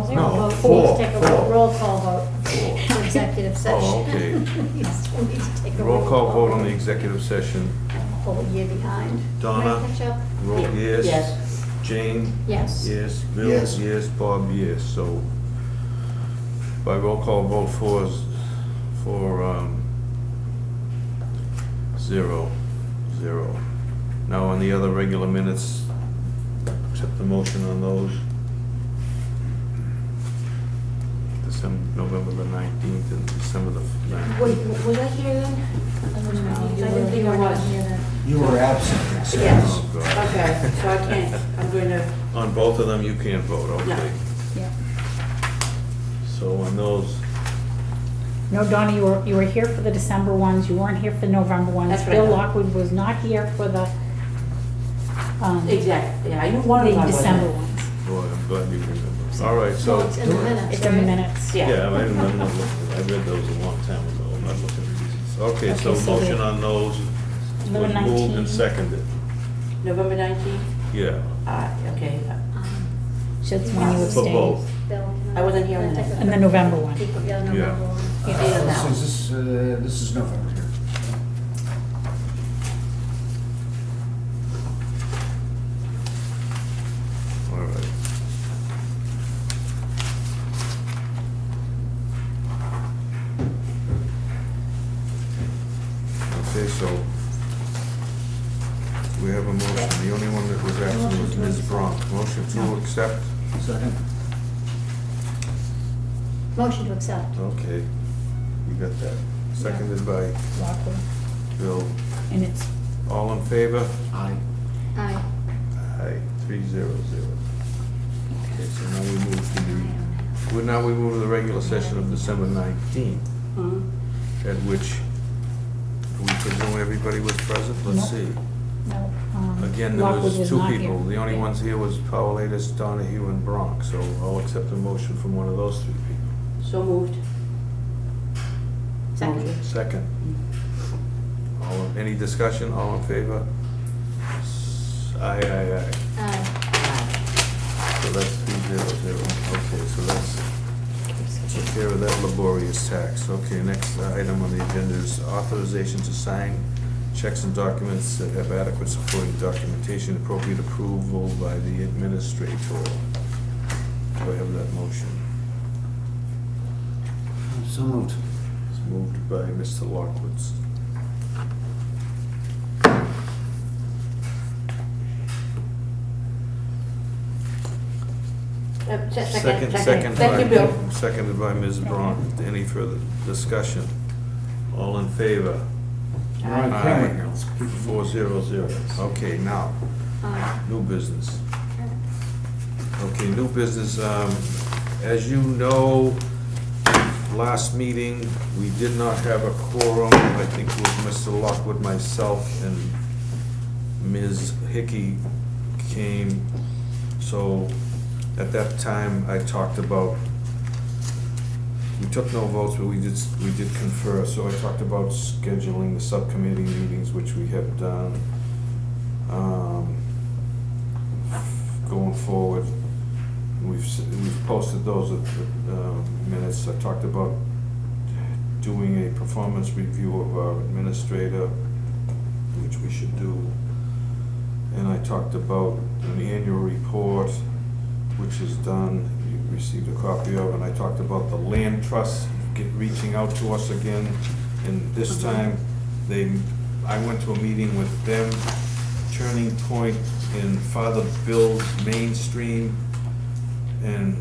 closing? No, We'll take a four. roll call vote for executive session. Oh, okay. Yes, we need to take a Roll call vote on the executive session. Whole year behind. Donna? Can I catch up? Roll yes. Yes. Jane? Yes. Yes. Bill? Yes. Yes. Bob? Yes. So by roll call vote for 0-0. Now on the other regular minutes, accept the motion on those. November the 19th and December the 9th. Wait, was I here then? I didn't think I was. You were absent, it says. Yes. Oh, God. Okay, so I can't, I'm going to, On both of them, you can't vote, okay. Yeah. So on those, No, Donna, you were here for the December ones, you weren't here for November ones. That's right. Bill Lockwood was not here for the, exactly, yeah, I knew one of them the was. December ones. boy, I'm glad you remember. All right, so, Well, it's in the minutes, It's in the right? minutes. Yeah. yeah, I'm not looking, I read those a long time ago, I'm not looking at these. Okay, so Okay, so motion the- on those was November moved 19. and seconded. November 19th? Yeah, Okay, So that's when you for abstained. both. Bill, can I wasn't here can I on take that. a- And the November one. Yeah, November Yeah. one. Yeah, now. This is November here. All right. Okay, so we have a motion. The only one that was absent was Ms. Bronk. Motion to accept? Second? Motion to accept. Okay, you got that. Seconded by Lockwood. Bill. And it's, All in favor? Aye. Aye. Aye, 3-0-0. Okay, so now we move to now we move to the regular session of December 19th, Mhm. at which we presume everybody was present. Let's Nope. see. no. Again, there Lockwood was two not people. here. The only Yeah. ones here was Powelatus, Donahue, and Bronk, so I'll accept a motion from one of those three people. So moved. Second. Motion. Second. Any discussion? All in favor? Aye, aye, aye. Aye. So that's 3-0-0. Okay, so that's, took care of that laborious tax. Okay, next item on the agenda is authorization to sign checks and documents that have adequate supporting documentation, appropriate approval by the administrator. Do I have that motion? So moved. It's moved by Mr. Lockwood. Second. Second Thank you, Bill. Seconded by Ms. Braun. Any further discussion? All in favor? We're on Aye. camera here. Let's keep it 4-0-0. Okay, now, Aye. new business. Okay, new business, as you know, last meeting, we did not have a quorum. I think it was Mr. Lockwood, myself, and Ms. Hickey came. So at that time, I talked about, we took no votes, but we did confer. So I talked about scheduling the subcommittee meetings, which we have done. Going forward, we've posted those minutes. I talked about doing a performance review of our administrator, which we should do. And I talked about an annual report, which is done, you received a copy of, and I talked about the land trust reaching out to us again. And this time, I went to a meeting with them, Turning Point in Father Bill's Main Stream, and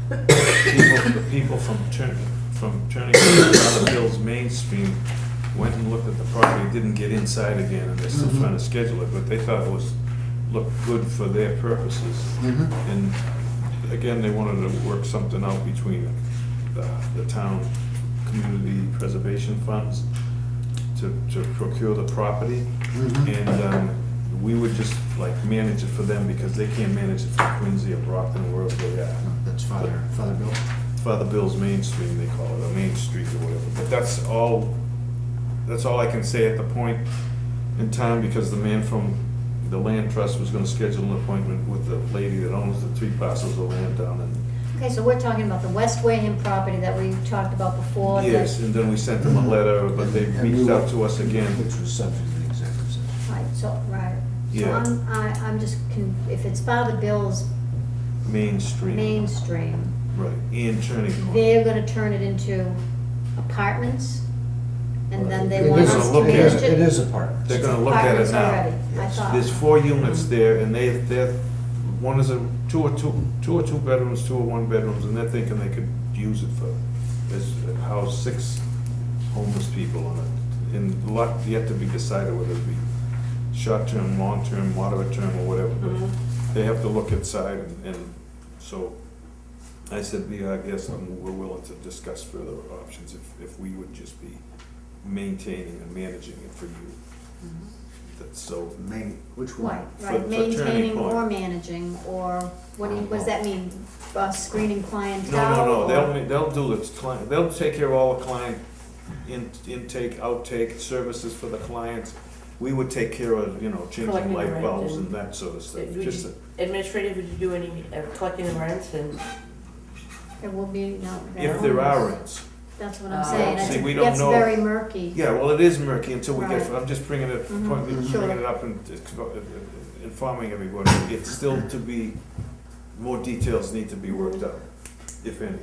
the people from Turning Point to Father Bill's Main Stream went and looked at the property, didn't get inside again, and they're still trying to schedule it, but they thought it looked good for their purposes. And again, they wanted to work something out between the town community preservation funds to procure the property. And we would just like manage it for them because they can't manage it for Quincy or Brockton or wherever they are. That's Father Bill. Father Bill's Main Stream, they call it, or Main Street or whatever. But that's all I can say at the point in time, because the man from the land trust was gonna schedule an appointment with the lady that owns the 3 parcels of land down in Okay, so we're talking about the West Wareham property that we talked about before. that- Yes, and then we sent them a letter, but they And we reached out were- to us again. Which was subject to the executive session. Right, so, right. So Yeah. I'm just, if it's Father Bill's Mainstream. mainstream, Right, and Turning Point. they're gonna turn it into apartments? And then they It want is- us to look at manage it. it? It is apartments. They're gonna look at it Apartments now. already, I Yes. thought. There's 4 units there, and they're, one is a, two or two bedrooms, 2 or 1 bedrooms, and they're thinking they could use it for, house 6 homeless people on it. And a lot yet to be decided whether it be short-term, long-term, moderate term, or whatever, but they have to look inside, and so I said, yeah, I guess we're willing to discuss further options if we would just be maintaining and managing it for you. That's so, Which one? Right, For- right, for Turning maintaining Point. or managing, or what does that mean? Screening clientele? no, or- they'll do the client, they'll take care of all the client intake, outtake, services for the clients. We would take care of, changing Collecting the light rent bulbs and- and that sort of stuff. Would Just you- Administrative, would you do any collecting the rents and? There will be, no. if there are rents. That's what I'm saying, See, it we don't gets know. very murky. Yeah, well, it is murky until we get, Right. I'm just bringing it, Mhm. Sure. bringing it up and informing everybody. It's still to be, more details need to be worked out, if any.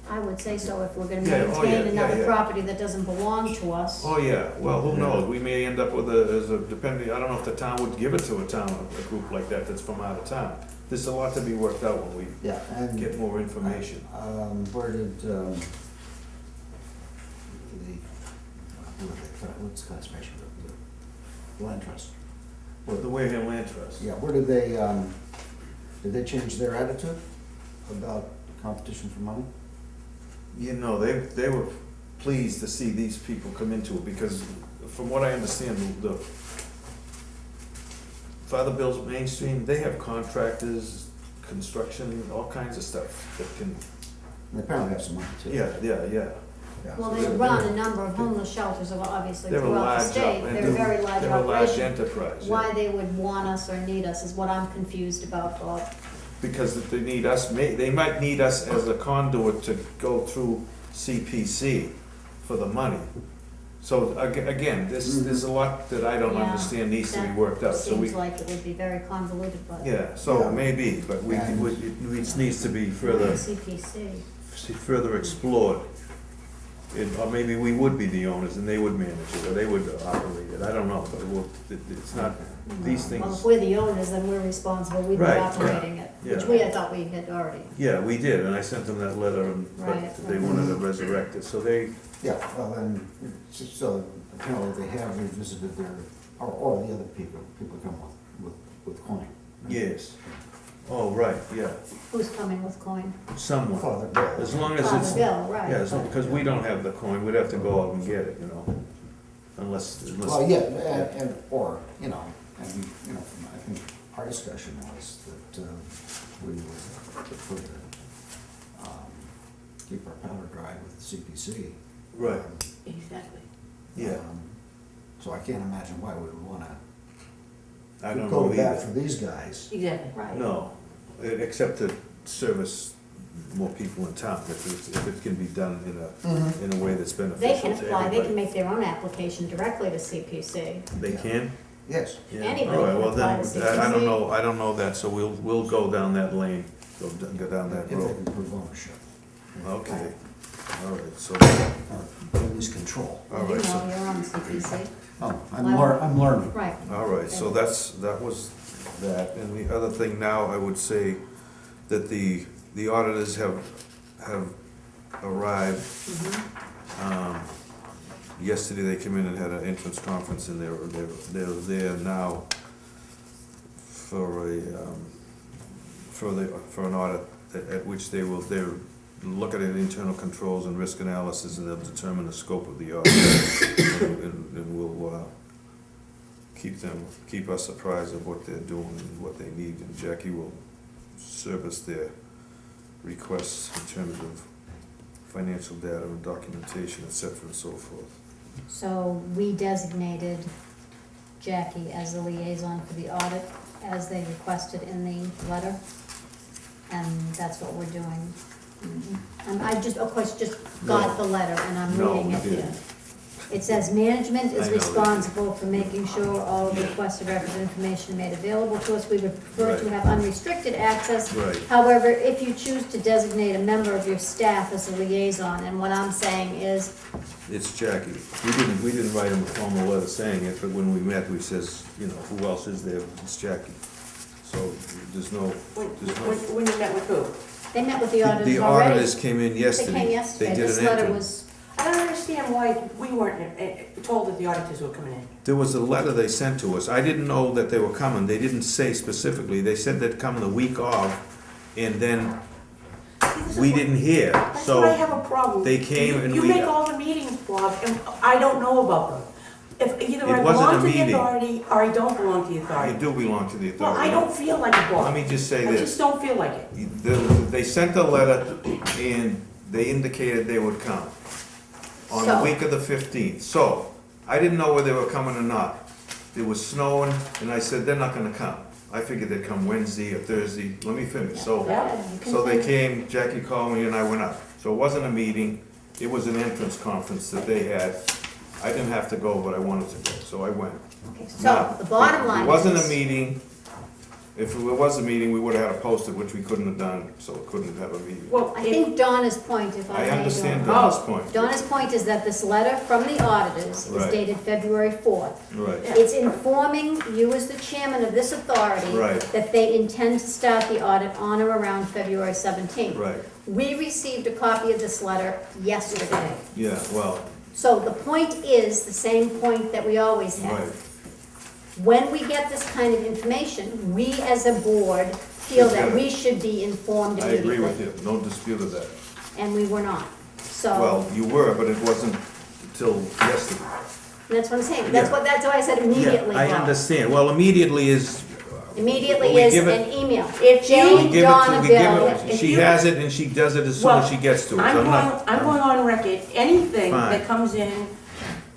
I would say so, if we're gonna Yeah, oh, yeah, maintain yeah, another yeah. property that doesn't belong to us. Oh, yeah, well, who knows, we may end up with depending, I don't know if the town would give it to a group like that that's from out of town. There's a lot to be worked out when we Yeah, and. get more information. Where did, what's the classification of the land trust? The Wareham Land Trust. Yeah, where did they change their attitude about competition for money? They were pleased to see these people come into it, because from what I understand, the Father Bill's Mainstream, they have contractors, construction, all kinds of stuff that can, They apparently have some money too. yeah. Yeah, Well, so they run a number of homeless shelters, obviously, They're a throughout the large, state. They're a very large they're a large operation. enterprise. yeah. Why they would want us or need us is what I'm confused about, Bob. Because if they need us, they might need us as a conduit to go through CPC for the money. So again, there's a lot that I don't Yeah, understand needs to be that worked out, so we, Seems like it would be very convoluted, but. yeah, so Yeah. maybe, but it needs to be further, CPC. further explored. Or maybe we would be the owners and they would manage it, or they would operate it, I don't know, but it's not, these Well, if things, we're the owners, then we're responsible, we'd be Right, operating it, which yeah. I thought we had already. yeah, we did, and I sent them that letter, but Right. they wanted to resurrect it, so they, Yeah, well, and so apparently they have revisited their, or the other people come with coin. yes. Oh, right, yeah, Who's coming with coin? someone, Father Bill. as long as Father it's, Bill, right. yeah, but- because we don't have the coin, we'd have to go out and get it, unless, Well, yeah, and, or, and, from, I think our discussion was that, we would prefer to, keep our powder dry with CPC. right, Exactly. yeah, So I can't imagine why we would wanna I don't go know back for either, these guys. Exactly. Right. no, except to service more people in town, if it can be done in a way that's They beneficial can to apply, they can everybody. make their own application directly to CPC. They can? Yes. Yeah. Anybody All right, can well apply then, to I don't know that, so we'll go down that lane, go down that If they road. can prove ownership, Okay, all right, so, or at least control. all You right, know, so, you're on CPC. Oh, Well- I'm learning. Right. all right, so that was that. And the other thing now, I would say that the auditors have arrived. Yesterday, they came in and had an entrance conference, and they're there now for an audit at which they'll look at internal controls and risk analysis, and they'll determine the scope of the audit. And we'll keep us apprised of what they're doing and what they need, and Jackie will service their requests in terms of financial data and documentation, et cetera, and so forth. So we designated Jackie as the liaison for the audit, as they requested in the letter. and that's what we're doing. I just, of course, just got the letter and I'm No, reading we it. didn't. It says, management I is know. responsible for making sure all requested records and information made available to us. We would prefer to Right. have unrestricted access. Right. However, if you choose to designate a member of your staff as a liaison, and what I'm saying is, It's Jackie. We didn't write him a formal letter saying it, but when we met, we says, you know, who else is there? It's Jackie. So there's no, When you met with who? they met with the auditors the already. auditors came in They yesterday. came yesterday. They did This an letter interim. was, I don't understand why we weren't told that the auditors were coming in. There was a letter they sent to us. I didn't know that they were coming. They didn't say specifically. They said they'd come the week of, and then See, this is we what- didn't hear. That's what I So have a problem. they came and You we- make all the meetings, Bob, and I don't know about them. If either It I wasn't belong a to the meeting. authority or I don't belong to the you authority. do belong to the Well, authority. I don't feel like a Let boss. me just say I this. just don't feel like it. They sent a letter and they indicated they would come on the So- week of the 15th. So I didn't know whether they were coming or not. It was snowing and I said, they're not gonna come. I figured they'd come Wednesday or Thursday. Let me finish. So, Yeah. you can so they finish. came, Jackie called me and I went up. So it wasn't a meeting, it was an entrance conference that they had. I didn't have to go, but I wanted to go, so I went. Okay, Now, so the bottom line It wasn't a is, meeting. If it was a meeting, we would have had it posted, which we couldn't have done, so it couldn't have a meeting. Well, I think Donna's point, if I I may, understand Donna. Donna's point. Donna's point is that this letter from the auditors is Right. dated February 4th. Right, It's informing you as the chairman of this authority Right. that they intend to start the audit on or around February 17th. right, We received a copy of this letter yesterday. yeah, well, So the point is the same point that we always have. right. When we get this kind of information, we as a board feel that Yeah. we should be informed I immediately. agree with you, no dispute of that. And we were not. So, Well, you were, but it wasn't until yesterday. that's what I'm saying. That's Yeah. that's why I said immediately. Yeah, I Bob. understand. Well, immediately is. Immediately we is give an it- email. If you- We Jane, give it to, Donna, we give Bill. it, If she you- has it and she does it as soon as she gets to it. I'm not. going on record, anything Fine. that comes in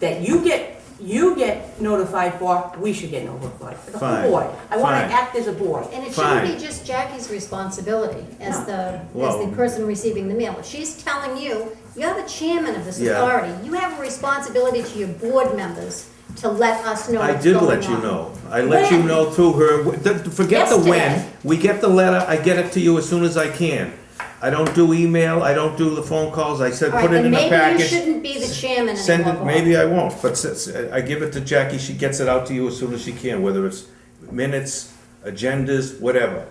that you get notified for, we should get notified, the whole Fine. board. I wanna Fine. act as a board. And it shouldn't Fine. be just Jackie's responsibility as No. the Well- person receiving the mail. If she's telling you, you're the chairman of this Yeah. authority, you have a responsibility to your board members to let us know I what's did going let you on. know. I let you When? know through her. Forget the when. Yesterday. We get the letter, I get it to you as soon as I can. I don't do email, I don't do the phone calls. I said, All right, put it then in a maybe you package. shouldn't be the chairman Send anymore. it, maybe I won't, but I give it to Jackie, she gets it out to you as soon as she can, whether it's minutes, agendas, whatever.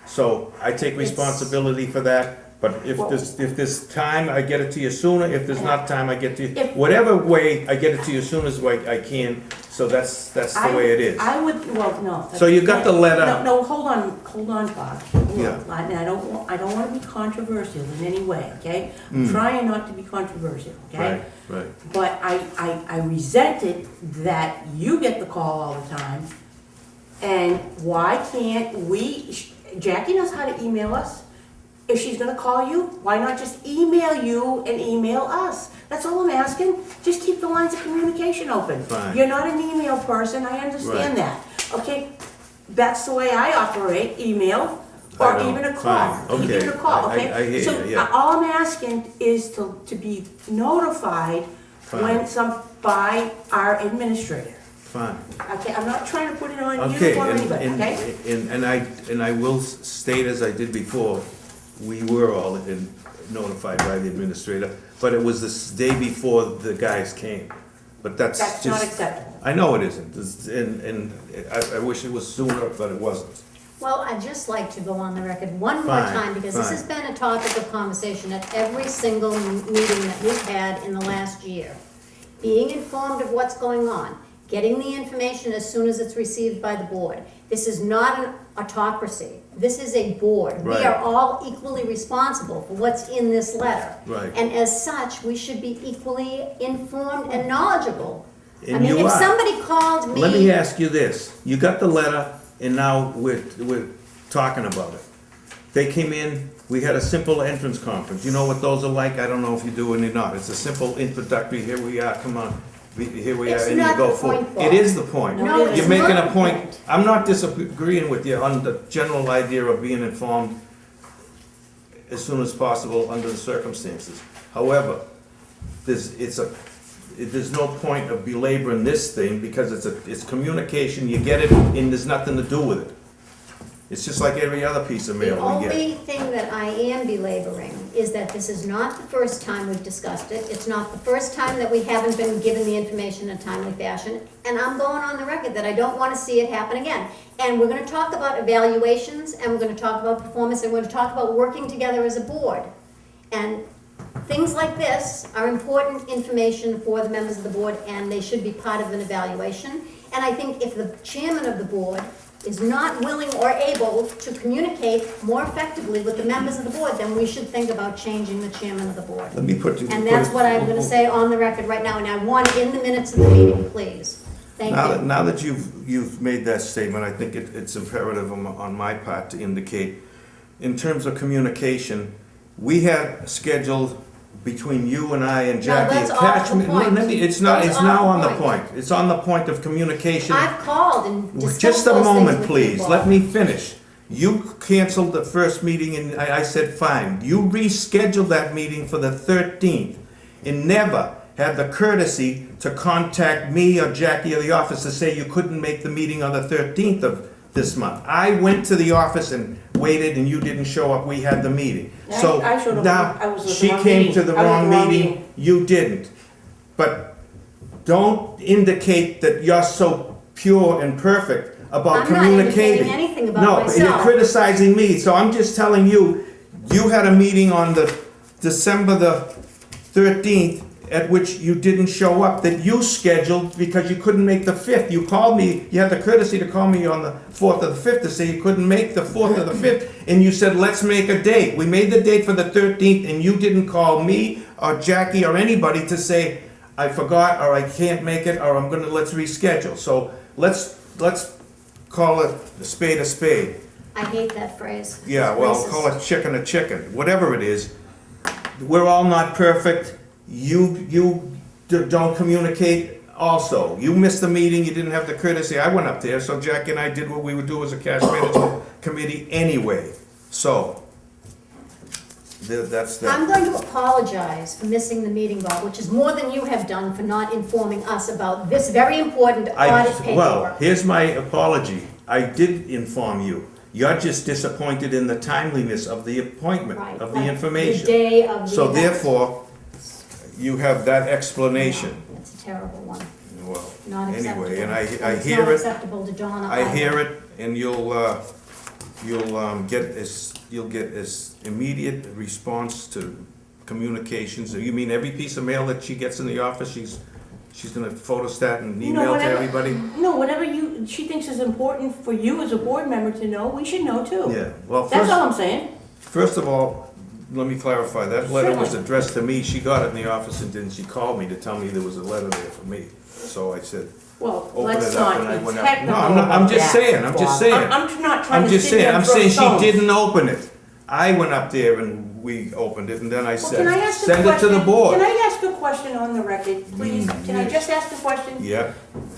So I take responsibility for that, but if there's time, I get it to you sooner, if there's not time, I get to you, If- whatever way, I get it to you as soon as I can, so that's the way it is. I would, well, no. So you got the letter. No, hold on, Bob. Yeah. And I don't wanna be controversial in any way, okay? I'm Mm. trying not to be controversial, okay? Right, right. But I resented that you get the call all the time. And why can't Jackie knows how to email us. If she's gonna call you, why not just email you and email us? That's all I'm asking. Just keep the lines of communication open. Fine. You're not an email person, I understand Right. that. Okay, that's the way I operate, email I or know. even a call. Fine. Okay. Even a call, I okay? hear So you, yeah. all I'm asking is to be notified Fine. by our administrator. Fine. Okay, I'm not trying to put it on you Okay, or anybody, okay? and I will state as I did before, we were all notified by the administrator, but it was this day before the guys came. But that's That's not just, acceptable. I know it isn't, and I wish it was sooner, but it wasn't. Well, I'd just like to go on the record one more Fine, time, because this fine. has been a topic of conversation at every single meeting that we've had in the last year. Being informed of what's going on, getting the information as soon as it's received by the board. This is not an autocracy. This is a board. We Right. are all equally responsible for what's in this letter. Right. And as such, we should be equally informed and knowledgeable. I And mean, you if are. somebody called me. Let me ask you this, you got the letter, and now we're talking about it. They came in, we had a simple entrance conference, you know what those are like? I don't know if you do or not, it's a simple introductory, here we are, come on, here we are, It's and you not go the forward. point, Bob. It is the point. No, it's You're making not a the point, point. I'm not disagreeing with you on the general idea of being informed. as soon as possible under the circumstances. However, there's no point of belaboring this thing because it's communication, you get it, and there's nothing to do with it. It's just like every other piece of The mail we get. only thing that I am belaboring is that this is not the first time we've discussed it. It's not the first time that we haven't been given the information in a timely fashion. And I'm going on the record that I don't want to see it happen again. And we're going to talk about evaluations, and we're going to talk about performance, and we're going to talk about working together as a board. And things like this are important information for the members of the board, and they should be part of an evaluation. And I think if the chairman of the board is not willing or able to communicate more effectively with the members of the board, then we should think about changing the chairman of the board. Let me put you. And that's what I'm gonna say on the record right now, and I want it in the minutes of the meeting, please. Thank you. Now that you've made that statement, I think it's imperative on my part to indicate, in terms of communication, we had scheduled between you and I and Jackie. that's a off the catchment- point. It's That's off now the on the point. point. It's on the point of communication. I've called and discussed Just a those things moment, with please, people. let me finish. You canceled the first meeting and I said, fine. You rescheduled that meeting for the 13th and never had the courtesy to contact me or Jackie or the office to say you couldn't make the meeting on the 13th of this month. I went to the office and waited and you didn't show up, we had the meeting. So I showed up. now, I was at the she wrong came meeting. to the I was at wrong the wrong meeting, meeting. you didn't. But don't indicate that you're so pure and perfect about I'm not communicating. indicating anything about No, you're myself. criticizing me, so I'm just telling you, you had a meeting on the December the 13th at which you didn't show up, that you scheduled because you couldn't make the 5th. You called me, you had the courtesy to call me on the 4th or the 5th to say you couldn't make the 4th or the 5th, and you said, let's make a date. We made the date for the 13th, and you didn't call me or Jackie or anybody to say, I forgot, or I can't make it, or let's reschedule. So let's call it a spade a spade. I hate that phrase. Yeah, well, Racist. call it chicken a chicken, whatever it is. We're all not perfect. You don't communicate also. You missed the meeting, you didn't have the courtesy. I went up there, so Jackie and I did what we would do as a cash management committee anyway. So, that's that. I'm going to apologize for missing the meeting, Bob, which is more than you have done for not informing us about this very important audit Well, paperwork. here's my apology. I did inform you. You're just disappointed in the timeliness of the appointment, Right, of the like information. The day of the So event. therefore, you have that explanation. It's a terrible one. Well, Not acceptable. anyway, and I It's hear not it, acceptable to Donna I either. hear it, and you'll get as immediate response to communications. You mean every piece of mail that she gets in the office, she's gonna photostat and email to whatever- everybody? No, whatever she thinks is important for you as a board member to know, we should know too. Yeah, well, That's all I'm saying. first of all, let me clarify, that letter was Certainly. addressed to me, she got it in the office, and then she called me to tell me there was a letter there for me. So I said, Well, Open let's it up not and I be went up. technical No, I'm not- I'm about just that, saying, I'm just Bob. saying. I'm not trying I'm to just sit saying, there I'm and throw saying she stones. didn't open it. I went up there and we opened it, and then I Well, said, can I ask a send it to the question? board. Can I ask a question on the record, please? Can I yes. just ask a question? Yeah,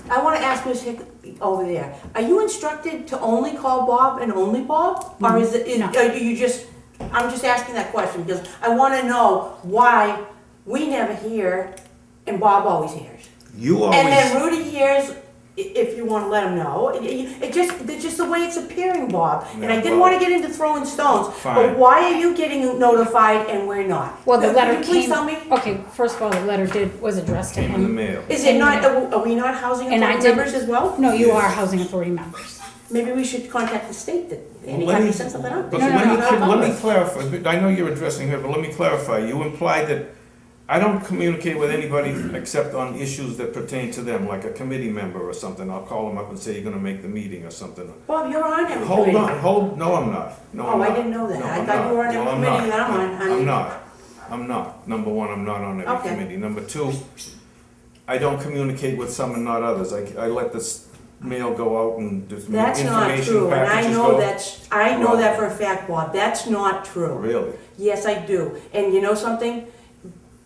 I want to ask Ms. Hick over there. Are you instructed to only call Bob and only Bob? Or is it, No. are you just, I'm just asking that question because I want to know why we never hear and Bob always hears. you And then always, Rudy hears, if you want to let him know. It's just the way it's appearing, Bob. And I Yeah, didn't well, want to get into throwing stones. fine. But why are you getting notified and we're not? Well, the Could letter you please came, tell me? okay, first of all, the letter was addressed to came in the him. mail. Is it not, are we not housing And I authority did- members as well? No, you are housing authority members. Maybe we should contact the state that Let anytime me- you send something out. But No, no, let me, no, let me clarify, I know you're addressing her, but let me clarify. You implied that I don't communicate with anybody except on issues that pertain to them, like a committee member or something. I'll call them up and say, you're gonna make the meeting or something. Bob, you're on every Hold committee. on, no, I'm not. No, I'm Oh, I not. didn't know that. No, I I'm thought not. you were on No, every I'm committee not. that I'm on, honey. I'm not. Number one, I'm not on every Okay. committee. Number two, I don't communicate with some and not others. I let this mail go out and the That's not information true, and I packages know go. I know Well- that for a fact, Bob. That's not true. Really? Yes, I do. And you know something?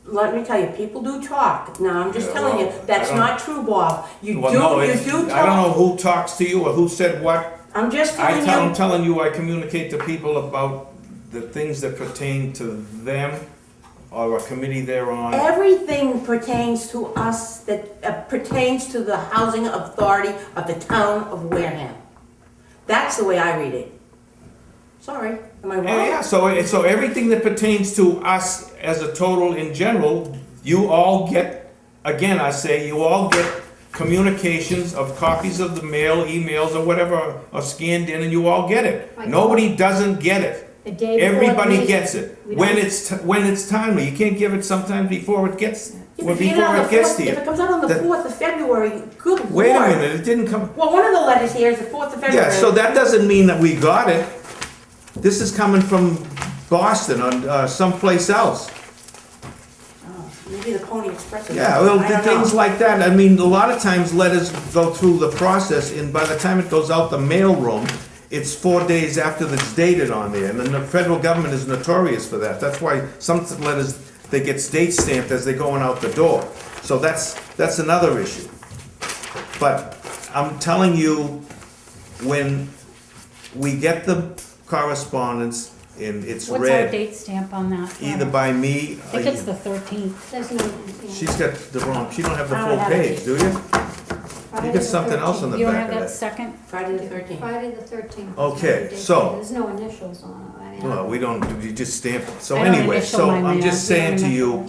Let me tell you, people do talk. Now, I'm just Yeah, telling you, well, that's I don't- not true, Bob. You Well, no, do it's- talk. I don't know who talks to you or who said what. I'm just telling I'm you, telling you, I communicate to people about the things that pertain to them or a committee they're on. Everything pertains to us that pertains to the housing authority of the town of Wareham. That's the way I read it. Sorry, am I wrong? Yeah, so everything that pertains to us as a total in general, you all get, again, I say, you all get communications of copies of the mail, emails, or whatever are scanned in, and you all get it. Right. Nobody doesn't get it. The day before the Everybody meeting. gets it, We when don't- when it's timely. You can't give it sometimes before it gets, If well, it came before out on it the gets 4th to If it you. comes out on the The- 4th of February, good lord. Wait a minute, it didn't come, Well, one of the letters here is the 4th of February. yeah, so that doesn't mean that we got it. This is coming from Boston or someplace else. Oh, maybe the Pony Express. Yeah, well, I don't things know. like that. I mean, a lot of times letters go through the process, and by the time it goes out the mailroom, it's 4 days after it's dated on there, and then the federal government is notorious for that. That's why some letters, they get state stamped as they're going out the door. So that's another issue. But I'm telling you, when we get the correspondence and it's What's our read, date stamp on that? either by me, I think it's the 13th. There's no. she's got the wrong, she don't have the I full don't have it. page, do you? You got something else on the You don't back have of that that. second? Friday the 13th. Friday the 13th. Okay, so- There's no initials on it. I mean, Well, we don't, you just stamp it. So I don't anyway, initial so mine I'm there. just You don't saying to initial.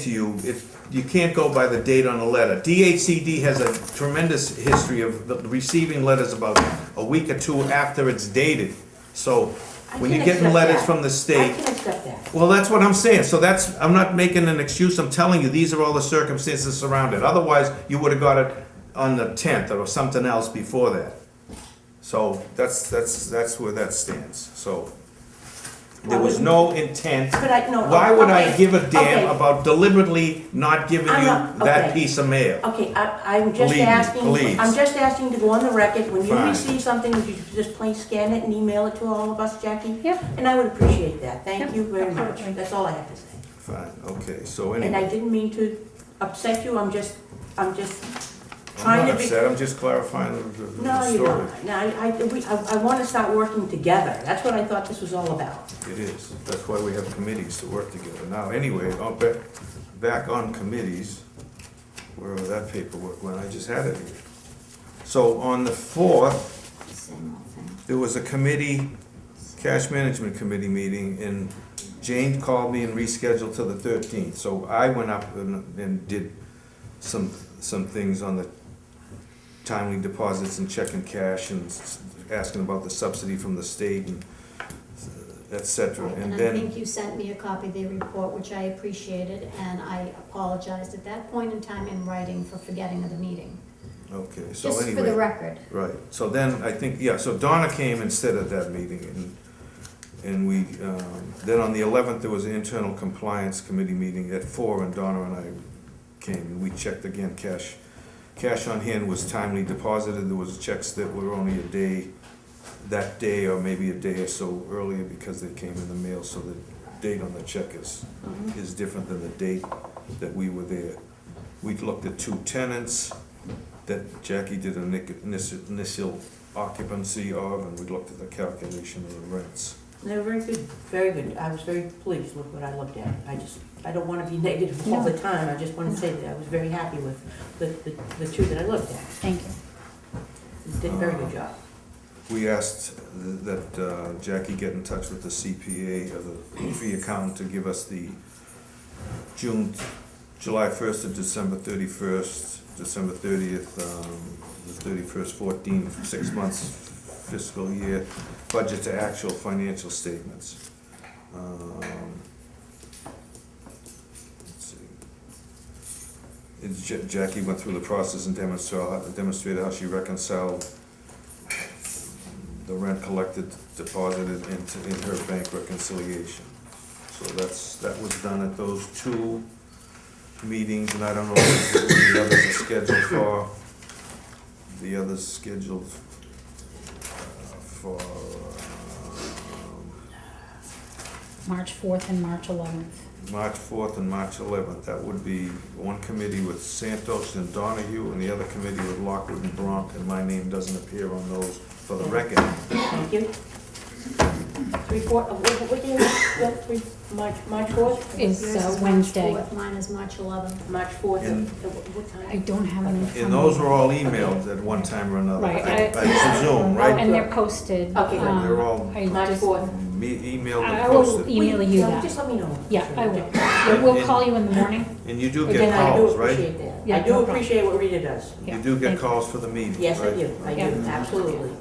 you, if, you can't go by the date on the letter. DHCD has a tremendous history of receiving letters about a week or two after it's dated. So I when can you're getting accept letters that. from the I state, can accept that. well, that's what I'm saying. So that's, I'm not making an excuse, I'm telling you, these are all the circumstances surrounding it. Otherwise, you would've got it on the 10th or something else before that. So that's where that stands, so. There was no intent. But I, no. Why would I okay, give a damn okay. about deliberately not giving I'm you not- that okay. piece of mail? Okay, I'm just Believe me, asking, please. I'm just asking to go on the record, when you Fine. receive something, would you just plain scan it and email it to all of us, Jackie? Yep. And I would appreciate that, thank Yep, you very much, absolutely. that's all I have to say. Fine, okay, so And I anyway. didn't mean to upset you, I'm just I'm trying not to be. upset, I'm just clarifying the No, you story. don't, no, I wanna start working together, that's what I thought this was all about. It is, that's why we have committees to work together. Now, anyway, back on committees, wherever that paperwork went, I just had it here. So on the 4th, Same old thing. there was a committee, cash management committee meeting, and Jane called me and rescheduled to the 13th. So I went up and did some things on the timely deposits and checking cash and asking about the subsidy from the state and et cetera. And And I then, think you sent me a copy of the report, which I appreciated, and I apologized at that point in time in writing for forgetting of the meeting. okay, so Just for the anyway, record. right. So then I think, yeah, so Donna came instead of that meeting and we, then on the 11th, there was an internal compliance committee meeting at 4 and Donna and I came and we checked again cash. Cash on hand was timely deposited. There was checks that were only a day, that day or maybe a day or so earlier because they came in the mail. So the date on the check is different than the date that we were there. We looked at 2 tenants that Jackie did an initial occupancy of, and we looked at the calculation of the rents. They were very good, very good. I was very pleased with what I looked at. I don't want to be negative all the time. I just want to say that I was very happy with the two that I looked at. Thank you. You did a very good job. We asked that Jackie get in touch with the CPA, or the fee accountant, to give us the July 1st to December 31st, December 30th, the 31st, 14, 6 months fiscal year, budget to actual financial statements. Let's see. Jackie went through the process and demonstrated how she reconciled the rent collected, deposited in her bank reconciliation. So that was done at those 2 meetings, and I don't know what the others are scheduled for. The others scheduled for, March 4th and March 11th. March 4th and March 11th. That would be one committee with Santos and Donahue, and the other committee with Lockwood and Bronk, and my name doesn't appear on those for the record. Thank you. what day is it? March 4th? Is Yours is March Wednesday. 4th, mine is March 11th. March 4th, And- what I time? don't have any. in front And of those me. were all emailed at one time or another, Right, I presume, right? And they're posted. Okay, good. They're all I March just- 4th. Emailed I and will posted. email you No, that. Just let me know. Yeah, I will. Okay. Yeah, We'll call you in the morning. And you do Again, get I do calls, right? appreciate that. Yeah, I no do problem. appreciate what Rita does. Yeah. You do get Thank- calls for the meetings, right? Yes, I do, Yeah. absolutely.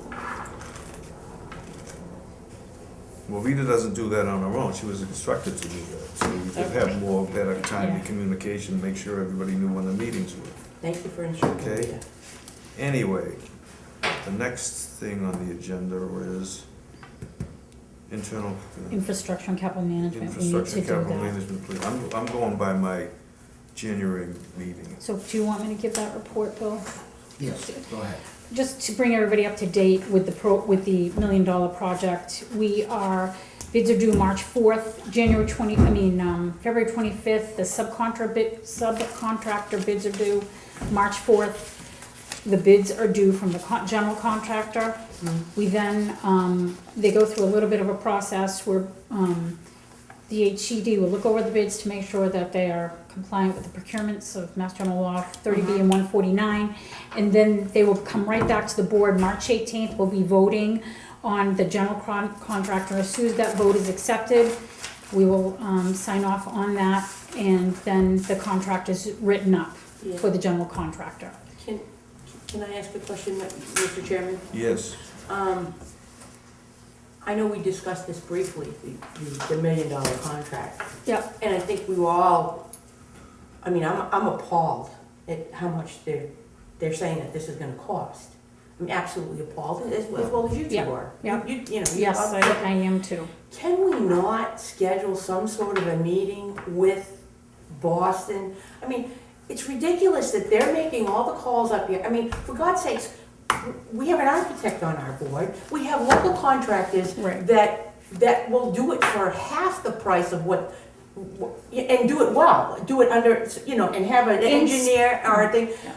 Well, Rita doesn't do that on her own, she was instructed to do that, so we could have more, better timely Yeah. communication, make sure everybody knew when the meetings were. Thank you for instructing Okay. Rita. Anyway, the next thing on the agenda is internal Infrastructure and capital management, we need to infrastructure do capital that. management, please. I'm going by my January meeting. So do you want me to give that report, Bill? Yes, go ahead. Just to bring everybody up to date with the $1 million project, bids are due March 4th, February 25th, the subcontractor bids are due March 4th. The bids are due from the general contractor. We then, they go through a little bit of a process where, the HCD will look over the bids to make sure that they are compliant with the procurements of Mass General Law 30B and 149. And then they will come right back to the board. March 18th, we'll be voting on the general contractor. As soon as that vote is accepted, we will sign off on that, and then the contract is written up for the general contractor. Can I ask a question, Mr. Chairman? Yes, I know we discussed this briefly, the $1 million contract. Yep. And I think we were all, I mean, I'm appalled at how much they're saying that this is gonna cost. I'm absolutely appalled, as well as you two Yeah, are. yeah. You know. Yes, I am too. Can we not schedule some sort of a meeting with Boston? I mean, it's ridiculous that they're making all the calls up here. I mean, for God's sakes, we have an architect on our board. We have local contractors Right. that will do it for half the price of what, and do it well, do it under, you know, and have an engineer or a thing. Yeah.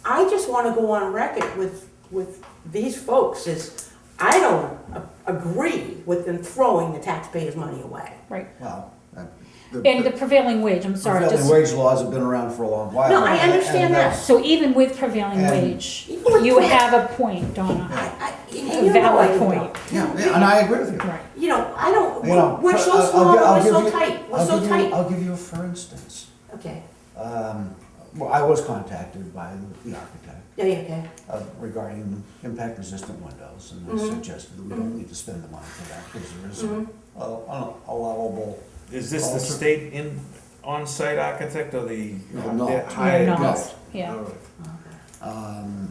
I just wanna go on record with these folks is, I don't agree with them throwing the taxpayers' money away. Right. Well, And the prevailing wage, I'm sorry, prevailing just, wage laws have been around for a long while. No, I understand and that. that's- so even with prevailing And- wage, Even with you prevailing- have a point, Donna. And A you know I valid do. point. Yeah, and I agree with you. Right. You know, I don't, You know, we're so I'll small, gi- I'll we're give so you- tight, we're I'll so give you- tight. I'll give you a for instance. Okay, Well, I was contacted by the architect yeah, okay. regarding impact-resistant windows, and Mhm. they suggested that we don't need to spend the money for that, because there is Mhm. a allowable. is this the state on-site architect or the? No. they're hired? No, no. yeah. All right.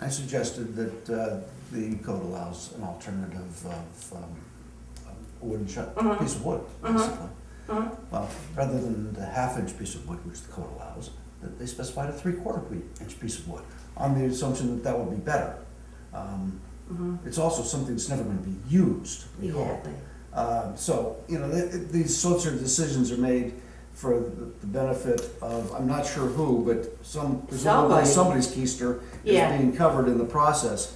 I suggested that the code allows an alternative of a wooden Mhm. piece of wood, Mhm. basically. Mhm. Well, rather than the half-inch piece of wood, which the code allows, that they specified a three-quarter-inch piece of wood, on the assumption that that would be better. Mhm. It's also something that's never gonna be used, we hope. Exactly. So, you know, these sorts of decisions are made for the benefit of, I'm not sure who, but presumably Somebody. somebody's keister Yeah. is being covered in the process.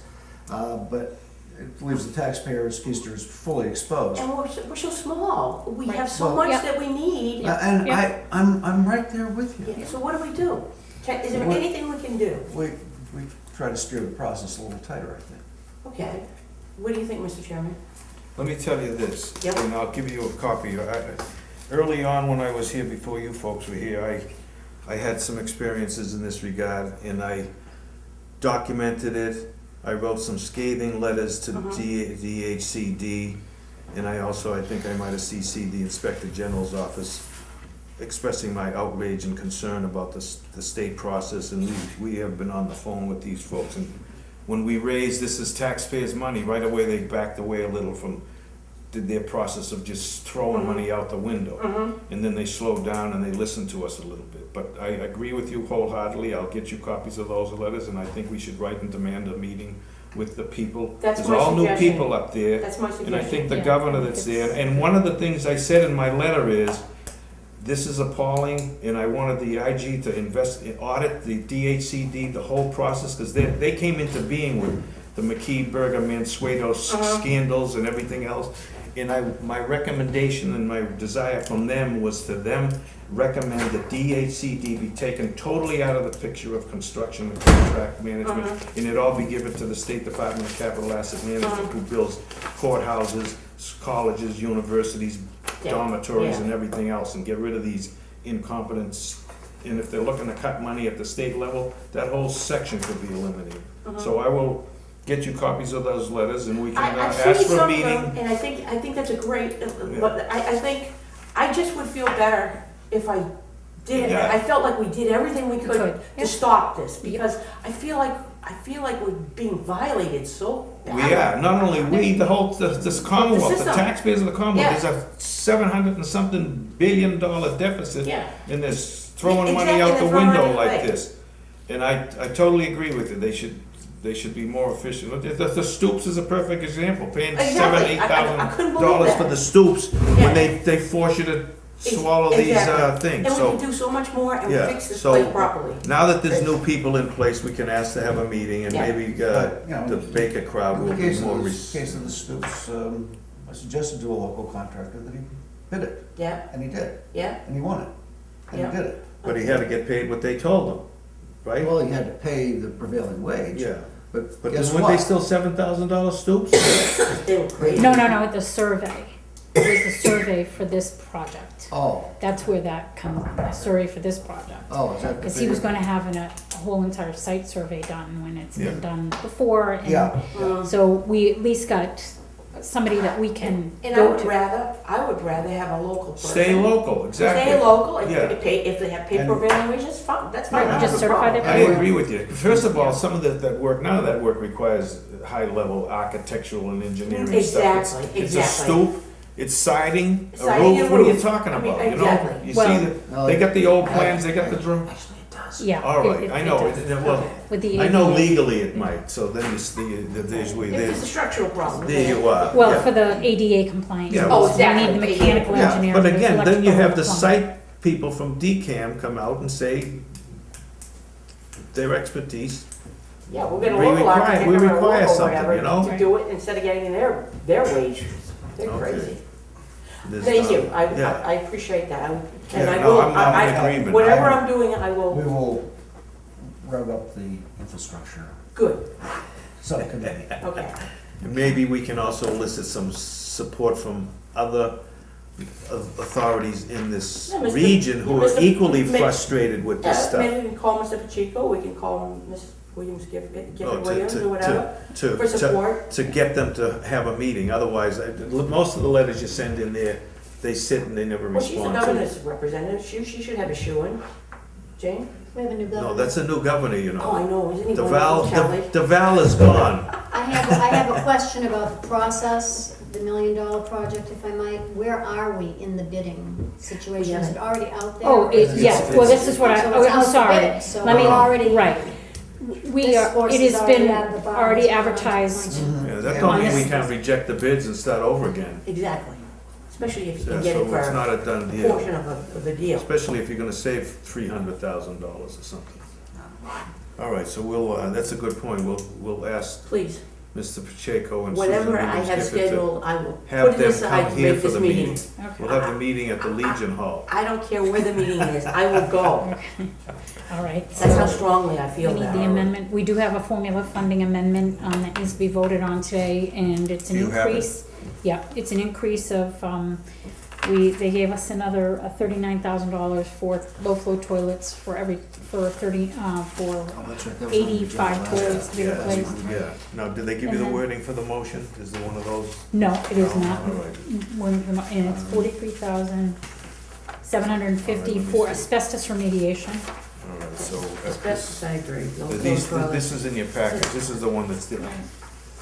But it leaves the taxpayers' keisters fully exposed. And we're so small, we Right. have so Well- much Yeah. that we need. And Yeah. I'm right there with you. Yeah, so what do we do? Is there What- anything we can do? We try to steer the process a little tighter, I think. Okay, what do you think, Mr. Chairman? Let me tell you this, Yep. and I'll give you a copy. Early on, when I was here, before you folks were here, I had some experiences in this regard, and I documented it. I wrote some scathing letters to DHCD, and I think I might have CC'd the Inspector General's office, expressing my outrage and concern about the state process, and we have been on the phone with these folks. And when we raised this is taxpayers' money, right away they backed away a little from their process of just throwing money out the window. Mm-hmm. And then they slowed down and they listened to us a little bit. But I agree with you wholeheartedly. I'll get you copies of those letters, and I think we should write and demand a meeting with the people. That's There's my all new suggestion. people up there. That's my suggestion. And I think the Yeah, governor I think that's it's- there, and one of the things I said in my letter is, this is appalling, and I wanted the IG to audit the DHCD, the whole process, because they came into being with the McKee Burger Mansueto scandals and everything else. And my recommendation and my desire from them was to them recommend that DHCD be taken totally out of the picture of construction and contract management, and it all be given to the State Department of Capital Asset Management, who builds courthouses, colleges, universities, dormitories, and everything else, and get rid of these incompetents. And if they're looking to cut money at the state level, that whole section could be eliminated. So I will get you copies of those letters, and we can I've ask seen for a some of meeting. them, and I think that's a great, but I think, I just would feel better if I did, Yeah. I felt like we did everything we could Could, to yeah. stop this, because I feel like we're being violated so We badly. are, not only we, this Commonwealth, the system. taxpayers of the Commonwealth, Yeah. there's a $700 and something billion deficit. Yeah. And they're throwing money Exactly, out the they're throwing window money like away. this. And I totally agree with you, they should be more efficient. The Stoops is a perfect example, paying Exactly. $7,000, I couldn't believe $8,000 for that. the Stoops, Yeah. when they force you to swallow these Exactly. things, And we so. can do so much more and Yeah, fix this so- place properly. Now that there's new people in place, we can ask to have a meeting, and Yeah. maybe But, you know, the Baker crowd In will the be case more. of the Stoops, I suggested to a local contractor that he bid it, Yeah, and he did, yeah, and he won it, and Yeah. he did it. But he had to get paid what they told him, right? Well, he had to pay the prevailing wage. Yeah. But But guess weren't they what? still $7,000 Stoops? they were crazy. No, the survey. It was the survey for this project. Oh, That's where that comes, the survey for this project. oh, is that the Because he was bigger- gonna have a whole entire site survey done when it's Yeah. been done before. Yeah, And so we at least got somebody that we can And I go would to. rather have a local person. Stay local, exactly. Stay local, if Yeah. they pay, if they have paid And- prevailing wages, fine, that's fine. Right, I don't just have a certify problem. their I agree with you. First of all, some of that work, none of that work requires high-level architectural and engineering stuff. Exactly, It's a exactly. stoop, it's siding, a Siding roof, and what are you roof. talking I mean, about, you know? exactly. You Well- see, they got the old plans, they got the drawing. actually it does. Yeah. All right, it- I it know, does. well, With the I know ADA. legally it might, so then you see, there's where If it's a there's, structural problem. there you are. Well, yeah. for the ADA compliance. Yeah, Oh, well- exactly. We need the mechanical Yeah, engineer. but there's again, then you electrical, have the plumbing. site people from DCAM come out and say their expertise. Yeah, we're gonna We local require- architect we or require local something, whatever you know? to do it instead of getting their wage. They're Okay. crazy. There's, Thank you, yeah. I appreciate that. And Yeah, I no, will, I'm in agreement. whatever I'm doing, I We will, will rev up the infrastructure good, subcommittee. okay. And maybe we can also elicit some support from other authorities in this Yeah, Mr. region who are Mr. equally Ma- frustrated with this Yeah, stuff. maybe we can call Mr. Pacheco, we can call Ms. Williams, Oh, Gifford Williams or whatever, to- for support. To get them to have a meeting, otherwise, most of the letters you send in there, they sit and they never Well, she's the respond to. governor's representative, she should have a shoe in. Jane? We have a new governor. No, that's a new governor, you Oh, I know. know, isn't he The going Val, to Kelly? the Val is gone. I have a question about the process, the $1 million project, if I might. Where are we in the bidding situation? Is it already out there? Oh, yeah, well, this is what So it's I'm out to sorry. bid, so Let me, we're already- right. We This are, horse it is has already been out of the barn. already It's gone. advertised. Yeah, that Yeah. don't mean we Honest- can't reject the bids and start over again. Exactly, especially if you So can get it it's for not a done a deal, portion of the deal. especially if you're gonna save $300,000 or something. All right, so we'll, that's a good point. We'll ask Please, Mr. Pacheco and Susan whatever I Williams have Gifford to scheduled, I will have put it them aside come to here make for this the meeting. meeting. We'll have the meeting at the Legion Hall. I don't care where the meeting is, I will go. All right. That's how so strongly I We feel need that. the amendment. We do have a formula funding amendment that needs to be voted on today, and it's an You have it? increase. Yeah, it's an increase of, they gave us another $39,000 for low-flow toilets for for 30, for Oh, that's right, that was on the 85 agenda last toilets time. to be Yeah, replaced. yeah. Now, did they give you And the then- wording for the motion? Is there one of those? No, it is No? not. All right. And it's 43,750 for asbestos remediation. All right, so. Asbestos, I agree. No These, close this is in your package. This is the one that's,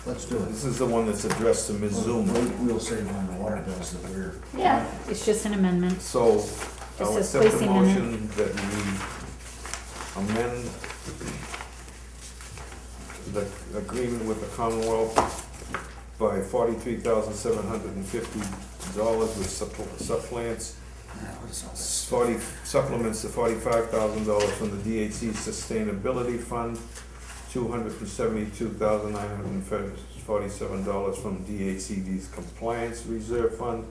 Let's do it. this is the one that's addressed to Ms. Zuma. We'll save on the water bills that we're. Yeah, It's just an amendment. So, I'll says accept the placing motion that we amend the agreement with the Commonwealth by $43,750 with supplants, What is all this? 40 supplements to $45,000 from the DHC Sustainability Fund $272,947 from DHCD's Compliance Reserve Fund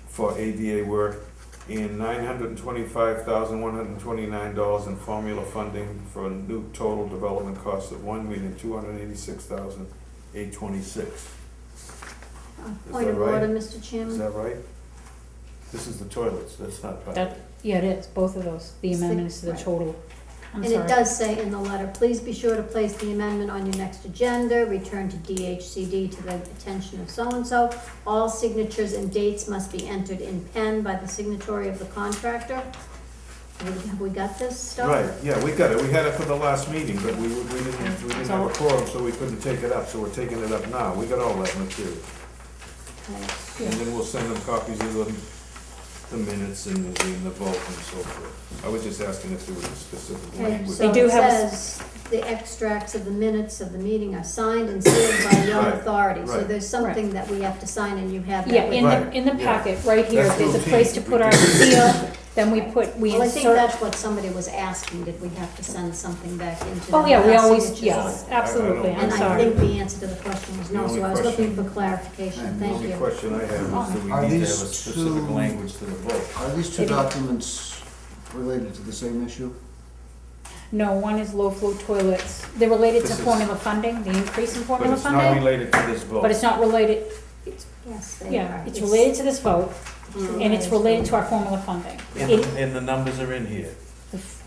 for ADA work, and $925,129 in formula funding for a new total development cost of $1,286,826. Point of right? order, Mr. Is Chairman. that right? This is the toilets, that's not part of That, it. yeah, it is, both of those, the amendments to the Right. total. I'm And it sorry. does say in the letter, please be sure to place the amendment on your next agenda, return to DHCD to the attention of so-and-so. All signatures and dates must be entered in pen by the signatory of the contractor. Have we got this stuff? Right, yeah, we got it, we had it for the last meeting, but we didn't have a quorum, so we couldn't take it up, so we're taking it up now, we got all that material. Okay. And then we'll send them copies of the minutes and the vote and so forth. I was just asking if there was a specific Okay, language. so They do it have a says, the extracts of the minutes of the meeting are signed and sealed by your Right, authority. So right. there's something that we have to sign and you have Yeah, that in with Right, the, in the yeah. packet, right here, That's there's a routine. place to put our seal, then we Well, I think insert. that's what somebody was asking, did we have to send something back into the Oh, yeah, we last always, signatures? yes, absolutely, I'm And I sorry. think the answer to the question was no, The so only I was looking question- for clarification, The thank only you. question I have is, do Are we need to have a these specific two- language to the vote? Are these two It is. documents related to the same issue? No, one is low-flow toilets, they're related to This is- formula funding, the increase in But formula it's not funding, related to this vote. but it's not related, Yes, they yeah, are. it's related to this vote, and it's related to our formula funding. It- And the numbers are in here.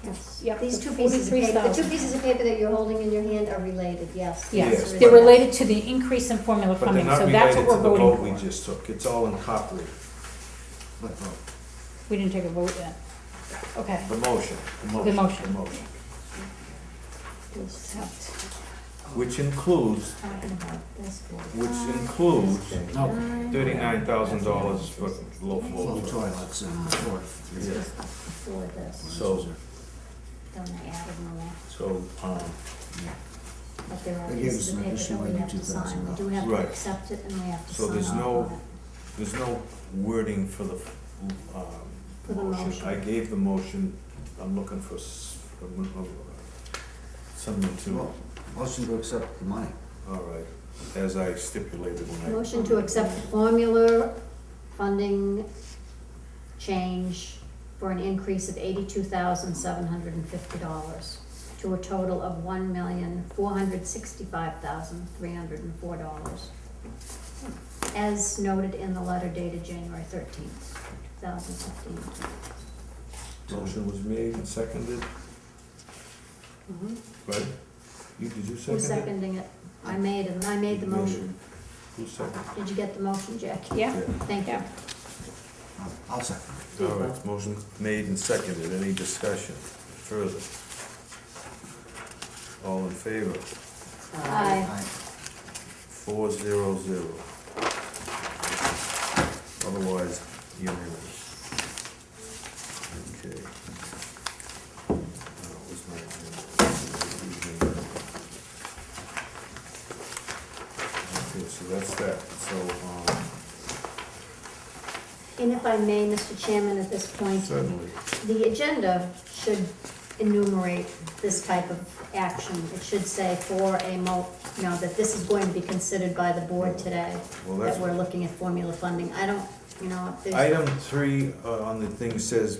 Yes. Yep, These the two pieces of paper, the 43,000. two pieces of paper that you're holding in your hand are related, yes. Yes, Yes, they're but- related to the increase in formula But they're funding, not so that's related what to we're the vote voting we for. just took. It's all incorporated. What vote? We didn't take a vote yet. Okay. The motion. The motion. The motion. Accept. Which includes, Talking about this. which includes Okay. $39,000 for low Full flow. toilets and forth. This was before this, So, then they added more, so, but there are They gave us pieces of an paper that additional we have to sign. We do have to Right. accept it and we have to So sign there's off no- on it. there's no wording for the For the motion. I gave the motion, I'm looking for something to, Well, motion to accept the money. all right, as I stipulated when I. Motion to accept the formula funding change for an increase of $82,750 to a total of $1,465,304. As noted in the letter dated January 13th, 2015. Motion was made and seconded, right? Did you second it? Who's seconding it? I made it, I made the You made motion. Who seconded? Did you get the motion, Jackie? Yeah, Thank you. yeah. I'll second. All right, motion made and seconded, any discussion further? All in favor? Aye. 400. Otherwise, unanimous. Okay. That was my agenda. Okay, so that's that, so, And if I may, Mr. Chairman, at this point, certainly, the agenda should enumerate this type of action. It should say for a that this is going to be considered by the board today, well, that that's, we're looking at formula funding. I don't, if there's, item 3 on the thing says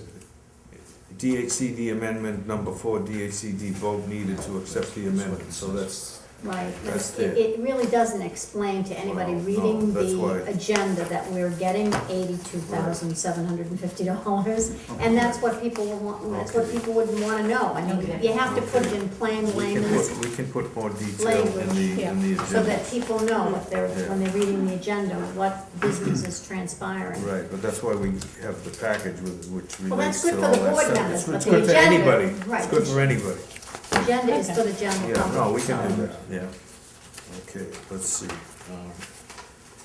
DHCD amendment number 4, DHCD vote needed to accept the amendment, so that's, right, but that's it, it. it really doesn't explain to anybody Well, no, reading that's the why. agenda that we're getting $82,750. And that's what people will want, that's what Okay. people would wanna know. I mean, you have to put it in plain layman's we can put more detail in language, the agenda. so that people know if they're, Yeah. when they're reading the agenda, what business is transpiring. Right, but that's why we have the package which Well, relates that's to good all for the that board stuff. members, but It's the good for agenda- anybody, right, it's good for anybody. Agenda is for the general Yeah, public. no, we can so- do that, yeah. Okay, let's see.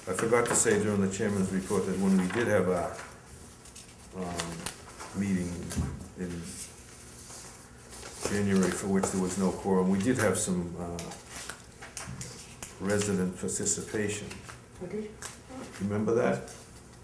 I forgot to say during the chairman's report that when we did have our meeting in January, for which there was no quorum, we did have some resident participation. Remember that?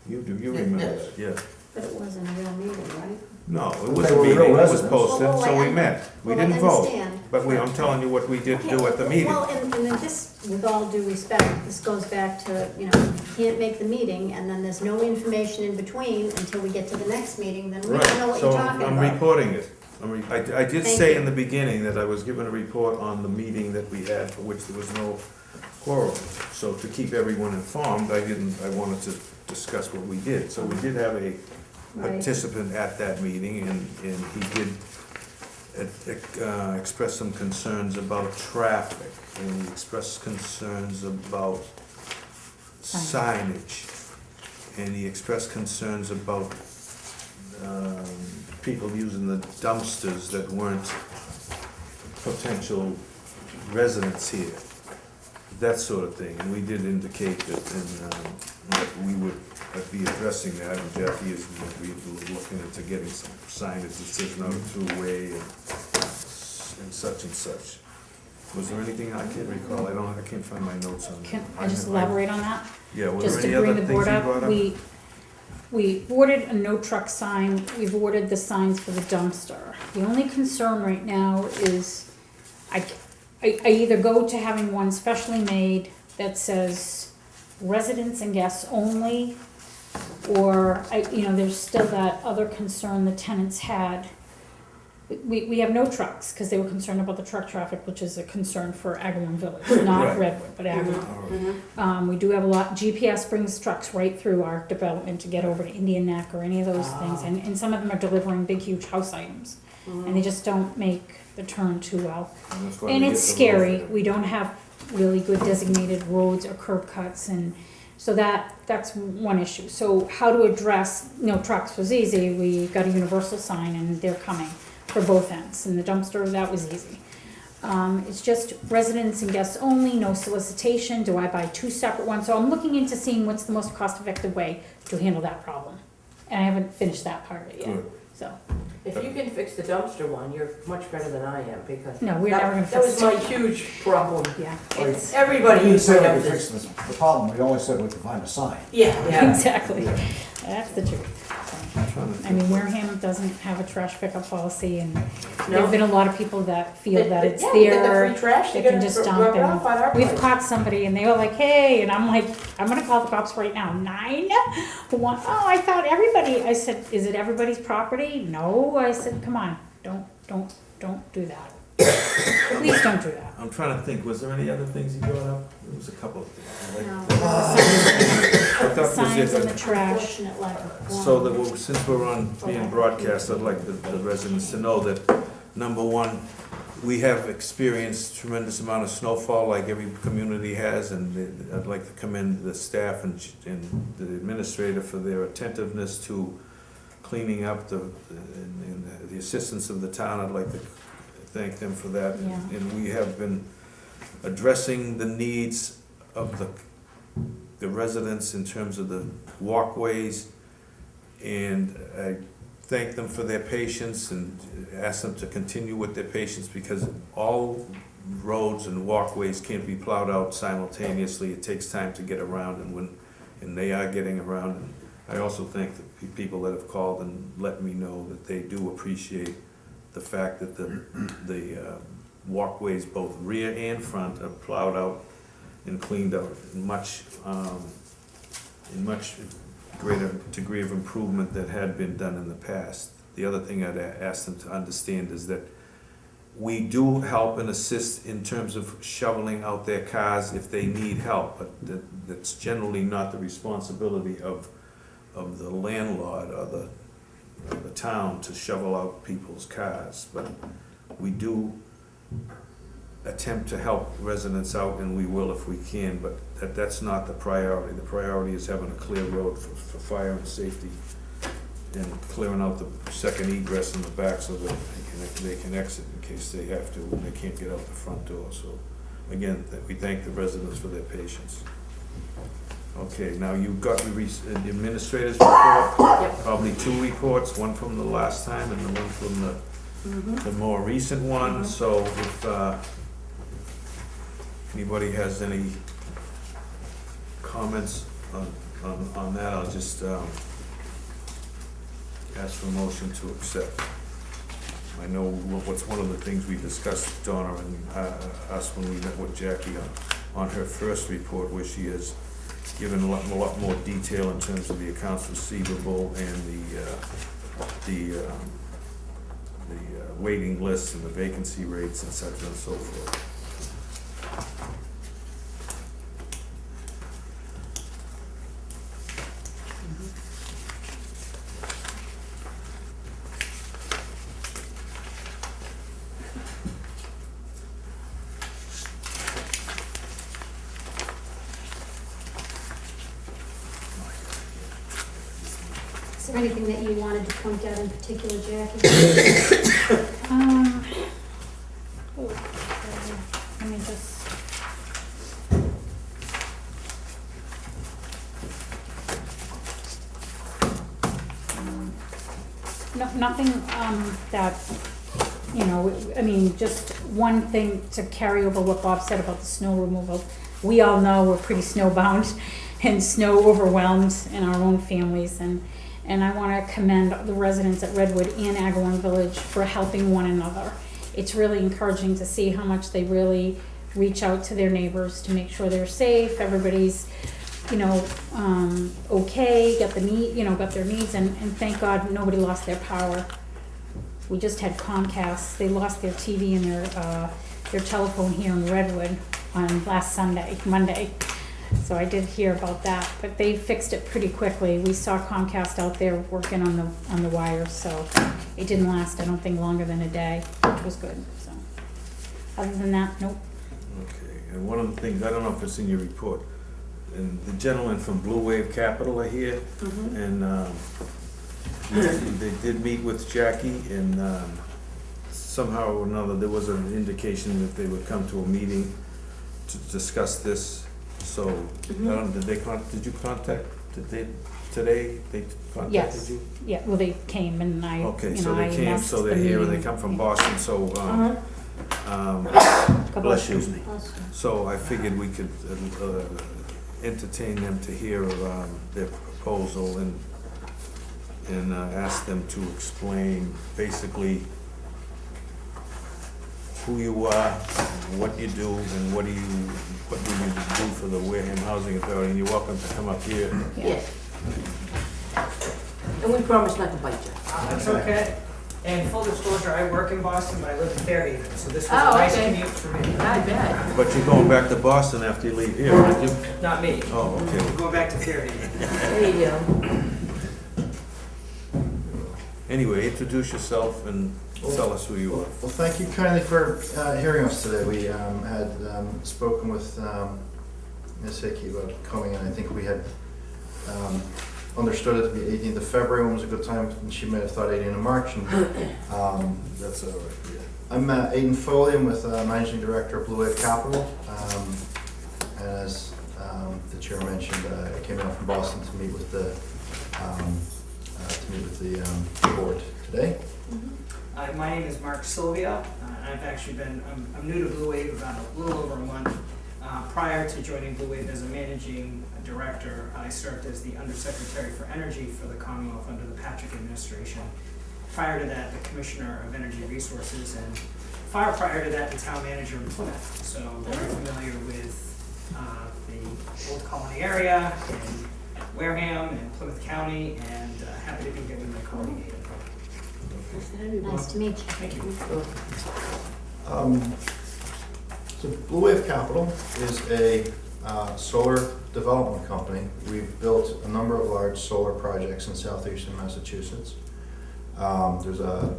You do, you remember Yes. that, yeah. But it wasn't a real meeting, right? No, it They was a were real meeting, it was residents. posted, Well, so we I- met. We Well, I didn't vote. understand. But I'm telling you what we did do at the meeting. Well, and then this, with all due respect, this goes back to, you know, you can't make the meeting, and then there's no information in between until we get to the next meeting, then we don't know what you're So talking I'm about. reporting it. I did Thank say you. in the beginning that I was given a report on the meeting that we had for which there was no quorum. So to keep everyone informed, I wanted to discuss what we did. So we did have a Right. participant at that meeting, and he did express some concerns about traffic, and he expressed concerns about signage, and he expressed concerns about people using the dumpsters that weren't potential residents here, that sort of thing. And we did indicate that we would be addressing that, and Jackie is looking into getting some signage that says no throughway and such and such. Was there anything I can't recall? I can't find my notes on that. Can I just elaborate on that? Yeah, were Just there to any bring other the things you board brought up, up? we ordered a no truck sign, we've ordered the signs for the dumpster. The only concern right now is, I either go to having one specially made that says residents and guests only, or, there's still that other concern the tenants had. We have no trucks, because they were concerned about the truck traffic, which is a concern for Agawam Village, not Right. Redwood, but Agawam. All right. We do have a lot, GPS brings trucks right through our development to get over to Indian Neck or any of those things, and some of them are delivering big, huge house items. And they just don't make the turn too well. And that's why And we it's get the road scary, there. we don't have really good designated roads or curb cuts, and so that's one issue. So how to address no trucks was easy, we got a universal sign and they're coming for both ends, and the dumpster, that was easy. It's just residents and guests only, no solicitation, do I buy two separate ones? So I'm looking into seeing what's the most cost-effective way to handle that problem. And I haven't finished that part of it yet, Good. so. If you can fix the dumpster one, you're much better than I am, because No, we're that- never gonna that fix was my huge problem. Yeah, Well, it's, Everybody We didn't used to say we have could this. fix the problem, we only said we could find a sign. Yeah. exactly, that's the truth. I'm trying to I mean, Wareham doesn't have a trash pickup policy, and No. there've been a lot of people that feel that it's Yeah, we get the there. free trash, They they're can gonna just drop dump it off at our and we've place. caught somebody and they were like, hey, and I'm like, I'm gonna call the cops right now. 9? One, oh, I thought everybody, I said, is it everybody's property? No, I said, come on, don't do that. Please don't do that. I'm trying to think, was there any other things you brought up? There was a couple of things. No, I thought was Signs in the it. trash. unfortunate lack of So quorum. that, since we're on being broadcast, I'd like the residents to know that, number one, we have experienced tremendous amount of snowfall like every community has, and I'd like to commend the staff and the administrator for their attentiveness to cleaning up and the assistance of the town. I'd like to thank them for that. Yeah. And we have been addressing the needs of the residents in terms of the walkways, and I thank them for their patience and ask them to continue with their patience, because all roads and walkways can't be plowed out simultaneously. It takes time to get around, and they are getting around. And I also thank the people that have called and let me know that they do appreciate the fact that the walkways, both rear and front, are plowed out and cleaned out in much greater degree of improvement that had been done in the past. The other thing I'd ask them to understand is that we do help and assist in terms of shoveling out their cars if they need help, but that's generally not the responsibility of the landlord or the town to shovel out people's cars. But we do attempt to help residents out, and we will if we can, but that's not the priority. The priority is having a clear road for fire and safety, and clearing out the second egress in the back so that they can exit in case they have to, when they can't get out the front door. So again, we thank the residents for their patience. Okay, now you've got the administrator's report, Yep. probably 2 reports, one from the last time and the one from the more recent one. So if anybody has any comments on that, I'll just ask for a motion to accept. I know what's one of the things we discussed, Donna and us, when we met with Jackie on her first report, where she has given a lot more detail in terms of the accounts receivable and the waiting lists and the vacancy rates, et cetera, and so forth. Is there anything that you wanted to point out in particular, Jackie? Let me just. No, nothing, that, you know, I mean, just one thing to carry over what Bob said about the snow removal. We all know we're pretty snowbound and snow overwhelmed in our own families, and I want to commend the residents at Redwood and Agawam Village for helping one another. It's really encouraging to see how much they really reach out to their neighbors to make sure they're safe, everybody's, you know, okay, got their needs, and thank God nobody lost their power. We just had Comcast, they lost their TV and their telephone here in Redwood on last Monday. So I did hear about that, but they fixed it pretty quickly. We saw Comcast out there working on the wires, so it didn't last, I don't think, longer than a day, which was good, so. Other than that, nope. Okay, and one of the things, I don't know if it's in your report, and the gentlemen from Blue Wave Capital are here, and they did meet with Jackie, and somehow or another, there was an indication that they would come to a meeting to discuss this. So, did you contact, today they contacted Yes. you? Yeah, well, they came and I, Okay, you so know, I they came, messed so the they're here, and they meeting. come from Boston, so, God bless you. you. So I figured we could entertain them to hear their proposal and ask them to explain basically who you are, what you do, and what do you do for the Wareham Housing Authority, and you're welcome to come up here. Yes. And we promise not to bite you. That's okay. And full disclosure, I work in Boston, but I live in Fairhaven, so this was Oh, a nice okay. commute for me. I bet. But you're going back to Boston after you leave here, aren't you? Not me. Oh, okay. I'm going back to Fairhaven. There you go. Anyway, introduce yourself and tell us who you are. Well, thank you kindly for hearing us today. We had spoken with Ms. Hickey about coming, and I think we had understood it to be 18th of February, when was a good time, and she may have thought 18th of March. And, That's all right, yeah. I'm Aidan Foley. I'm with Managing Director of Blue Wave Capital. And as the chair mentioned, I came out from Boston to meet with the board today. My name is Mark Sylvia. I've actually I'm new to Blue Wave about a little over a month. Prior to joining Blue Wave as a managing director, I served as the Undersecretary for Energy for the Commonwealth under the Patrick administration. Prior to that, the Commissioner of Energy Resources, and prior to that, the town manager in Plymouth. So very familiar with the Old Colony area and Wareham and Plymouth County, and happy to be here with my colleague Aidan. Nice to meet you. Thank you. So Blue Wave Capital is a solar development company. We've built a number of large solar projects in southeastern Massachusetts. There's a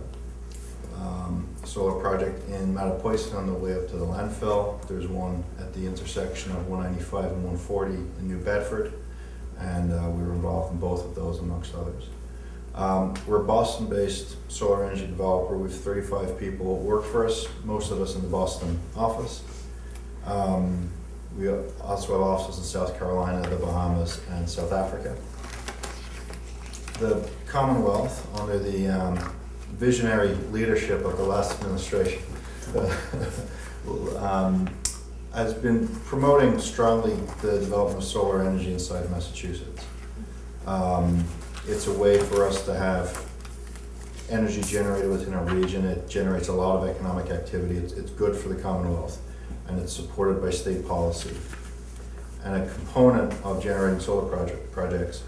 solar project in Mattapoisett on the way up to the landfill. There's one at the intersection of 195 and 140 in New Bedford, and we were involved in both of those amongst others. We're a Boston-based solar energy developer. We have 35 people work for us, most of us in the Boston office. We also have offices in South Carolina, the Bahamas, and South Africa. The Commonwealth, under the visionary leadership of the last administration, has been promoting strongly the development of solar energy inside Massachusetts. It's a way for us to have energy generated within our region. It generates a lot of economic activity. It's good for the Commonwealth, and it's supported by state policy. And a component of generating solar projects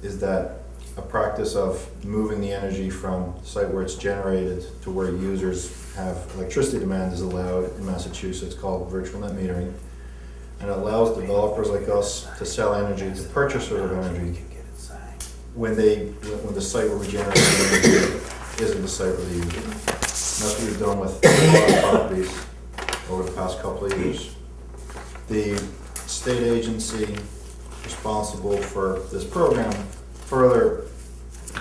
is that a practice of moving the energy from the site where it's generated to where users have electricity demand is allowed in Massachusetts, called virtual net metering. And it allows developers like us to sell energy to purchasers of energy when the site where we generate the energy isn't the site where they use it. And that's what we've done with a lot of properties over the past couple of years. The state agency responsible for this program further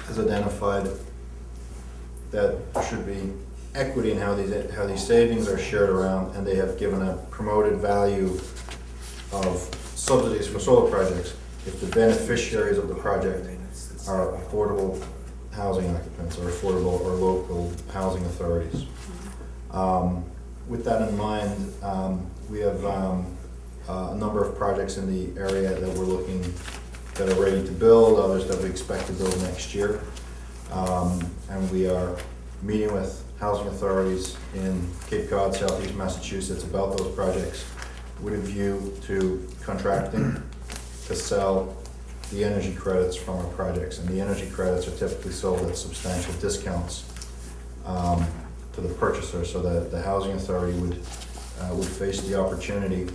has identified that there should be equity in how these savings are shared around, and they have given a promoted value of subsidies for solar projects if the beneficiaries of the project are affordable housing occupants or affordable or local housing authorities. With that in mind, we have a number of projects in the area that we're looking, that are ready to build, others that we expect to build next year. And we are meeting with housing authorities in Cape Cod, Southeast Massachusetts about those projects with a view to contracting to sell the energy credits from our projects. And the energy credits are typically sold at substantial discounts to the purchaser, so that the housing authority would face the opportunity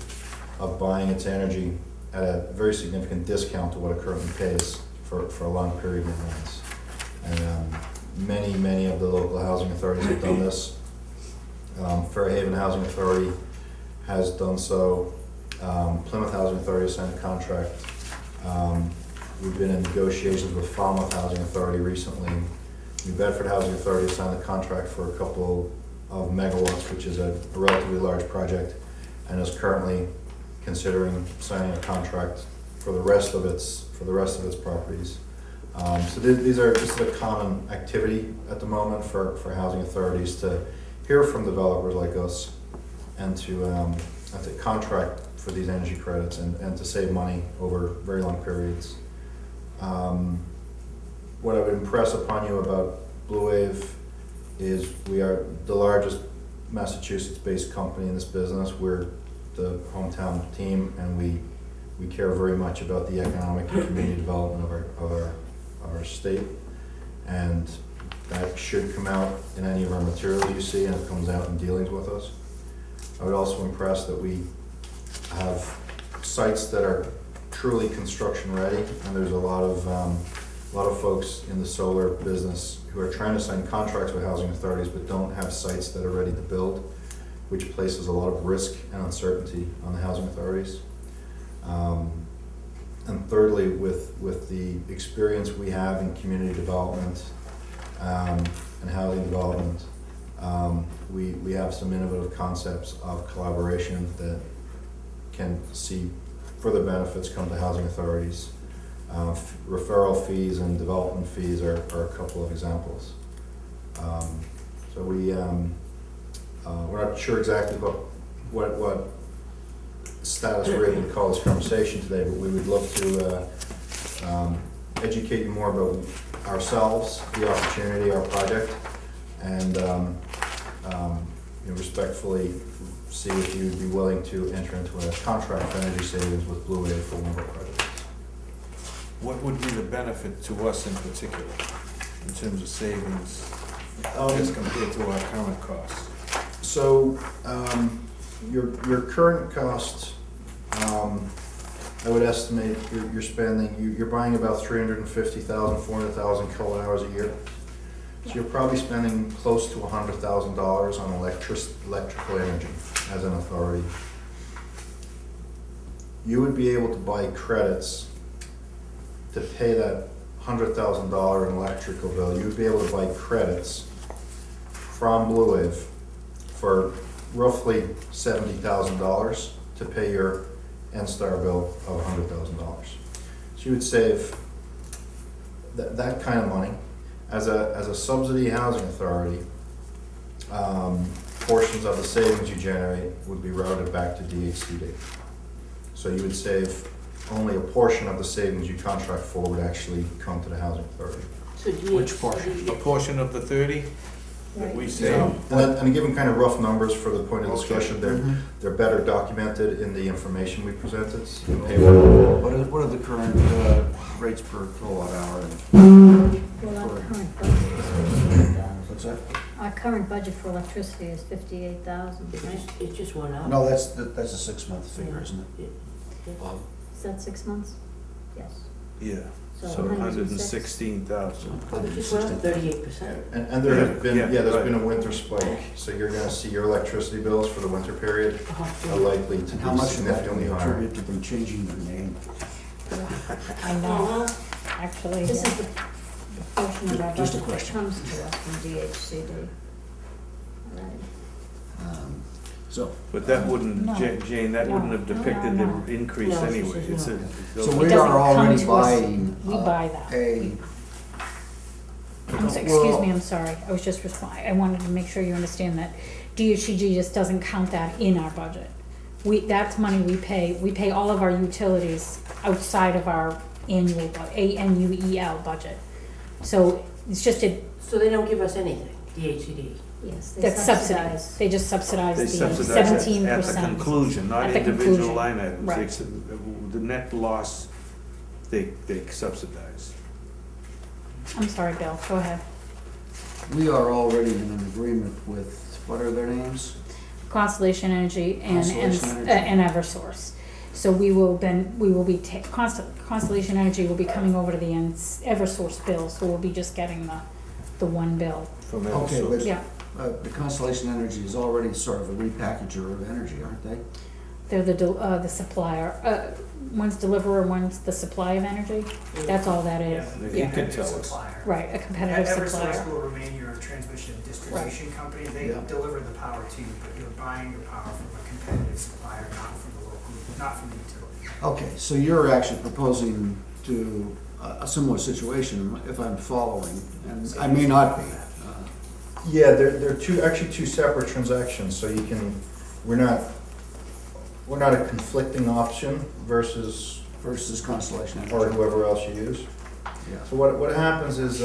of buying its energy at a very significant discount to what it currently pays for a long period of months. And many of the local housing authorities have done this. Fairhaven Housing Authority has done so. Plymouth Housing Authority signed a contract. We've been in negotiations with Falmouth Housing Authority recently. New Bedford Housing Authority signed a contract for a couple of megawatts, which is a relatively large project, and is currently considering signing a contract for the rest of its properties. So these are just a common activity at the moment for housing authorities to hear from developers like us and to contract for these energy credits and to save money over very long periods. What I would impress upon you about Blue Wave is we are the largest Massachusetts-based company in this business. We're the hometown team, and we care very much about the economic and community development of our state, and that should come out in any of our materials you see, and it comes out in dealings with us. I would also impress that we have sites that are truly construction ready, and there's a lot of folks in the solar business who are trying to sign contracts with housing authorities but don't have sites that are ready to build, which places a lot of risk and uncertainty on the housing authorities. And thirdly, with the experience we have in community development and housing development, we have some innovative concepts of collaboration that can see further benefits come to housing authorities. Referral fees and development fees are a couple of examples. So we're not sure exactly what status we're able to call this conversation today, but we would love to educate you more about ourselves, the opportunity, our project, and respectfully see if you'd be willing to enter into a contract for energy savings with Blue Wave for one of our projects. What would be the benefit to us in particular, in terms of savings, as compared to our current costs? So, your current cost, I would estimate you're spending, you're buying about 350,000, 400,000 kilowatt hours a year. So you're probably spending close to $100,000 on electrical energy as an authority. You would be able to buy credits to pay that $100,000 in electrical bill. You would be able to buy credits from Blue Wave for roughly $70,000 to pay your N-Star bill of $100,000. So you would save that kind of money. As a subsidy housing authority, portions of the savings you generate would be routed back to DHCD. So you would save only a portion of the savings you contract for would actually come to the housing authority. So Which portion? A portion of the 30 that we say. And to give them kind of rough numbers for the point of Okay. discussion, they're better documented in the information we presented. What are the current rates per kilowatt hour? Well, our current budget is 58,000. What's that? Our current budget for electricity is 58,000, right? It just went up. No, that's a 6-month figure, isn't it? Is that 6 months? Yes. Yeah, So so 116,000. It just went up 38%. And there has been, Yeah, there's right. been a winter spike, so you're gonna see your electricity bills for the winter period are likely to And how be much of that do significantly you higher. attribute to them changing their name? I know, actually. This is the portion of our Just a budget that question. comes to us from DHCD. Right. So, But that wouldn't, No. Jane, that No. wouldn't have depicted No. the increase No, she anyway. says It's no. a- so It we doesn't are come already to us. buying. We buy that. Excuse me, I'm sorry, I was just I wanted to make sure you understand that DHCG just doesn't count that in our budget. That's money we pay all of our utilities outside of our annual, ANUEL budget. So it's just So they don't give us anything, DHCD? Yes, they that's subsidize. subsidized, they just subsidize They the subsidize 17%. at the conclusion, not At the individual conclusion. line items. Right. The net loss, they subsidize. I'm sorry, Bill, go ahead. We are already in an agreement with, what are their names? Constellation Energy and Constellation Energy. Eversource. So we will be, Constellation Energy will be coming over to the Eversource bill, so we'll be just getting the one bill. From Okay, Eversource. but Yeah, the Constellation Energy is already sort of a repackager of energy, aren't they? they're the supplier, one's deliverer, one's the supply of energy. That's all that is. He Yeah, could tell us. Supplier. right, a competitive Eversource supplier. will remain your transmission and distribution company. They Yeah. deliver the power to you, but you're buying your power from a competitive supplier, not from the local, not from the utility. Okay, so you're actually proposing to a similar situation, if I'm following, and I may not be. Yeah, they're two separate transactions, so you can, we're not a conflicting option versus, Versus Constellation or Energy. whoever else you use. Yeah. So what happens is,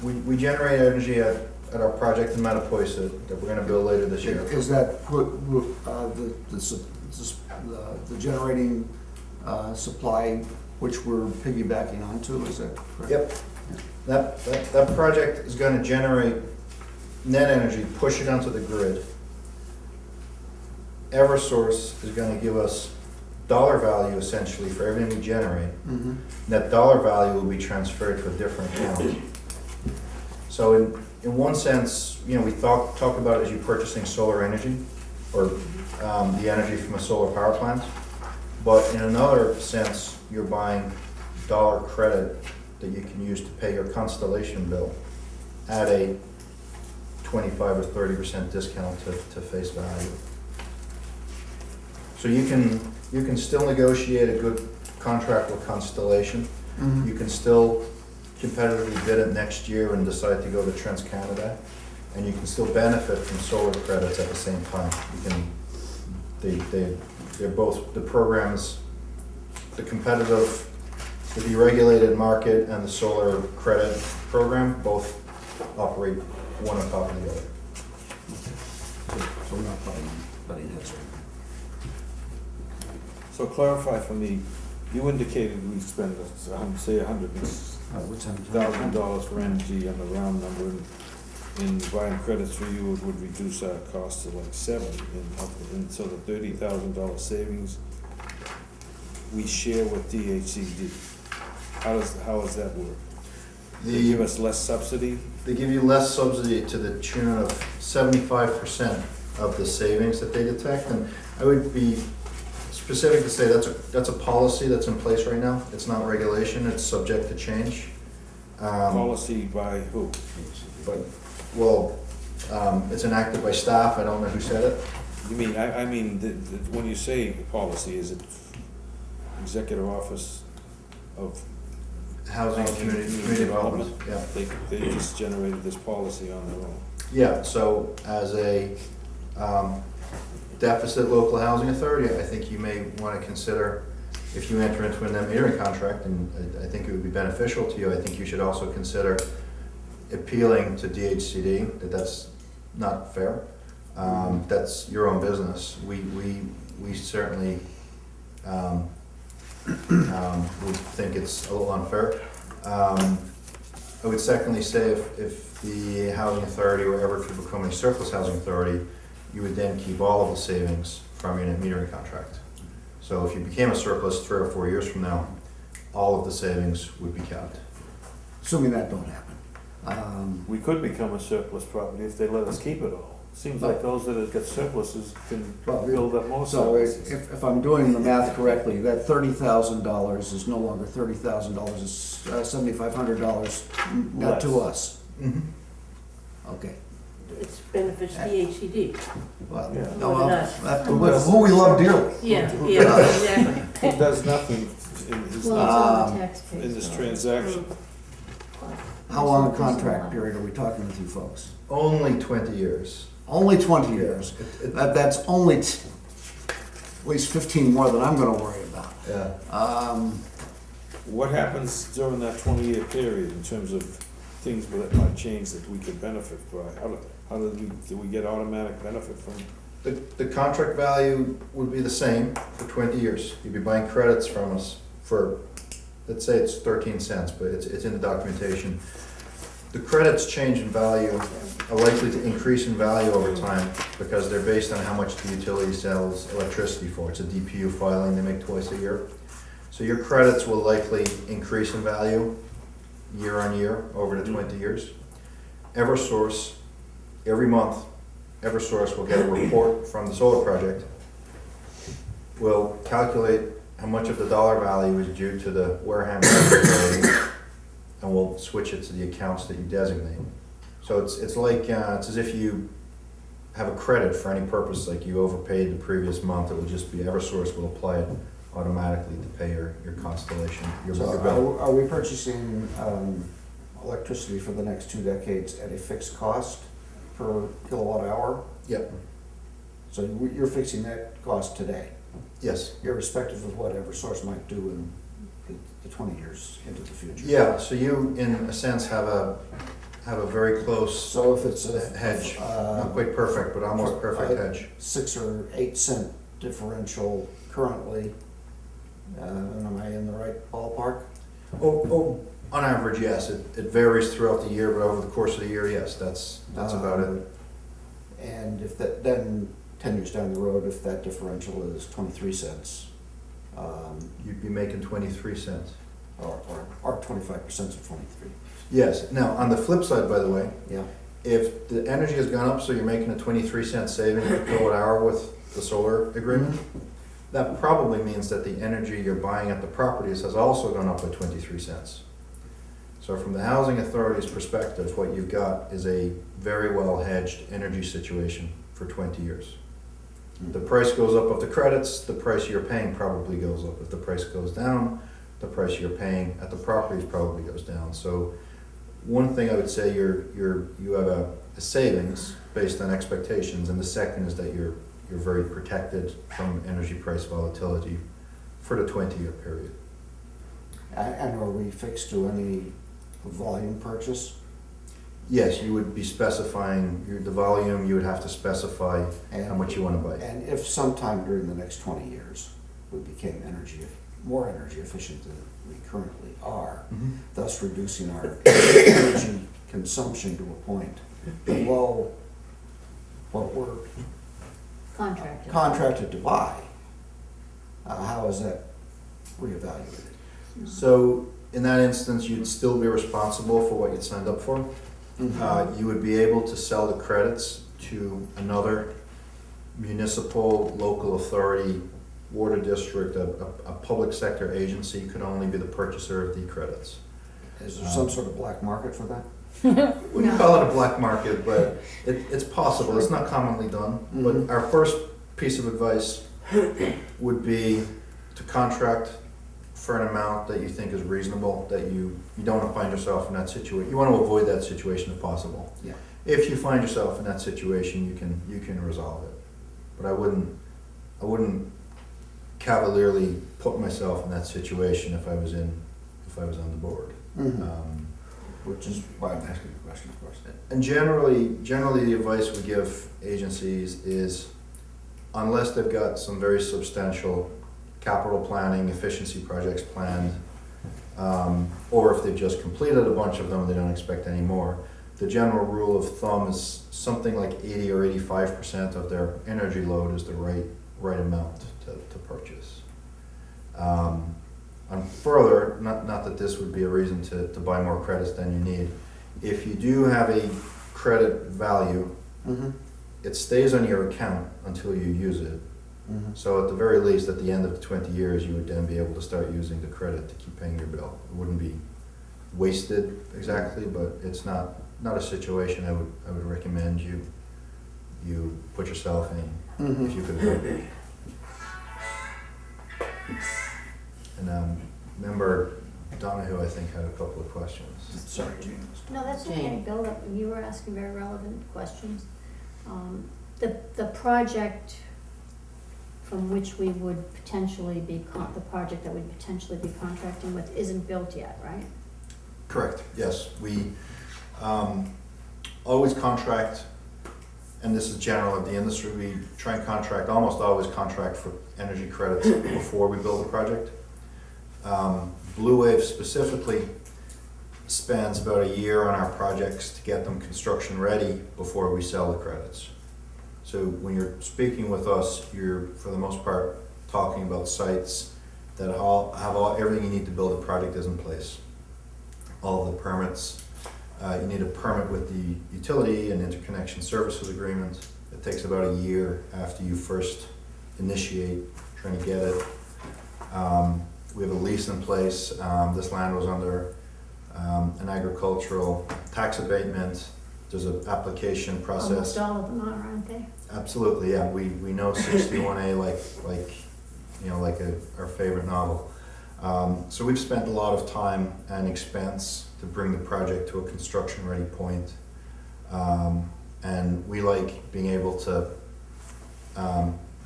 we generate energy at our project in Mattapoisett that we're gonna build later this year. Is that the generating supply which we're piggybacking onto, is that correct? Yep. That project is gonna generate net energy, push it onto the grid. Eversource is gonna give us dollar value essentially for everything we generate. Mhm. That dollar value will be transferred to a different account. So in one sense, we talk about it as you purchasing solar energy or the energy from a solar power plant. But in another sense, you're buying dollar credit that you can use to pay your Constellation bill at a 25 or 30% discount to face value. So you can still negotiate a good contract with Constellation. Mhm. You can still competitively bid it next year and decide to go to TransCanada, and you can still benefit from solar credits at the same time. You can, they're both, the programs, the competitive, the deregulated market and the solar credit program both operate one on top of the other. So we're not butting heads right So clarify for me, you indicated we spend, say, now. What's that? $100,000 for energy on the round number, and buying credits for you would reduce our cost to like $7, and so the $30,000 savings we share with DHCD. How does that work? They give us less subsidy? They give you less subsidy to the tune of 75% of the savings that they detect, and I would be specific to say that's a policy that's in place right now. It's not regulation, it's subject to change. Policy by who? But, well, it's enacted by staff, I don't know who said it. You mean, I mean, when you say policy, is it Executive Office of Housing and Community Development, yeah. They just generated this policy on their own. Yeah, so as a deficit local housing authority, I think you may want to consider if you enter into a net metering contract, and I think it would be beneficial to you, I think you should also consider appealing to DHCD, that's not fair. That's your own business. We certainly would think it's a little unfair. I would secondly say if the housing authority were ever to become a surplus housing authority, you would then keep all of the savings from your net metering contract. So if you became a surplus 3 or 4 years from now, all of the savings would be kept. Assuming that don't happen. We could become a surplus property if they let us keep it all. Seems like those that have got surpluses can Well, build up more So surpluses. if I'm doing the math correctly, that $30,000 is no longer $30,000, it's $7,500 not to us. Okay. It's benefits DHCD. Well, Yeah. no, More than well, us. that's who we love dearly. Yeah, exactly. It does nothing in his, Well, it's on the taxpayers. in this transaction. How long a contract period are we talking with you folks? Only 20 years. Only 20 years. That's only at least 15 more than I'm gonna worry about. Yeah. What happens during that 20-year period in terms of things that might change that we could benefit by? How do we get automatic benefit from? The contract value would be the same for 20 years. You'd be buying credits from us for, let's say it's 13 cents, but it's in the documentation. The credits change in value, are likely to increase in value over time because they're based on how much the utility sells electricity for. It's a DPU filing they make twice a year. So your credits will likely increase in value year on year over the 20 years. Eversource, every month, Eversource will get a report from the solar project. We'll calculate how much of the dollar value is due to the Wareham facility, and we'll switch it to the accounts that you designate. So it's like, it's as if you have a credit for any purpose, like you overpaid the previous month, it will just be Eversource will apply it automatically to pay your constellation, your So bill. are we purchasing electricity for the next 2 decades at a fixed cost per kilowatt hour? Yep, So you're fixing that cost today, yes. irrespective of what Eversource might do in the 20 years into the future? Yeah, so you, in a sense, have a very close So if it's a hedge, not quite perfect, but almost perfect hedge. 6 or 8 cent differential currently, am I in the right ballpark? Oh, on average, yes. It varies throughout the year, but over the course of the year, yes, that's about it. And if that, then 10 years down the road, if that differential is 23 cents, You'd be making 23 cents. or 25% of 23. Yes. Now, on the flip side, by the way, Yeah. if the energy has gone up, so you're making a 23-cent saving per kilowatt hour with the solar agreement, that probably means that the energy you're buying at the properties has also gone up by 23 cents. So from the housing authority's perspective, what you've got is a very well hedged energy situation for 20 years. The price goes up of the credits, the price you're paying probably goes up. If the price goes down, the price you're paying at the properties probably goes down. So one thing I would say, you have a savings based on expectations, and the second is that you're very protected from energy price volatility for the 20-year period. And are we fixed to any volume purchase? Yes, you would be specifying the volume, you would have to specify how much you want to buy. And if sometime during the next 20 years, we became more energy efficient than we currently are, thus reducing our energy consumption to a point below what we're contracted to buy, how is that reevaluated? So in that instance, you'd still be responsible for what you'd signed up for. You would be able to sell the credits to another municipal, local authority, water district, a public sector agency could only be the purchaser of the credits. Is there some sort of black market for that? Wouldn't call it a black market, but it's possible. It's not commonly done. But our first piece of advice would be to contract for an amount that you think is reasonable, that you don't want to find yourself in that situation. You want to avoid that situation if possible. Yeah. If you find yourself in that situation, you can resolve it. But I wouldn't cavalierly put myself in that situation if I was on the board. Which is why I'm asking the question, of course. And generally the advice we give agencies is, unless they've got some very substantial capital planning, efficiency projects planned, or if they've just completed a bunch of them and they don't expect any more, the general rule of thumb is something like 80 or 85% of their energy load is the right amount to purchase. And further, not that this would be a reason to buy more credits than you need, if you do have a credit value, it stays on your account until you use it. So at the very least, at the end of the 20 years, you would then be able to start using the credit to keep paying your bill. It wouldn't be wasted exactly, but it's not a situation I would recommend you put yourself in if you could avoid it. And member Donahue, I think, had a couple of questions. Sorry, Jane. No, that's okay, Jane. Bill, you were asking very relevant questions. The project from which we would potentially be, the project that we'd potentially be contracting with isn't built yet, right? Correct, yes. We always contract, and this is general of the industry, we try and almost always contract for energy credits before we build a project. Blue Wave specifically spends about a year on our projects to get them construction ready before we sell the credits. So when you're speaking with us, you're for the most part talking about sites that have everything you need to build a project is in place. All of the permits, you need a permit with the utility and interconnection services agreement. It takes about a year after you first initiate trying to get it. We have a lease in place. This land was under an agricultural tax abatement. There's an application process. Almost all of them are, aren't they? Absolutely, yeah. We know 61A like our favorite novel. So we've spent a lot of time and expense to bring the project to a construction ready point. And we like being able to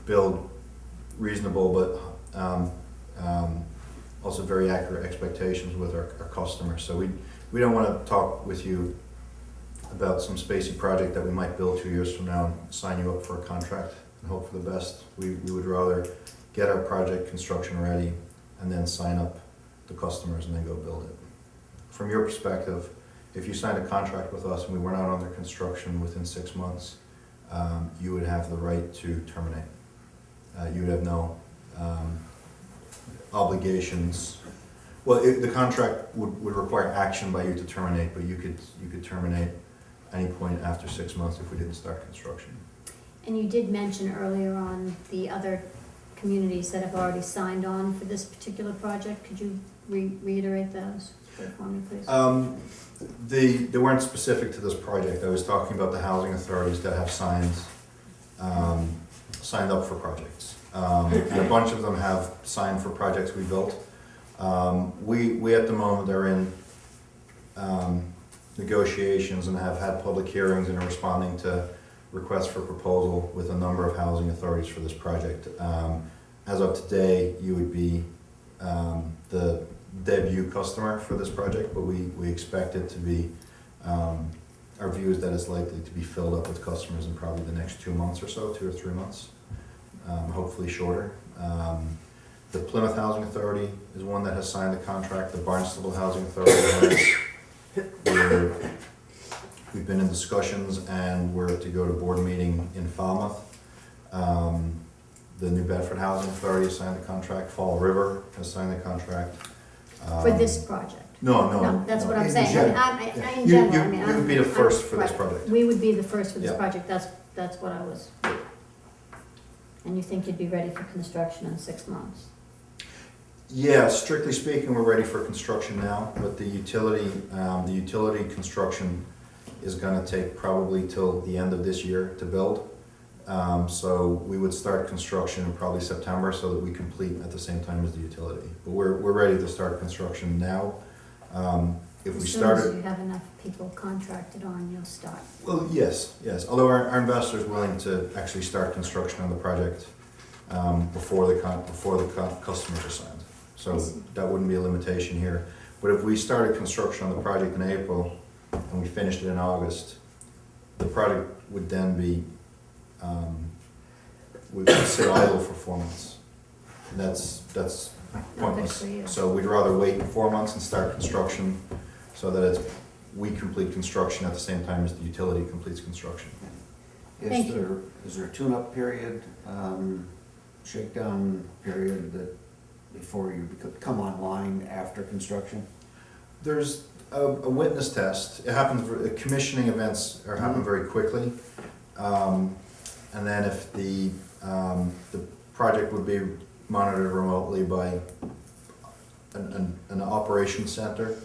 build reasonable but also very accurate expectations with our customers. So we don't want to talk with you about some spacey project that we might build 2 years from now and sign you up for a contract and hope for the best. We would rather get our project construction ready and then sign up the customers and then go build it. From your perspective, if you signed a contract with us and we were not under construction within 6 months, you would have the right to terminate. You would have no obligations. Well, the contract would require action by you to terminate, but you could terminate any point after 6 months if we didn't start construction. And you did mention earlier on the other communities that have already signed on for this particular project. Could you reiterate those for me, please? They weren't specific to this project. I was talking about the housing authorities that have signed up for projects. And a bunch of them have signed for projects we built. We at the moment are in negotiations and have had public hearings and are responding to requests for proposal with a number of housing authorities for this project. As of today, you would be the debut customer for this project, but we expect it to be, our view is that it's likely to be filled up with customers in probably the next 2 months or so, 2 or 3 months, hopefully shorter. The Plymouth Housing Authority is one that has signed the contract. The Barnstable Housing Authority has. We've been in discussions and we're to go to board meeting in Falmouth. The New Bedford Housing Authority has signed the contract. Fall River has signed the contract. For this project? No, That's what I'm in saying. general. In general, I mean. You would be the first for this project. We would be the first for this Yeah. project, that's what I was. And you think you'd be ready for construction in 6 months? Yeah, strictly speaking, we're ready for construction now, but the utility construction is gonna take probably till the end of this year to build. So we would start construction in probably September so that we complete at the same time as the utility. But we're ready to start construction now. If we As started. soon as you have enough people contracted on, you'll start. Well, yes. Although our investor is willing to actually start construction on the project before the customers are signed. So that wouldn't be a limitation here. But if we started construction on the project in April and we finished it in August, the project would then be, would sit idle for 4 months. And that's pointless. for you. So we'd rather wait 4 months and start construction so that we complete construction at the same time as the utility completes construction. Thank you. Is there a tune-up period, shakedown period that before you come online after construction? There's a witness test. It happens, commissioning events happen very quickly. And then if the project would be monitored remotely by an operations center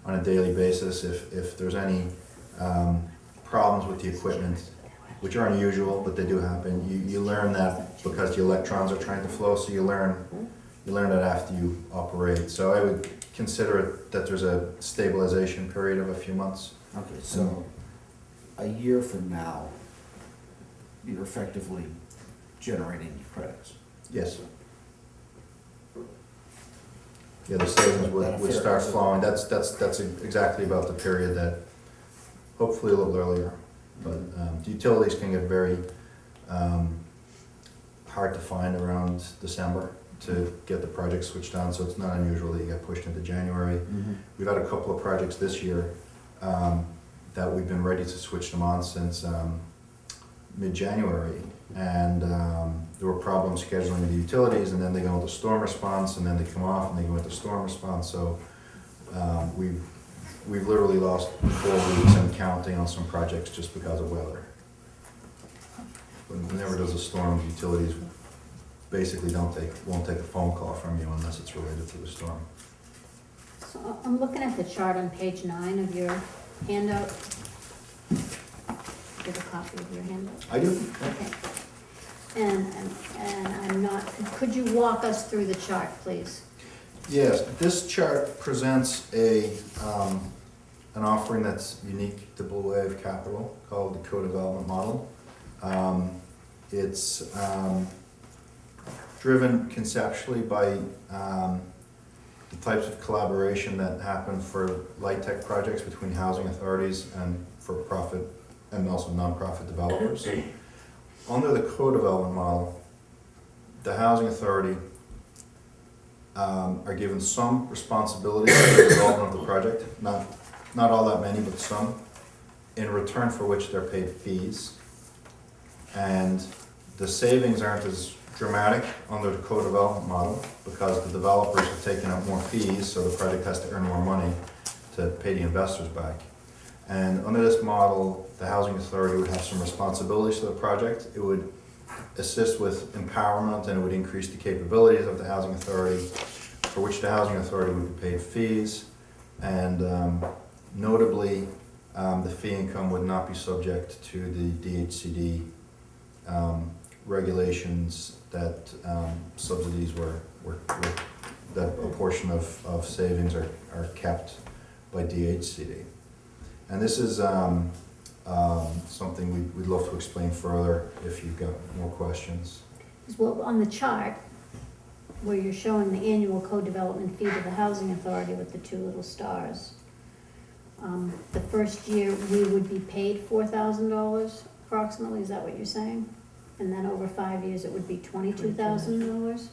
on a daily basis. If there's any problems with the equipment, which aren't usual, but they do happen, you learn that because the electrons are trying to flow, so you learn that after you operate. So I would consider it that there's a stabilization period of a few months. Okay, so a year from now, you're effectively generating credits. Yes. Yeah, the savings would start flowing. That's exactly about the period that, hopefully a little earlier. But the utilities can get very hard to find around December to get the project switched on, so it's not unusual that you get pushed into January. We've had a couple of projects this year that we've been ready to switch them on since mid-January, and there were problems scheduling the utilities, and then they go into storm response, and then they come off and they go into storm response. So we've literally lost 4 weeks and counting on some projects just because of weather. Whenever there's a storm, utilities basically won't take a phone call from you unless it's related to the storm. So I'm looking at the chart on page 9 of your handout. Get a copy of your handout. I do. Okay. And I'm not, could you walk us through the chart, please? Yes, this chart presents an offering that's unique to Blue Wave Capital called the co-development model. It's driven conceptually by the types of collaboration that happen for light tech projects between housing authorities and for-profit and also non-profit developers. Under the co-development model, the housing authority are given some responsibility for the development of the project, not all that many, but some, in return for which they're paid fees. And the savings aren't as dramatic under the co-development model because the developers have taken up more fees, so the project has to earn more money to pay the investors back. And under this model, the housing authority would have some responsibilities to the project. It would assist with empowerment, and it would increase the capabilities of the housing authority, for which the housing authority would be paid fees. And notably, the fee income would not be subject to the DHCD regulations that subsidies that a portion of savings are kept by DHCD. And this is something we'd love to explain further if you've got more questions. Well, on the chart, where you're showing the annual co-development fee to the housing authority with the 2 little stars, the first year we would be paid $4,000 approximately, is that what you're saying? And then over 5 years it would be $22,000?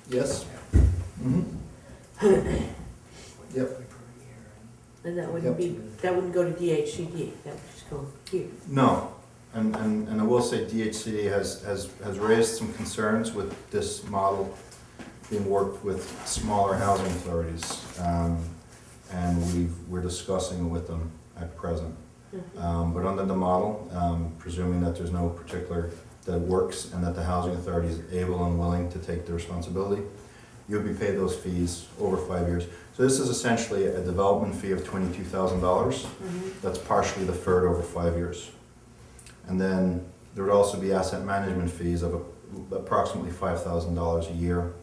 Yes? Yep. And that wouldn't go to DHCD, that would just go here. No, and I will say DHCD has raised some concerns with this model being worked with smaller housing authorities, and we're discussing it with them at present. But under the model, presuming that there's no particular, that it works and that the housing authority is able and willing to take the responsibility, you'll be paid those fees over 5 years. So this is essentially a development fee of $22,000. That's partially deferred over 5 years. And then there would also be asset management fees of approximately $5,000 a year,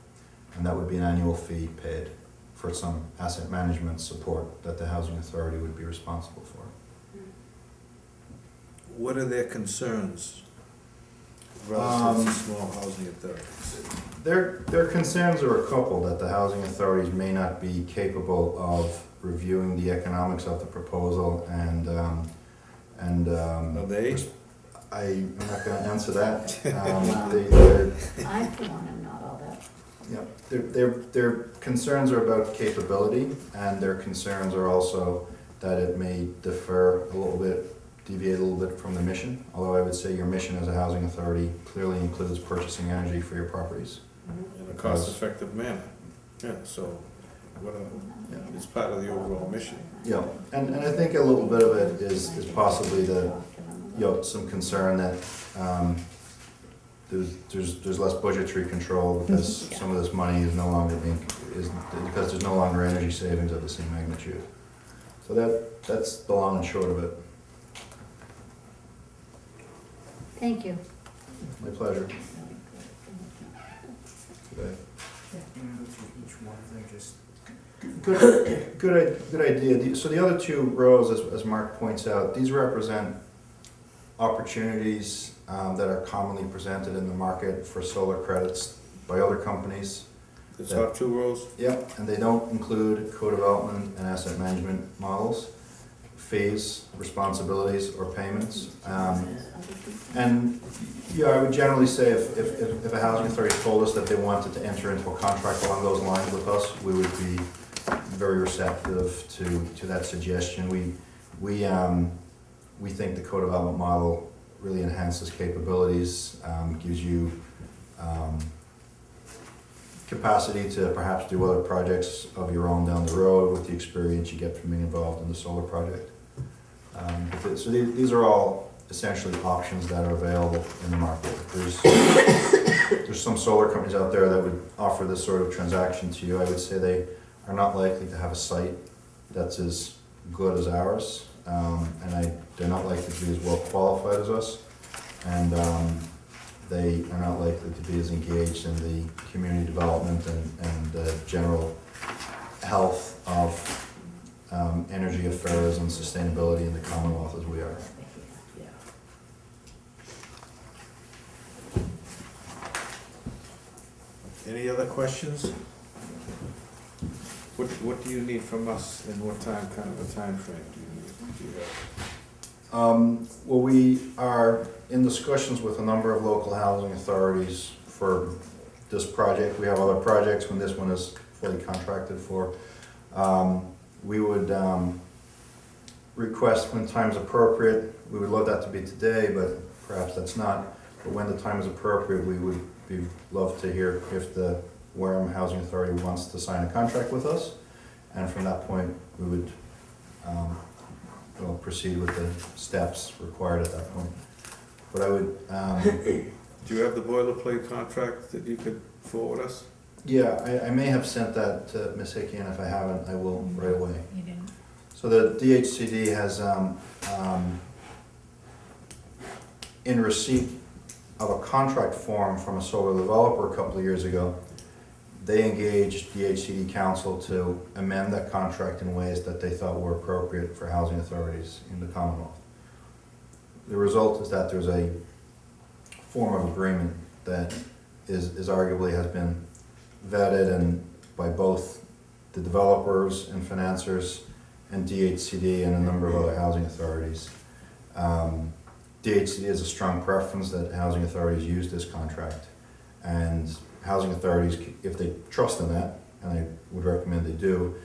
and that would be an annual fee paid for some asset management support that the housing authority would be responsible for. What are their concerns? relative to small housing authorities? Their concerns are a couple, that the housing authorities may not be capable of reviewing the economics of the proposal Are they? I'm not gonna answer that. I, for one, am not all that. Yeah, their concerns are about capability, and their concerns are also that it may deviate a little bit from the mission. Although I would say your mission as a housing authority clearly includes purchasing energy for your properties. In a cost-effective manner. Yeah, so it's part of the overall mission. Yeah, and I think a little bit of it is possibly some concern that there's less budgetary control because some of this money is no longer because there's no longer energy savings of the same magnitude. So that's the long and short of it. Thank you. My pleasure. Okay. You wanna go through each one of them, just Good idea. So the other two rows, as Mark points out, these represent opportunities that are commonly presented in the market for solar credits by other companies. The top two rows? Yep, and they don't include co-development and asset management models, fees, responsibilities, or payments. And yeah, I would generally say if a housing authority told us that they wanted to enter into a contract along those lines with us, we would be very receptive to that suggestion. We think the co-development model really enhances capabilities, gives you capacity to perhaps do other projects of your own down the road with the experience you get from being involved in the solar project. So these are all essentially options that are available in the market. There's some solar companies out there that would offer this sort of transaction to you. I would say they are not likely to have a site that's as good as ours, and they're not likely to be as well qualified as us, and they are not likely to be as engaged in the community development and the general health of energy affairs and sustainability in the Commonwealth as we are. Any other questions? What do you need from us, and what kind of a time frame do you have? Well, we are in discussions with a number of local housing authorities for this project. We have other projects when this one is fully contracted for. We would request when time's appropriate. We would love that to be today, but perhaps that's not. But when the time is appropriate, we would love to hear if the Wareham Housing Authority wants to sign a contract with us. And from that point, we would proceed with the steps required at that point. But I would... Do you have the boilerplate contract that you could forward us? Yeah, I may have sent that to Ms. Hickey, and if I haven't, I will right away. You didn't. So the DHCD has, in receipt of a contract form from a solar developer a couple of years ago, they engaged DHCD council to amend that contract in ways that they thought were appropriate for housing authorities in the Commonwealth. The result is that there's a form of agreement that is arguably has been vetted and by both the developers and financiers and DHCD and a number of other housing authorities. DHCD has a strong preference that housing authorities use this contract, and housing authorities, if they trust in that, and I would recommend they do,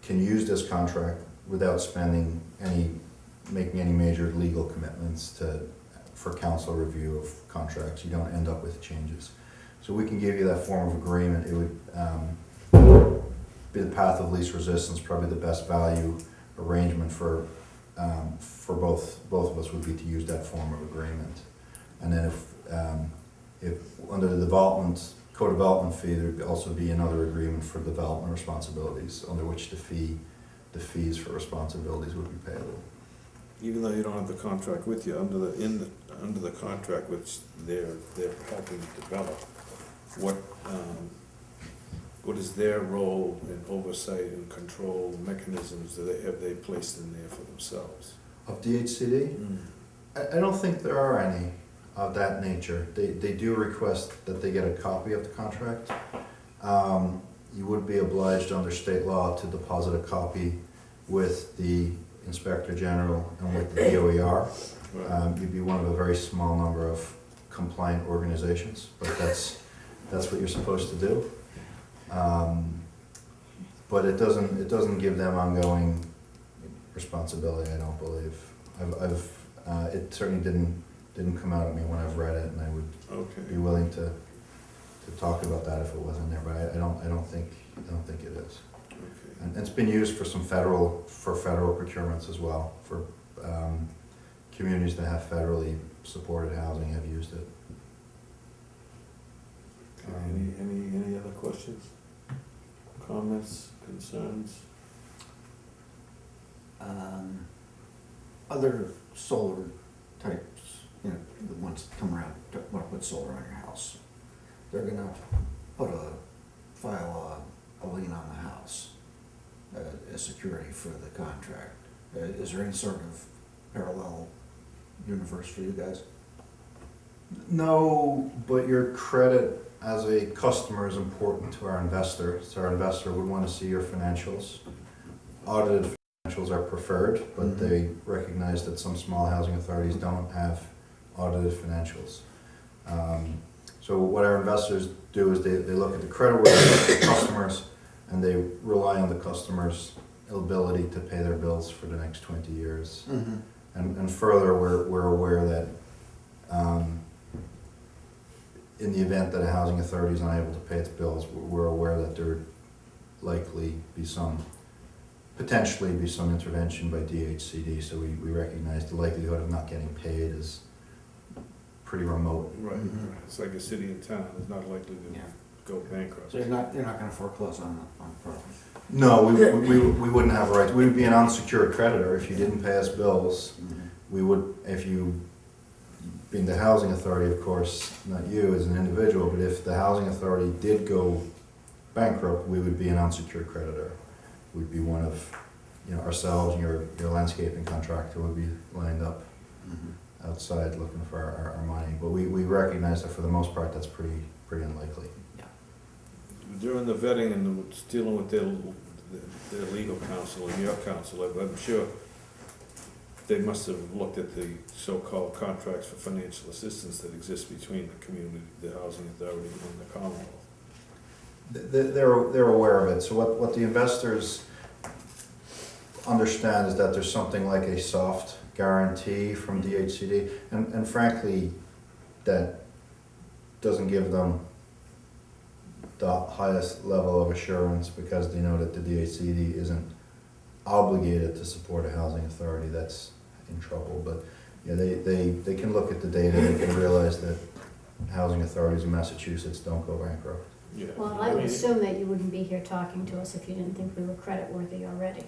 can use this contract without making any major legal commitments for council review of contracts. You don't end up with changes. So we can give you that form of agreement. It would be the path of least resistance, probably the best value arrangement for both of us would be to use that form of agreement. And then if under the co-development fee, there would also be another agreement for development responsibilities under which the fees for responsibilities would be payable. Even though you don't have the contract with you, under the contract which they're helping develop, what is their role in oversight and control mechanisms that have they placed in there for themselves? Of DHCD? I don't think there are any. of that nature, they do request that they get a copy of the contract. You would be obliged under state law to deposit a copy with the Inspector General and with the DOER. You'd be one of a very small number of compliant organizations, but that's what you're supposed to do. But it doesn't give them ongoing responsibility, I don't believe. It certainly didn't come out at me when I've read it, and I would be willing to talk about that if it wasn't there, but I don't think it is. Okay. And it's been used for some federal procurements as well, for communities that have federally supported housing have used it. Okay. Any other questions? Comments, concerns? Other solar types, you know, the ones that come around, want to put solar on your house, they're gonna file a lien on the house as security for the contract. Is there any sort of parallel universe for you guys? No, but your credit as a customer is important to our investor. So our investor would want to see your financials. Audited financials are preferred, but they recognize that some small housing authorities don't have audited financials. So what our investors do is they look at the creditworthiness of the customers, and they rely on the customer's ability to pay their bills for the next 20 years. And further, we're aware that in the event that a housing authority is unable to pay its bills, we're aware that there likely potentially be some intervention by DHCD. So we recognize the likelihood of not getting paid is pretty remote. Right. It's like a city and town. It's not likely to go bankrupt. So you're not gonna foreclose on the property? No, we wouldn't have a right. We would be an unsecured creditor if you didn't pay us bills. We would, if you, being the housing authority, of course, not you as an individual, but if the housing authority did go bankrupt, we would be an unsecured creditor. We'd be one of, ourselves and your landscaping contractor would be lined up outside looking for our money. But we recognize that for the most part, that's pretty unlikely. During the vetting and dealing with their legal counsel and your counsel, I'm sure they must have looked at the so-called contracts for financial assistance that exist between the community, the housing authority, and the Commonwealth. They're aware of it. So what the investors understand is that there's something like a soft guarantee from DHCD, and frankly, that doesn't give them the highest level of assurance, because they know that the DHCD isn't obligated to support a housing authority that's in trouble. But they can look at the data and they can realize that housing authorities in Massachusetts don't go bankrupt. Yeah. Well, I would assume that you wouldn't be here talking to us if you didn't think we were creditworthy already.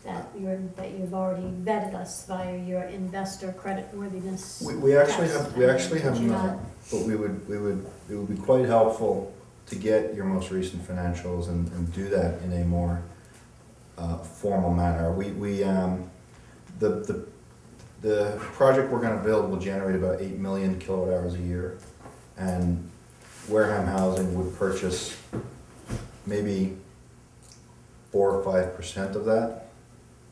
That you've already vetted us via your investor creditworthiness. We actually test. have Did you not, but it would be quite helpful to get your most recent financials and do that in a more formal manner. The project we're going to build will generate about 8 million kilowatt hours a year, and Wareham Housing would purchase maybe 4 or 5% of that.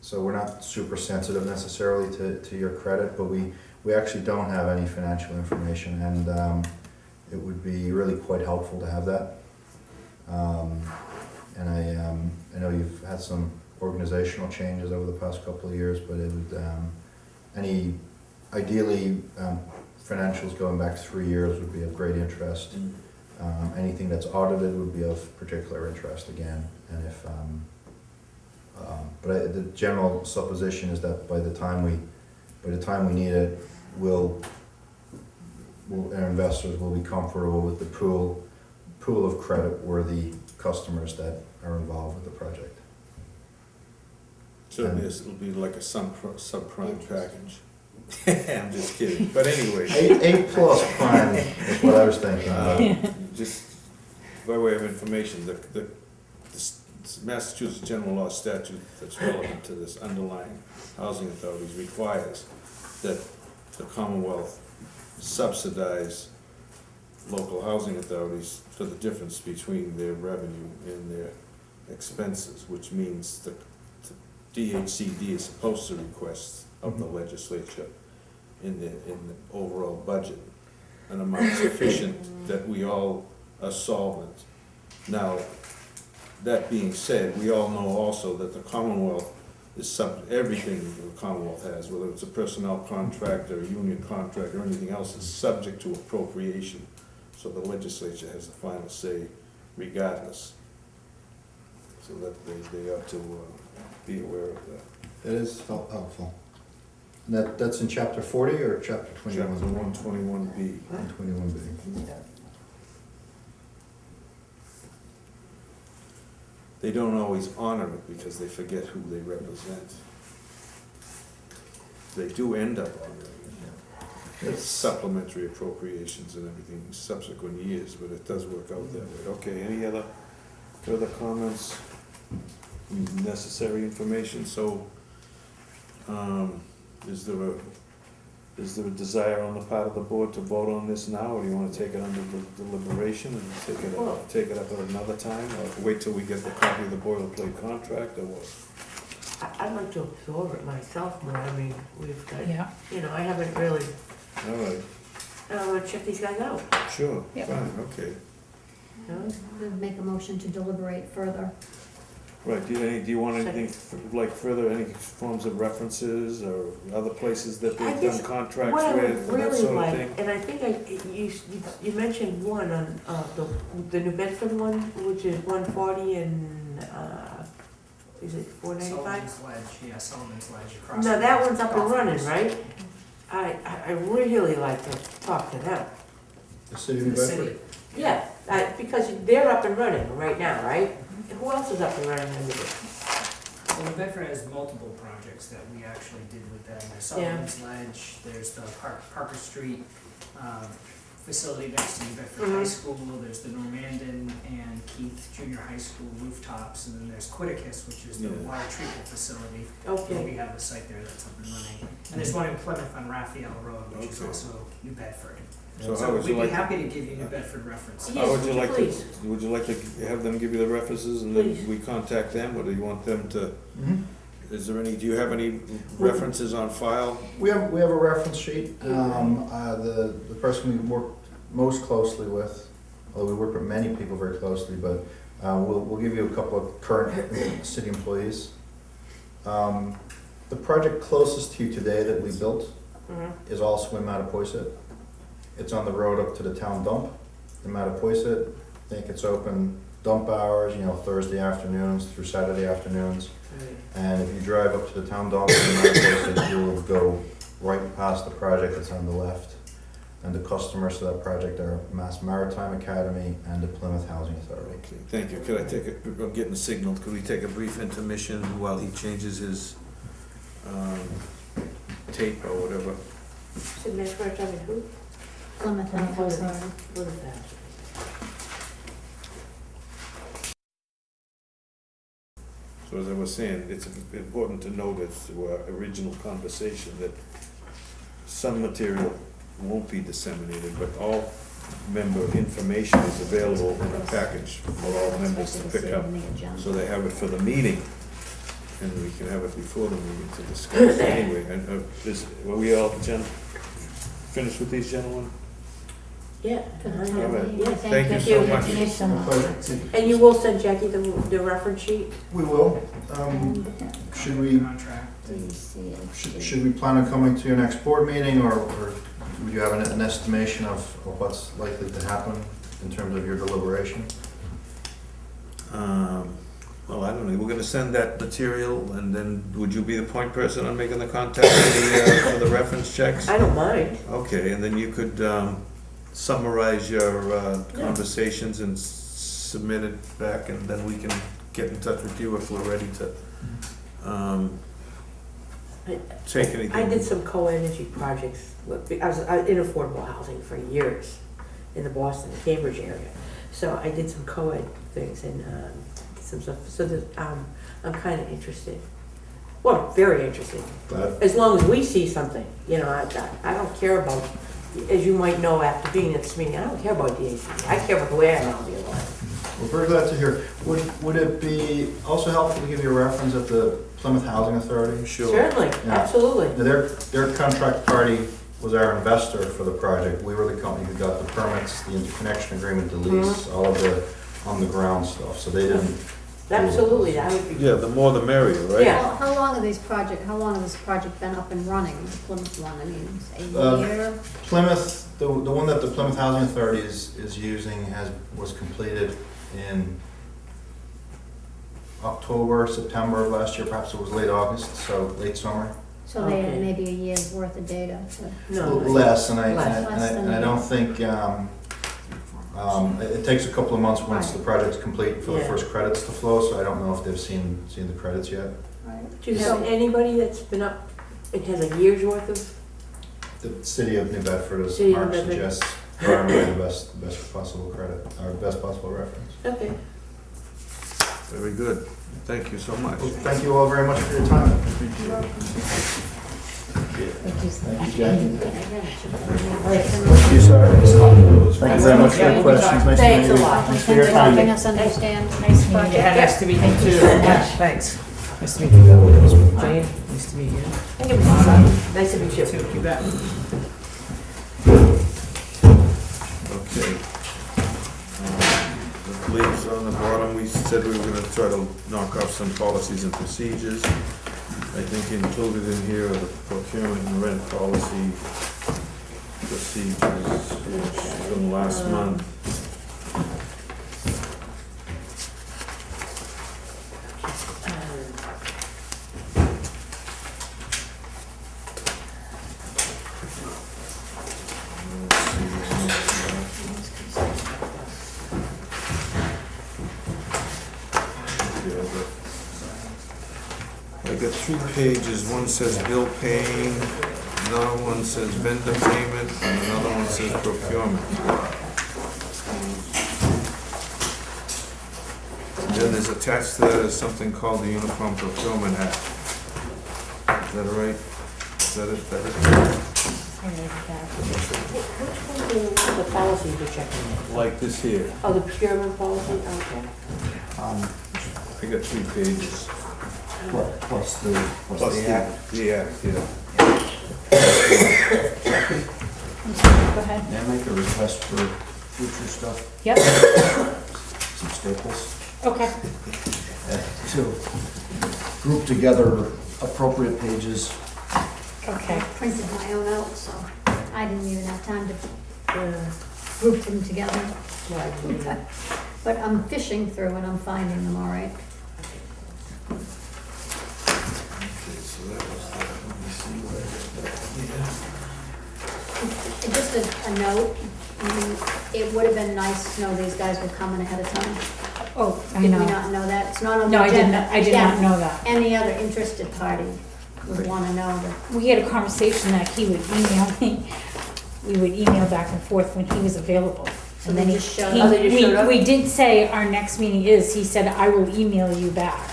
So we're not super sensitive necessarily to your credit, but we actually don't have any financial information, and it would be really quite helpful to have that. And I know you've had some organizational changes over the past couple of years, but it would ideally financials going back 3 years would be of great interest. Anything that's audited would be of particular interest again, and if the general supposition is that by the time we need it, our investors will be comfortable with the pool of credit-worthy customers that are involved with the project. So it'll be like a subprime package. I'm just kidding, but anyway. A plus prime is what I was thinking. Just by way of information, the Massachusetts General Law statute that's relevant to this underlying housing authorities requires that the Commonwealth subsidize local housing authorities for the difference between their revenue and their expenses, which means the DHCD is supposed to request of the legislature in the overall budget an amount sufficient that we all are solvent. Now, that being said, we all know also that the Commonwealth is everything the Commonwealth has, whether it's a personnel contract or a union contract or anything else, is subject to appropriation. So the legislature has the final say regardless. So that they ought to be aware of that. It is helpful. And that's in chapter 40 or chapter 21? Chapter 121B. 121B. They don't always honor it because they forget who they represent. They do end up honoring it. It's supplementary appropriations and everything in subsequent years, but it does work out that way. Okay, any other further comments? Necessary information, so, is there a desire on the part of the board to vote on this now, or do you wanna take it under deliberation and take it up at another time, or wait till we get the copy of the boilerplate contract, or what? I'd like to absorb it myself more, I mean, we've got, Yeah. you know, I haven't really, All right, I wanna check these guys out, sure, Yeah. fine, okay. you know? Make a motion to deliberate further. Right, do you want anything, like further, any forms of references, or other places that I they've guess done contracts What I with, would and that really sort of like, thing? and I think you mentioned one on, the New Bedford one, which is 140 and, is it 495? Sullivan's Ledge, yeah, Sullivan's Ledge across. No, from that the one's up and golf running, course. right? I really like to talk to them. The city of New The Bedford? city. Yeah, because they're up and running right now, right? Who else is up and running under this? So New Bedford has multiple projects that we actually did with them. There's Sullivan's Ledge, there's the Parker Street facility next to New Bedford High School, there's the Normandin and Keith Junior High School rooftops, and then there's Quiddicus, which is the Yeah. water treatment facility. We Okay, have a site there that's up and running. And there's one in Plymouth on Raphael Road, which is Okay. also New Bedford. So how So would you we'd be like, happy to give you New Bedford references. Yes, how would you like please. to, would you like to have them give you the references and then Please. we contact them, or do you want them to, Mhm. do you have any references on file? We have a reference sheet. The person we work most closely with, although we work with many people very closely, but we'll give you a couple of current city employees. The project closest to you today that we built is all swim Mattapoisett. It's on the road up to the town dump in Mattapoisett. I think it's open dump hours, Thursday afternoons through Saturday afternoons. And if you drive up to the town dump in Mattapoisett, you'll go right past the project that's on the left. And the customers to that project are Mass Maritime Academy and the Plymouth Housing Authority. Okay, thank you. Could I take I'm getting a signal. Could we take a brief intermission while he changes his tape or whatever? so that's where I'm talking who? Plymouth Housing Authority. What is that? So as I was saying, it's important to note to our original conversation that some material won't be disseminated, but all member information is available in a package for all members to pick up. So they have it for the meeting, and we can have it before the meeting to discuss anyway. And were we all finished with these gentlemen? Yeah. For the All town right. meeting. Yeah, Thank you thank so you. much. Thank you so much. And you will send Jackie the reference sheet? We will. Should we Contract. Should we plan on coming to your next board meeting, or would you have an estimation of what's likely to happen in terms of your deliberation? Well, I don't know. We're gonna send that material, and then would you be the point person on making the contact for the reference checks? I don't mind. Okay, and then you could summarize your conversations and submit it back, and then we can get in touch with you if we're ready to take anything. I did some co-energy projects, I was in affordable housing for years in the Boston, Cambridge area. So I did some co-ed things and some stuff, so that I'm kind of interested. Well, very interested. But As long as we see something, I don't care about as you might know after being at this meeting, I don't care about DHCD. I care about the way I'm gonna be alive. We're very glad to hear. Would it be also helpful to give you a reference at the Plymouth Housing Authority? Sure. Certainly, Yeah. absolutely. Their contract party was our investor for the project. We were the company who got the permits, the interconnection agreement, the lease, all of the on-the-ground stuff, so they didn't. Absolutely, that would be. Yeah, the more the merrier, right? Yeah. How long have how long has this project been up and running, the Plymouth one, I mean, a Uh, year? Plymouth, the one that the Plymouth Housing Authority is using was completed in October, September of last year, perhaps it was late August, so late summer. So they had Okay. maybe a year's worth of data. No. Less, and I Less than don't think, it takes a couple of months once the project's complete for the Yeah. first credits to flow, so I don't know if they've seen the credits yet. Right. Do you have anybody that's been up, it has a year's worth of? The city of New Bedford, as City of Mark Bedford. suggests, probably the best possible credit, or best possible reference. Okay. Very good. Thank you so much. Well, thank you all very much for your time. Thank you. Thank you, Jackie. Thank Thank you, sir. Thank you very much for your questions. Nice to Thanks meet a you. lot. Thanks for your for helping time. us understand Nice this meeting you. project. Yeah, nice to meet you too. Yeah, Thanks. Nice to meet you. Jane, nice to meet you. Thank you. Nice to meet you. Too, you bet. Okay. The leaves on the bottom, we said we were gonna try to knock off some policies and procedures. I think included in here are the procurement and rent policy procedures from last month. I got 3 pages, one says bill paying, another one says vendor payment, and another one says procurement. And then there's attached to that is something called the Uniform Procurement Act. Is that all right? Is that it? Which one are the policies you're checking? Like this here. Oh, the procurement policy, okay. I got 3 pages. Plus the Plus act. the act, yeah. Go ahead. May I make a request for future stuff, Yep, some staples? okay. To group together appropriate pages. Okay. I printed my own out, so I didn't even have time to group them together. Right. But I'm fishing through and I'm finding them all right. Okay, so that was that. Let me see what I got here. Just a note, it would have been nice to know these guys were coming ahead of time. Oh, I Did we know. not know that? It's not on the No, agenda. I did not know that. Any other interested party would want to know that. We had a conversation that he would email me. We would email back and forth when he was available. So And they then he, just showed he- up? Oh, they just showed up? we did say our next meeting is, he said, I will email you back.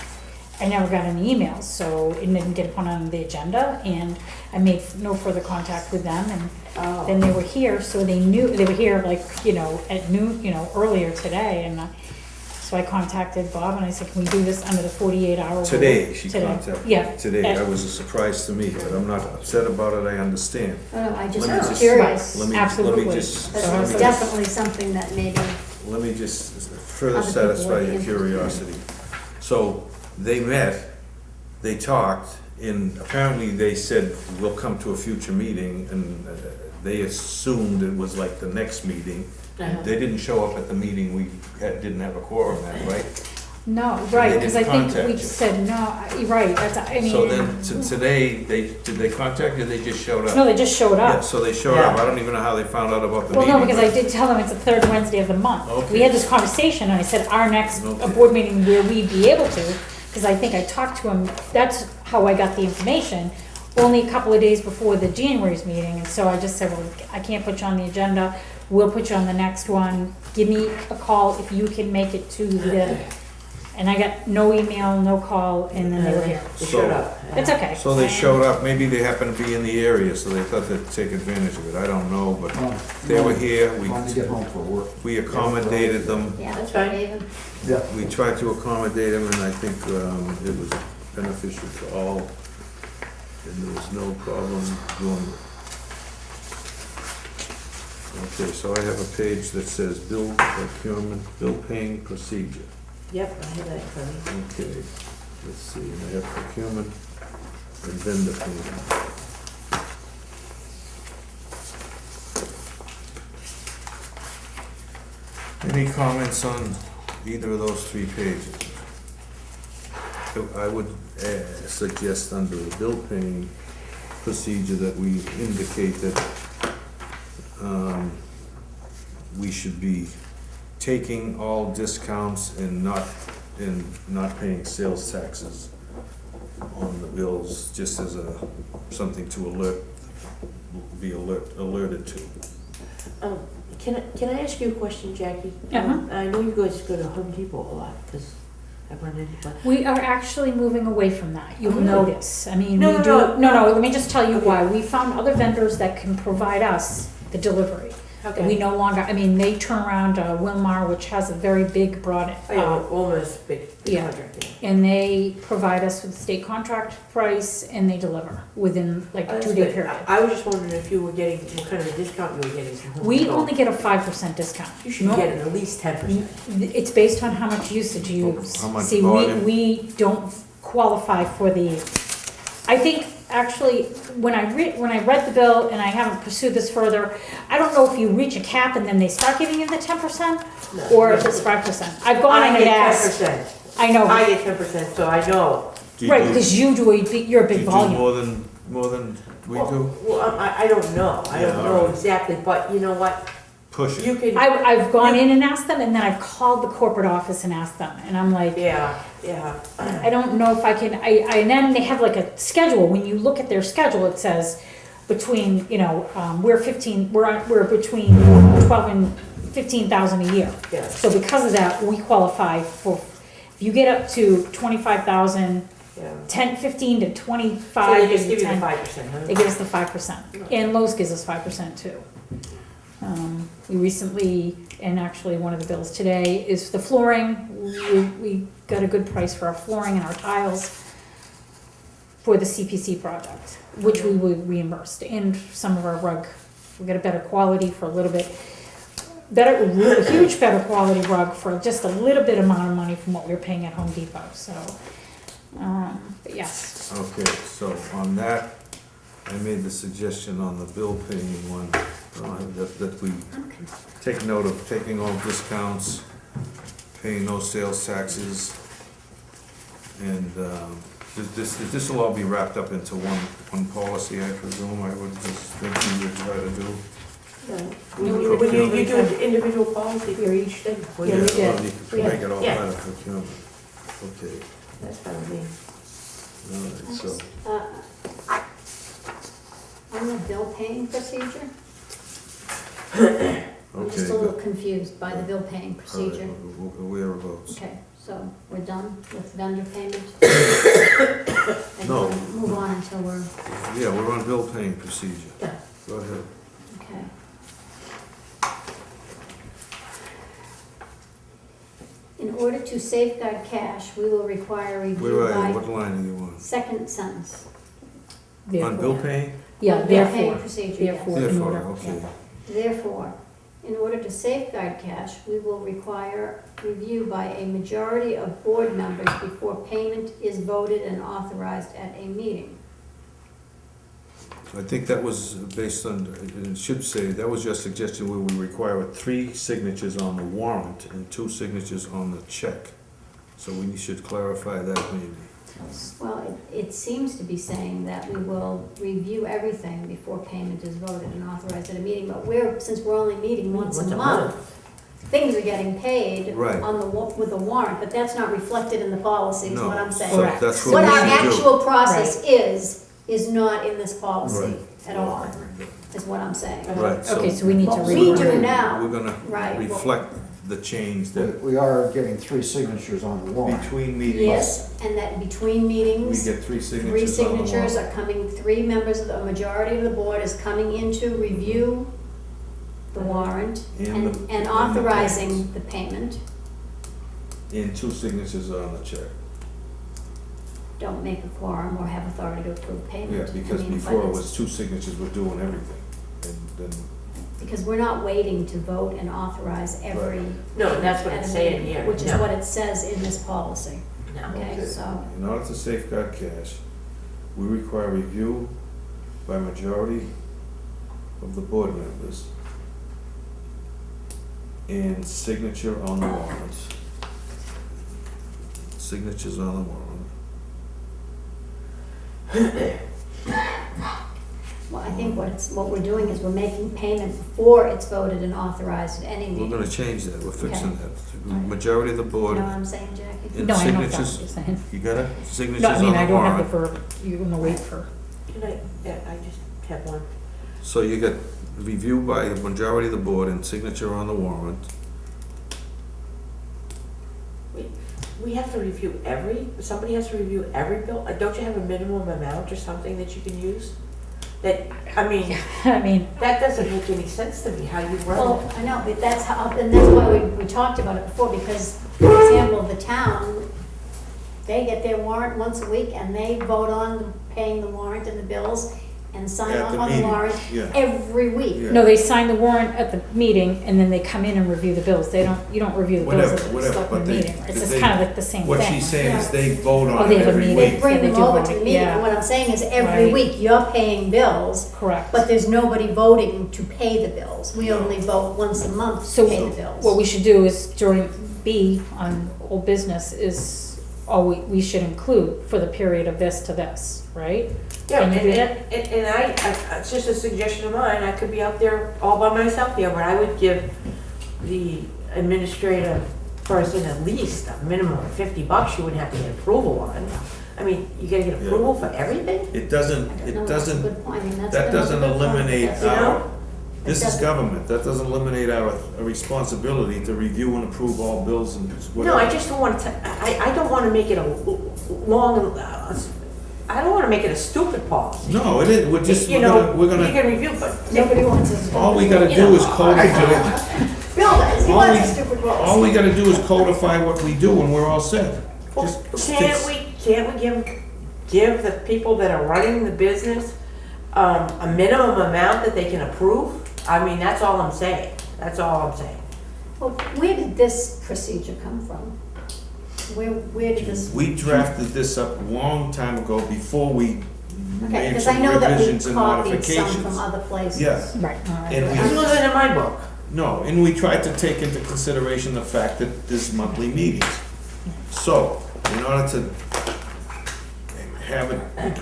I never got any emails, so it didn't get put on the agenda, and I made no further contact with them, and then Oh, they were here, so they knew, they were here like, at noon, earlier today, and so I contacted Bob and I said, can we do this under the 48-hour rule? Today, she Today. contacted me. Yeah. Today, that was a surprise to me, but I'm not upset about it, I understand. Oh, no, I just Let me was just- curious. Let me Absolutely. just, But let it's me definitely something that maybe, let me just further Other people satisfy would be your interested. curiosity. So, they met, they talked, and apparently they said, we'll come to a future meeting, and they assumed it was like the next meeting. Uh-huh. They didn't show up at the meeting, we didn't have a quorum at, right? No, right, because I didn't think we contact you. said, no, you're right, I mean. So then, today, did they contact you, or they just showed up? No, they just showed Yeah, up. so they showed up, I don't even know how they found out about the Well, meeting. no, because I did tell them it's the third Wednesday of the month. Okay. We had this conversation, and I said, our next Okay. board meeting where we'd be able to, because I think I talked to him, that's how I got the information, only a couple of days before the January's meeting, and so I just said, well, I can't put you on the agenda, we'll put you on the next one, give me a call if you can make it to the, And I got no email, no call, and then they were here. They showed up. It's okay. So they showed up, maybe they happened to be in the area, so they thought they'd take advantage of it, I don't know, but they were here, Wanted to get home for work. we accommodated them. Yeah, That's fine. David. Yeah. We tried to accommodate them, and I think it was beneficial to all, and there was no problem doing it. Okay, so I have a page that says bill procurement, bill paying procedure. Yep, I have that in front of me. Okay, let's see, and I have procurement and vendor payment. Any comments on either of those 3 pages? So I would suggest under the bill paying procedure that we indicate that we should be taking all discounts and not paying sales taxes on the bills, just as something to be alerted to. Can I ask you a question, Jackie? Uh-huh. I know you guys go to Home Depot a lot, because I've run into, but We are actually moving away from that, you'll Really? notice. I mean, No, we no, do, no. let me just tell you Okay. why. We found other vendors that can provide us the delivery. okay. We no longer, I mean, they turn around Wilmar, which has a very big, broad, I know, almost big yeah. contract, yeah. and they provide us with state contract price, and they deliver within like a That's 2-day good. period. I was just wondering if you were getting, what kind of a discount you were getting from Home We Depot. only get a 5% discount. You should be getting at least 10%. It's based on how much usage you use. How much See, volume? we don't qualify for the, I think, actually, when I read the bill, and I haven't pursued this further, I don't know if you reach a cap and then they start giving you the 10%, No. or if it's 5%. I've gone I in and get asked. 10%. I know, I get 10%, so I know. Do you right, do- because you're a do big you do volume. more than we Well, do? Well, I don't know. I Yeah, don't all know right. exactly, but you know what? Push You it. can, I've gone in and asked them, and then I've called the corporate office and asked them, and I'm like, yeah. I don't know if I can, and then they have like a schedule, when you look at their schedule, it says between, we're between 12 and 15,000 a year. Yeah. So because of that, we qualify for, if you get up to 25,000, Yeah. 15 to So 25. they just give you the 10, 5%, huh? They give us the 5%, and Lowe's gives us 5% too. We recently, and actually one of the bills today is the flooring. We got a good price for our flooring and our tiles for the CPC project, which we were reimbursed, and some of our rug. We got a better quality for a little bit, a huge better quality rug for just a little bit amount of money from what we were paying at Home Depot, so, but yes. Okay, so on that, I made the suggestion on the bill paying one, that we take note of taking all discounts, paying no sales taxes, and this will all be wrapped up into one policy, I presume. I would just think we would try to do. When you do an individual policy for each thing. Yeah, we did. Well, you could make it all Yeah. part of procurement. Okay, That's fine with me. all right, so, On the bill paying procedure, I'm just okay, a little good. confused by the bill paying All right, procedure. whereabouts? Okay, so we're done with vendor payment? And No. we'll move on until we're, Yeah, we're on bill paying procedure. Yeah. Go ahead. okay. In order to safeguard cash, we will require review Where are you? by What line are you on? second sentence. On bill paying? Yeah, On bill paying therefore, procedure, yes. therefore, in Therefore, order. okay. Therefore, in order to safeguard cash, we will require review by a majority of board members before payment is voted and authorized at a meeting. I think that was based on, it should say, that was your suggestion where we require 3 signatures on the warrant and 2 signatures on the check. So we should clarify that maybe. Well, it seems to be saying that we will review everything before payment is voted and authorized at a meeting, but since we're only meeting once a month, things are getting paid Right. on with the warrant, but that's not reflected in the policy, is No, what I'm saying. so Correct. that's What what our we should do. actual process is not in this policy Right. at all, is what I'm saying. Right, so Okay, so we need to What we read do it. now, we're gonna right, well- reflect the change that We are getting 3 signatures on the warrant. between meetings, Yes, and that between we meetings, get 3 three signatures on the signatures warrant. are coming, 3 members of the majority of the board is coming in to review the warrant And the- and and the authorizing payments. the payment. And 2 signatures on the check. Don't make a quorum or have authority to approve payment. Yeah, I because mean, before it but was 2 signatures, we're doing everything. And then, because we're not waiting to vote and authorize every. No, that's what at a it's saying meeting, here. Which is No. what it says in this policy, No. okay, so, in order to safeguard cash, we require review by majority of the board members and signature on the warrant. Signatures on the warrant. well, I think what we're doing is we're making payment before it's voted and authorized at any We're meeting. gonna change that, we're fixing Okay. that. Alright. Majority of the You board, know what I'm saying, Jackie? and No, I know what signatures, you're saying. you got it? Signatures No, I on mean, I the don't have the warrant. verb, you're gonna wait for. Can I, yeah, I just have one. So you got review by a majority of the board and signature on the warrant. We have to review somebody has to review every bill? Don't you have a minimum amount or something that you can use? That, I mean, I mean, that doesn't make any sense to me, how you run Well, it. I know, but that's how, and that's why we talked about it before, because, for example, the town, they get their warrant once a week, and they vote on paying the warrant and the bills, and sign At off the on the meeting, warrant yeah. every week. Yeah. no, they sign the warrant at the meeting and then they come in and review the bills. You don't review the bills Whatever, at the whatever, selectmen but they- meeting. It's but just they- kind of like the same thing. What she's saying is Yeah. they vote Oh, on they it have a every meeting. They week. bring Yeah, they them do over vote, to the meeting, yeah. and what I'm saying is, every Right. week, you're paying bills, Correct. but there's nobody voting to pay the bills. We No. only vote once a month to So pay the bills. what we should do is during B on old business is, we should include for the period of this to this, right? Yeah, Can you do and it's just a suggestion of mine, I could be out there all by myself here, but I would give the administrative person at least a minimum of $50 you wouldn't have to get approval on. I mean, you gotta get Yeah. approval for everything? It doesn't, No, it that's a doesn't, good point. I mean, that's that another doesn't good point. eliminate That's- You know? our, this is doesn't- government, that doesn't eliminate our responsibility to review and approve all bills and whatever. No, I just don't want to, I don't want to make it a long, I don't want to make it a stupid policy. No, it isn't, we're just, You we're know, gonna, we're you gonna, can review, but Nobody wants us to. all we gotta You do know, is codify, Bill does, he all wants we- a stupid rules. all we gotta do is codify what we do and we're all set. Well, Just can't we give the people that are running the business, a minimum amount that they can approve? I mean, that's all I'm saying, that's all I'm saying. Well, where did this procedure come from? Where did this? We drafted this up a long time ago before we Okay, made because I some know that we revisions and copied some modifications. from other places. Yeah. Right. All right. And This we, wasn't in my book. no, and we tried to take into consideration the fact that there's monthly meetings. So, in order to have it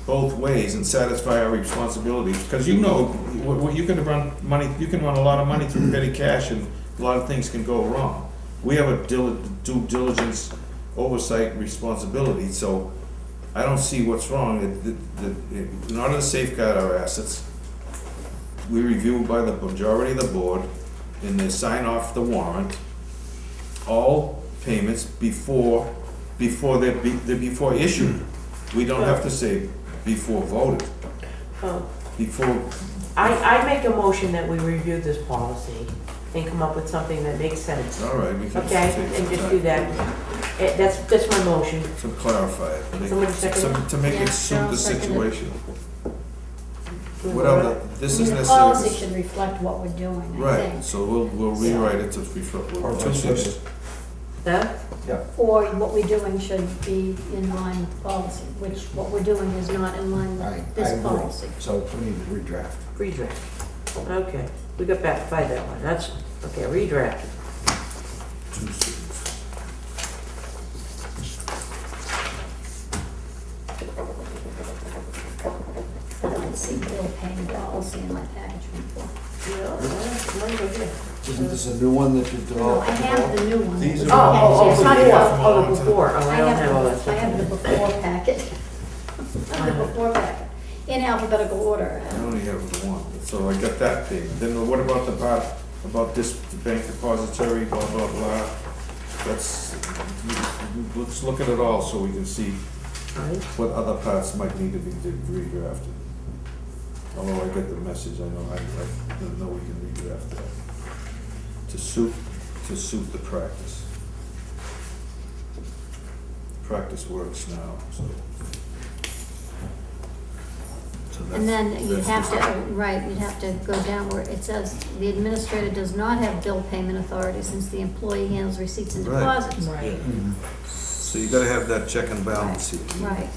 both ways and satisfy our responsibilities, because you know, you can run money, you can run a lot of money through petty cash and a lot of things can go wrong. We have a due diligence oversight responsibility, so I don't see what's wrong. In order to safeguard our assets, we review by the majority of the board, and they sign off the warrant, all payments before they're issued. We don't have to say before voted, Oh. before, I make a motion that we review this policy and come up with something that makes sense. all right, we can Okay, say and just do that. That's my motion. to clarify it, make- Somebody second to make Yeah, it suit I'll the second it. situation. Do we What vote on other, it? this I is mean, the necessary. policy should reflect what we're doing, I Right, think. so we'll rewrite it to reflect, Or two vice things. versa. Huh? Or what we're doing should be in line with the policy, which what we're doing is not in line I with this agree. policy. So we need to redraft. Redraft. Okay, we got back by that one, that's, okay, redraft. Two things. I don't see bill paying policy in my package before. Isn't this a new one that you've No, I developed? have the new one. These It's are- okay. Oh, It's not about- oh, before, oh, I I don't have all that have, stuff. I have the before packet. I have the before packet, in alphabetical order. I only have one, so I got that page. Then what about the part about this bank depository, blah, blah, blah. Let's look at it all so we can see Right. what other parts might need to be redrafted. Although I get the message, I know we can redraft that to suit the practice. Practice works now, so. And then you'd that's have to, right, you'd have to go down where it says, the administrator does not have bill payment authority since the employee handles receipts and Right. deposits. Right. So you gotta have that check and balance here. Right.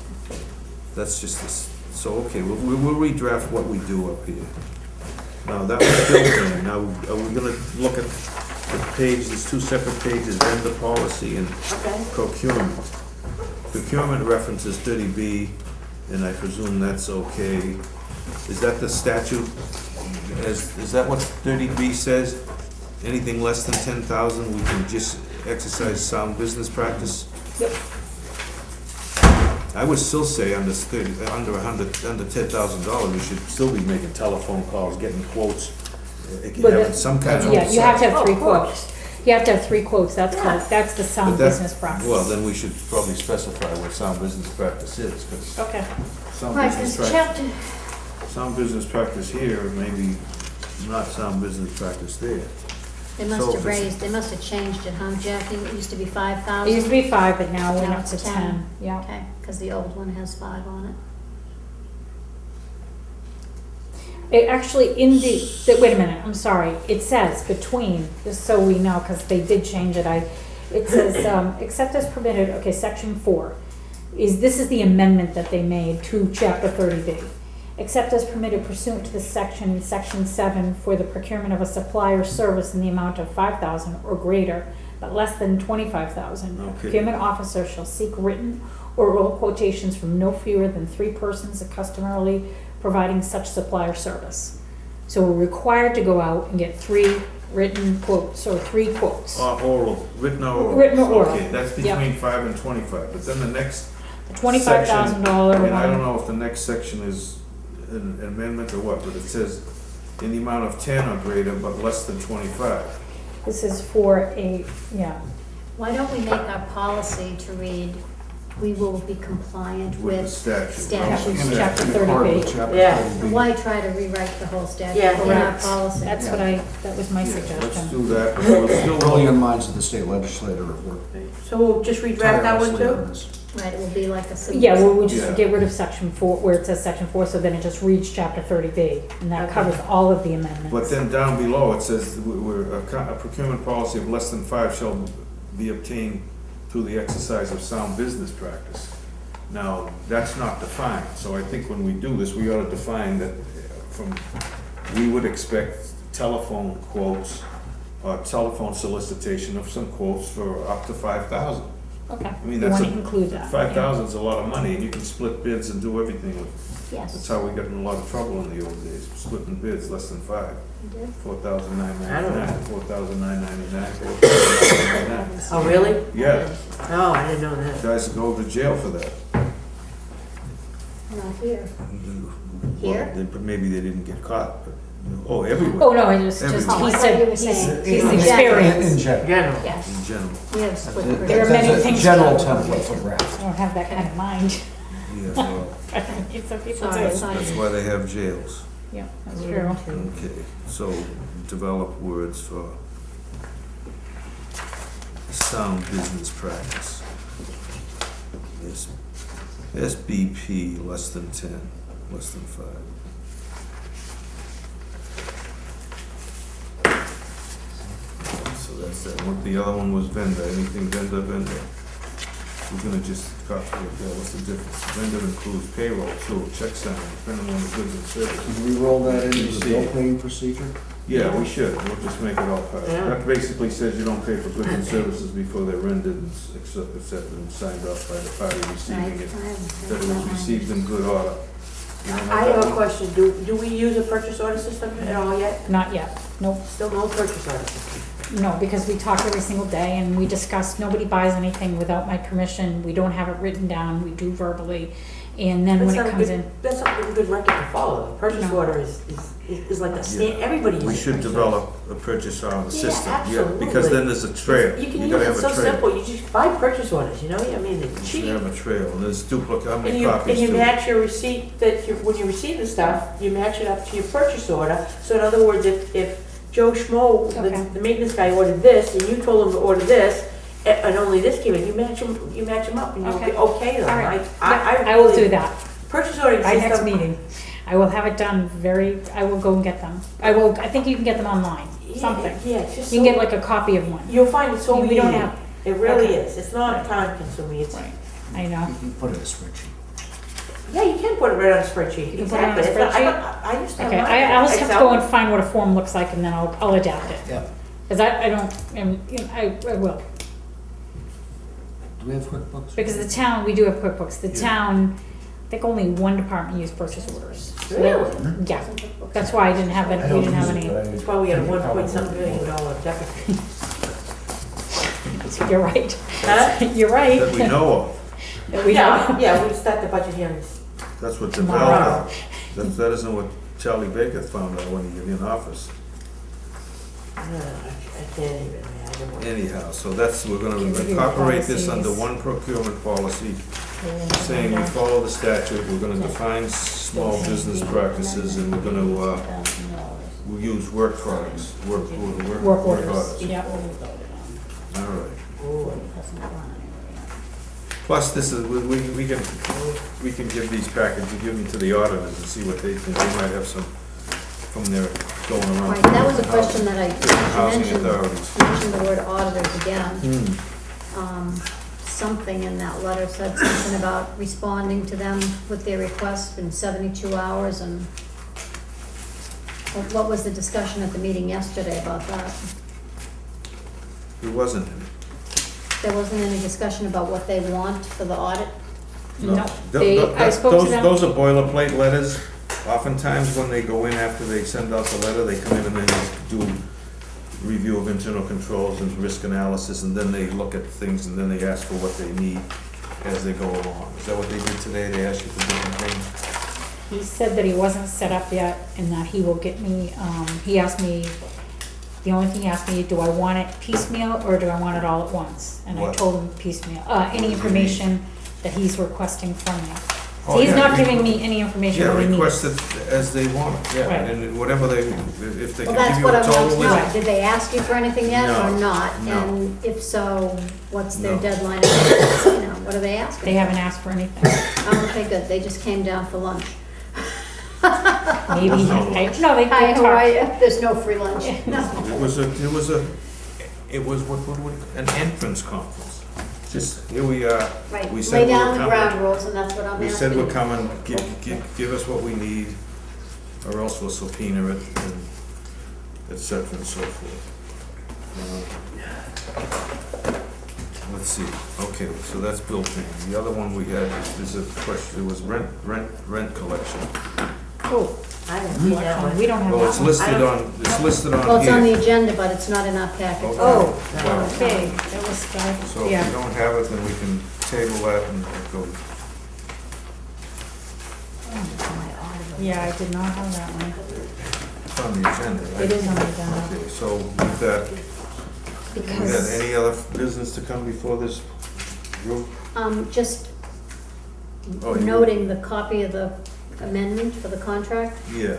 That's just this, so, okay, we'll redraft what we do up here. Now, that was bill payment. Now, are we gonna look at the page, there's two separate pages, vendor policy and Okay. procurement. Procurement references 30B, and I presume that's okay. Is that the statute? Is that what 30B says? Anything less than 10,000, we can just exercise sound business practice? Yep. I would still say under $10,000, we should still be making telephone calls, getting quotes, But having some kind of. Yeah, you have to have Oh, three of course. quotes. You have to have three quotes, that's called, that's the But sound that- business practice. Well, then we should probably specify what sound business practice is, because Okay. sound Right, business this practice, chapter, sound business practice here, maybe not sound business practice there. they So must if have it's- raised, they must have changed it, huh, Jackie? It used to be It used 5,000. to be 5, but now we're Now up it's to 10. 10, yeah. Okay, because the old one has 5 on it. It actually, in wait a minute, I'm sorry, it says between, just so we know, because they did change it, it says, except as permitted, okay, section 4, this is the amendment that they made to chapter 30B. Except as permitted pursuant to this section, in section 7, for the procurement of a supplier service in the amount of 5,000 or greater, but less than 25,000. Okay. Procurement officer shall seek written or oral quotations from no fewer than 3 persons customarily providing such supplier service. So we're required to go out and get 3 written quotes, or 3 quotes. Oral, written or oral? Written or oral. Okay, that's Yep. between 5 and 25, but then the next The $25,000 section, and I don't one, know if the next section is an amendment or what, but it says in the amount of 10 or greater, but less than 25. this is for a, yeah, Why don't we make our policy to read, we will be compliant With the with statute. statutes. Yeah. chapter Part of 30B. chapter Yeah. 30B. Why try to rewrite the whole statute Yeah, in our correct. policy? That's what that was my Let's suggestion. do that, but we'll still. Brilliant minds of the state legislature at work. So we'll just redraft that one tirelessly too? on this. Right, it will be like a simple. Yeah, well, we'll Yeah. just get rid of section 4, where it says section 4, so then it just reads chapter 30B, and that Okay. covers all of the amendments. But then down below, it says, a procurement policy of less than 5 shall be obtained through the exercise of sound business practice. Now, that's not defined, so I think when we do this, we ought to define that we would expect telephone quotes, telephone solicitation of some quotes for up to 5,000. Okay, I mean, you that's want to include that. 5,000 is a lot of money, and you can split bids and do everything with. That's Yes. how we got in a lot of trouble in the old days, splitting bids less than 5. you did. 4,999, 4,999, 4,999. Oh, really? Yeah, Oh, I didn't know that. guys go to jail for that. Not here. Well, Here? but maybe they didn't get caught, but, oh, everywhere, Oh, no, I just, Everyone. Oh, I he thought said, you were saying- he's In experienced. In general. General. Yes, in general. we have split. That- There are bids. many that's a things general to- template for draft. I don't have that kind of mind. Yeah, well, Some people Sorry, do. sorry. that's why they have jails. Yeah, that's true. Okay, so develop words for sound business practice. SBP, less than 10, less than 5. So that's that. What the other one was vendor, anything vendor. We're gonna just copy it there, what's the difference? Vendor includes payroll, too, check signing, depending on the goods and services. Can we roll that into the See. bill paying procedure? Yeah, we should, we'll just make it all part. Yeah. That basically says you don't pay for goods and services before they're rendered and accepted and signed off by the party Right, receiving it, I haven't that it heard was that received in good order. You don't I that have a one? question. Do we use a purchase order system at all yet? Not yet, nope. Still no purchase order system. No, because we talk every single day and we discuss, nobody buys anything without my permission. We don't have it written down, we do verbally. And then when it comes in, That's not a good record to follow. A purchase No. order is like a stand, everybody uses. We should purchase develop a purchase order Yeah, system, absolutely. because then there's a trail. You can You use gotta it have so a trail. simple, you just buy purchase orders, you know, I mean, it's You cheap. should have a trail, and there's duplicate, how And many you, copies and you do? match your receipt that you, when you receive the stuff, you match it up to your purchase order. So in other words, if Joe Schmo, Okay. the maintenance guy ordered this, and you told him to order this, and only this came in, you match them up, and you Okay. okay them. all right, I I will really- do that. Purchase order By next system. meeting. I will have it done I will go and get them. I think you can get them online, Yeah, something. Yeah, it's just You can so, get like a copy of one. you'll find it so We easy. don't have, It really Okay. is. It's not Right. time consuming. It's, right, I know. You can put it in a spreadsheet. yeah, you can put it right on a spreadsheet. You can put it on a Exactly. It's not- spreadsheet? I used to have Okay, mine. I'll just have to Excel. go and find what a form looks like and then I'll adapt it. Yeah. Cause I don't, I will. Do we have QuickBooks? Because the town, we do have QuickBooks. The town, I think only one department used purchase orders. So that- Really? Yeah, that's why I didn't have it, we didn't have any. That's why we got a $1.7 billion deficit. You're right. Huh? You're right. That we know of, That we Yeah, know. yeah, we start the budget hearings. that's what Tomorrow. developed. That isn't what Charlie Baker found out when he got in office. I can't even imagine. Anyhow, so we're gonna Interview incorporate this under policies. one procurement policy, saying we follow the statute, we're gonna define small business practices, and we're gonna, we'll use work products, work Work orders, yep. All right. Plus, this is, we can give these packages, give them to the auditors and see what they think. They might have some from their going around. Right, that was a question that I Housing mentioned, authorities. mentioned the word auditors again. Hmm. Something in that letter said something about responding to them with their request in 72 hours, and what was the discussion at the meeting yesterday about that? It wasn't. There wasn't any discussion about what they want for the audit? No. No, Th- I spoke to them. Those are boilerplate letters. Oftentimes, when they go in after they send out the letter, they come in and then do review of internal controls and risk analysis, and then they look at things, and then they ask for what they need as they go along. Is that what they did today? They asked you for different things? He said that he wasn't set up yet and that he will get me, he asked me, the only thing he asked me, do I want it piecemeal or do I want it all at once? And I What? told him piecemeal, any information that he's requesting from me. So Oh, he's yeah, not we- giving me any information Yeah, that he request needs. it as they want it, yeah, Right. and whatever they, if they Well, can that's give you what a I want to total know. list. Did they ask you for anything yet or No, not? no. And if so, what's their No. deadline? What are they asking? They haven't asked for anything. Oh, okay, good. They just came down for lunch. Maybe, No. no, they Hi, how are talked. you? There's no free lunch. No. It was an entrance conference. Just, here we are, Right, we lay said we were down the coming. ground rules, and that's what I'm asking. We said we're coming, give us what we need, or else we'll subpoena it, and et cetera and so forth. Let's see, okay, so that's bill payment. The other one we had is a question, it was rent collection. Oh, I haven't seen that one. we don't have Well, it's that one. listed on, it's listed on here. Well, it's on the agenda, but it's not in our packet. Okay. Oh, Well, okay, that was, So if yeah. you don't have it, then we can table that and go. Yeah, I did not have that one. It's on the agenda, right? It is on the agenda. Okay, so with that, we got Because, any other business to come before this group? Just Oh, you- noting the copy of the amendment for the contract, Yeah,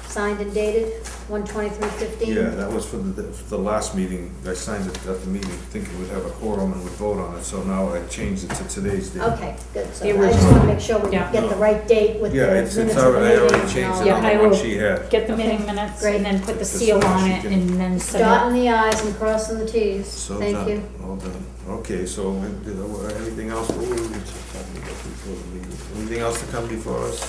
signed and dated, 1/23/15. yeah, that was for the last meeting. I signed it at the meeting, thinking we'd have a quorum and would vote on it, so now I changed it to today's date. Okay, good. So The I just original. want to make sure we Yeah. get the right date with the Yeah, minutes it's of the already, I meeting. already and changed all it Yeah, on that. I the one will she had. get the meeting minutes Great. and then put the Just seal so on she it can- and then submit. Dotting the i's and crossing the t's. So Thank done. you. All done. Okay, so anything else? What were we talking about before the meeting? Anything else to come before us?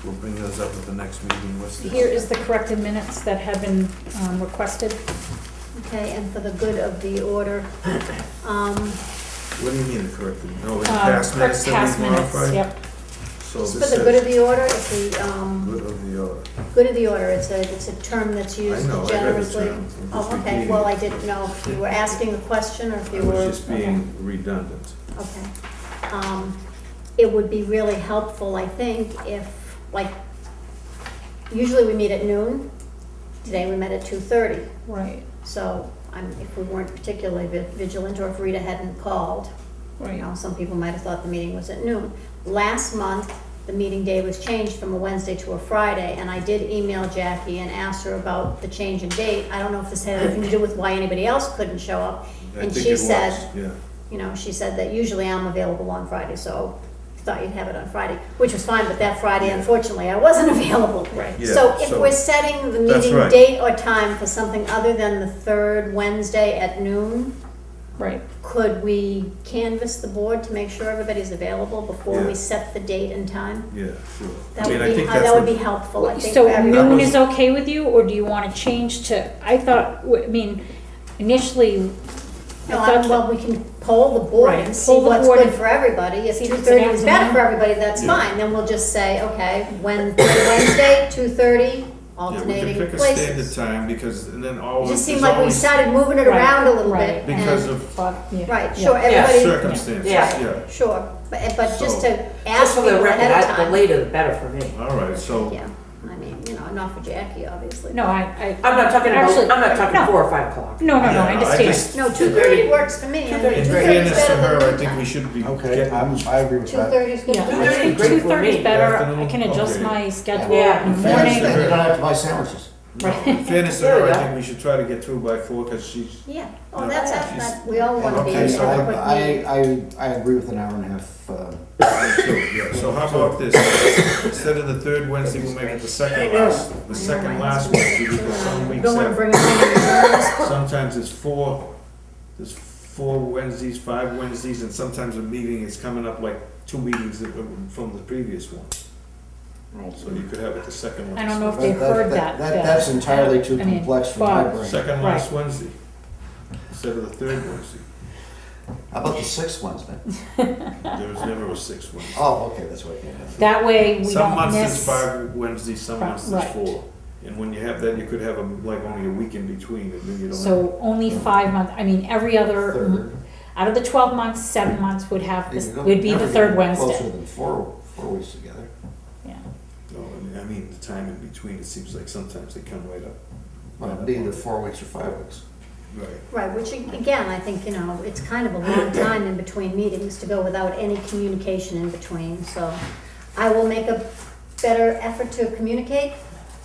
We'll bring those up at the next meeting. What's this? Here is the corrected minutes that have been requested. Okay, and for the good of the order, What do you mean the corrected? No, the Uh, past minutes past that we minutes, modified? yep. So It's this for the good of says, the order, it's the, good of the order. good of the order, it's a term that's used know, I read the generously. term. I'm Oh, just okay, repeating well, it. I didn't know if you were asking a question or if I you were. was just being redundant. Okay. It would be really helpful, I think, if, like, usually we meet at noon. Today we met at 2:30. Right, So, if we weren't particularly vigilant, or if Rita hadn't called, you right. know, some people might have thought the meeting was at noon. Last month, the meeting day was changed from a Wednesday to a Friday, and I did email Jackie and ask her about the change in date. I don't know if this had anything to do with why anybody else couldn't show up. I And think she it said, was, yeah. you know, she said that usually I'm available on Friday, so thought you'd have it on Friday, which was fine, but that Friday, unfortunately, I wasn't available. Right. Yeah, So if so- we're setting the That's meeting right. date or time for something other than the third Wednesday at noon, Right. could we canvass the board to make sure everybody's available before Yeah. we set the date and time? Yeah, sure. That I mean, would I be, think that's that would what- be helpful, I think, So for everybody. noon was- is okay with you, or do you wanna change to, I thought, I mean, initially, I No, thought well, we can poll the board Right, and see poll the what's board good and for everybody. If see if two it's an thirty is better afternoon. for everybody, that's Yeah. fine, then we'll just say, okay, Wednesday, 2:30, Yeah, we alternating can pick a standard places. time, because, and then It always, just seemed there's like we always started moving it Right, around a little right. bit. because and- of but, yeah. Right, yeah. sure, everybody, circumstances, Yeah. yeah. sure, but just So- to Just ask for people the record, ahead of the time. later the better for me. All right, so, Yeah, I mean, you know, not for Jackie, obviously. No, I. I'm not talking about, Actually, I'm not talking no. 4 or 5 o'clock. No, no, no, Yeah, I I understand. just- No, 2:30 works for me. 2:30 in is great. 2:30 is fairness to better her, than I think we noontime. should be Okay, getting, I agree with that. 2:30 is good. Yeah, for me. 2:30 is great 2:30 is for me. better, I Afternoon? can adjust Okay. my schedule Yeah. in the Fairness morning. to her. You don't have to buy sandwiches. in fairness to There her, we I go. think we should try to get through by 4, because she's, Yeah, oh, that's, She's- that, we all want to be Okay, in so a quick meeting. I agree with an hour and a half. yeah, so how about this? Instead of the third Wednesday, we'll make it the second last Wednesday, because some weeks Don't want to have, bring up any reserves. sometimes it's there's 4 Wednesdays, 5 Wednesdays, and sometimes a meeting is coming up like 2 meetings from the previous one. So you could have it the second one. I don't know if they heard that. That's entirely too I mean, complex for my but- brain. Second last Wednesday, instead of the third Wednesday. How about the 6th Wednesday? There was never a 6th Wednesday. Oh, okay, that's what I can't have. That way we Some don't months miss. it's 5 Wednesdays, some Right, months right. it's 4. And when you have that, you could have like only a week in between, and then you don't have. So only 5 months, I mean, every other, Third. out of the 12 months, 7 months would have this, You don't would be the ever third get Wednesday. Closer than 4 weeks together. Yeah. No, I mean, the time in between, it seems like sometimes they come right up. Well, it'd be either 4 weeks or 5 weeks. Right. Right, which again, I think, you know, it's kind of a long time in between meetings to go without any communication in between, so I will make a better effort to communicate.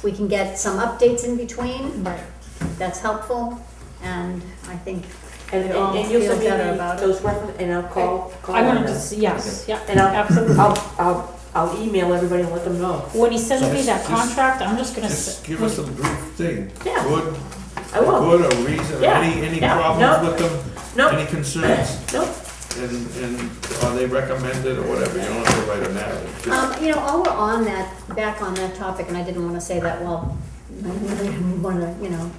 We can get some updates in between, Right. that's helpful, and I think, And I'll you'll feel send me better about it. those references, and I'll call I'm gonna them. just, yes, yeah, And I'll, absolutely. I'll email everybody and let them know. When he sends me that Just- contract, I'm just gonna. Just give us a brief thing. Yeah. Good, I will. good, or reason, Yeah. any Yeah. problems with them? Nope. Any concerns? Nope. And are they recommended or whatever? You don't have to write a narrative. Just- you know, while we're on that, back on that topic, and I didn't want to say that, well, we want to, you know,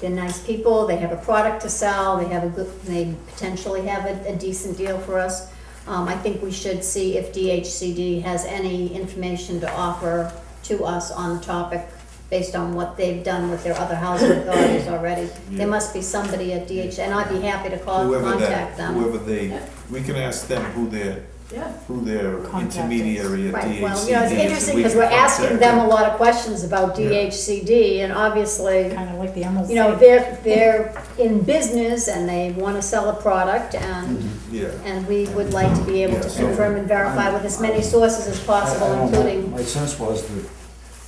they're nice people, they have a product to sell, they have a good, they potentially have a decent deal for us. I think we should see if DHCD has any information to offer to us on the topic based on what they've done with their other housing authorities already. Yeah. There must be somebody at DH, and I'd be happy to call, contact them. Whoever they, we can ask them who their Contact intermediary at Right, DHCD is. well, you know, it's and interesting we because can we're asking contact them a lot of questions about Yeah. DHCD, and obviously, Kind of like the Emerald you know, City. they're in business and they want to sell a product, Yeah. and we would like to be able Yeah, to so- confirm and verify with as many sources as possible, I don't know. including, My sense was that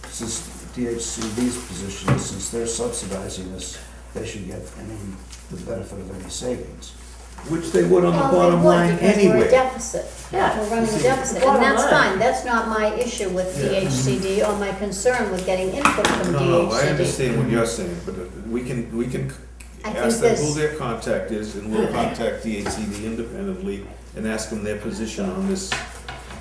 since DHCD's position is, since they're subsidizing this, they should get the benefit of any savings. Which they would on the well, bottom they would, line because we're anyway. a deficit. Yeah. We're running a See, deficit, bottom and that's line. fine, that's not my issue with Yeah. DHCD or my concern with getting input from No, DHCD. no, I understand what you're saying, but we can I think ask them who this- their contact is, and we'll contact DHCD independently and ask them their position on this.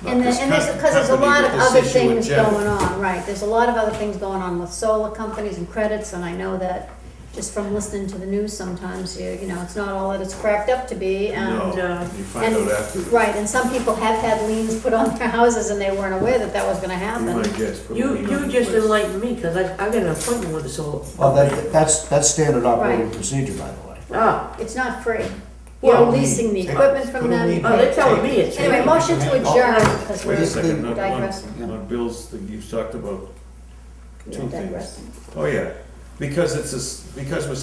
not And this there's, because there's a company, lot but of this other issue in things general. going on, right, there's a lot of other things going on with solar companies and credits, and I know that just from listening to the news sometimes, you know, it's not all that it's cracked up to be, and. No, you find and- out afterwards. Right, and some people have had liens put on their houses and they weren't aware that that was gonna You happen. might guess. put a You lien on the just place. enlightened me, because I got an appointment with the solar. Well, that's standard operating Right. procedure, by the way. Ah, It's not free. Well, You're leasing the take- equipment put from a them. lien oh, they're telling me it's. Anyway, motion to adjourn, because Wait a we're second, not digressing. on Bill's, you talked about We're two things. digressing. Oh, yeah, because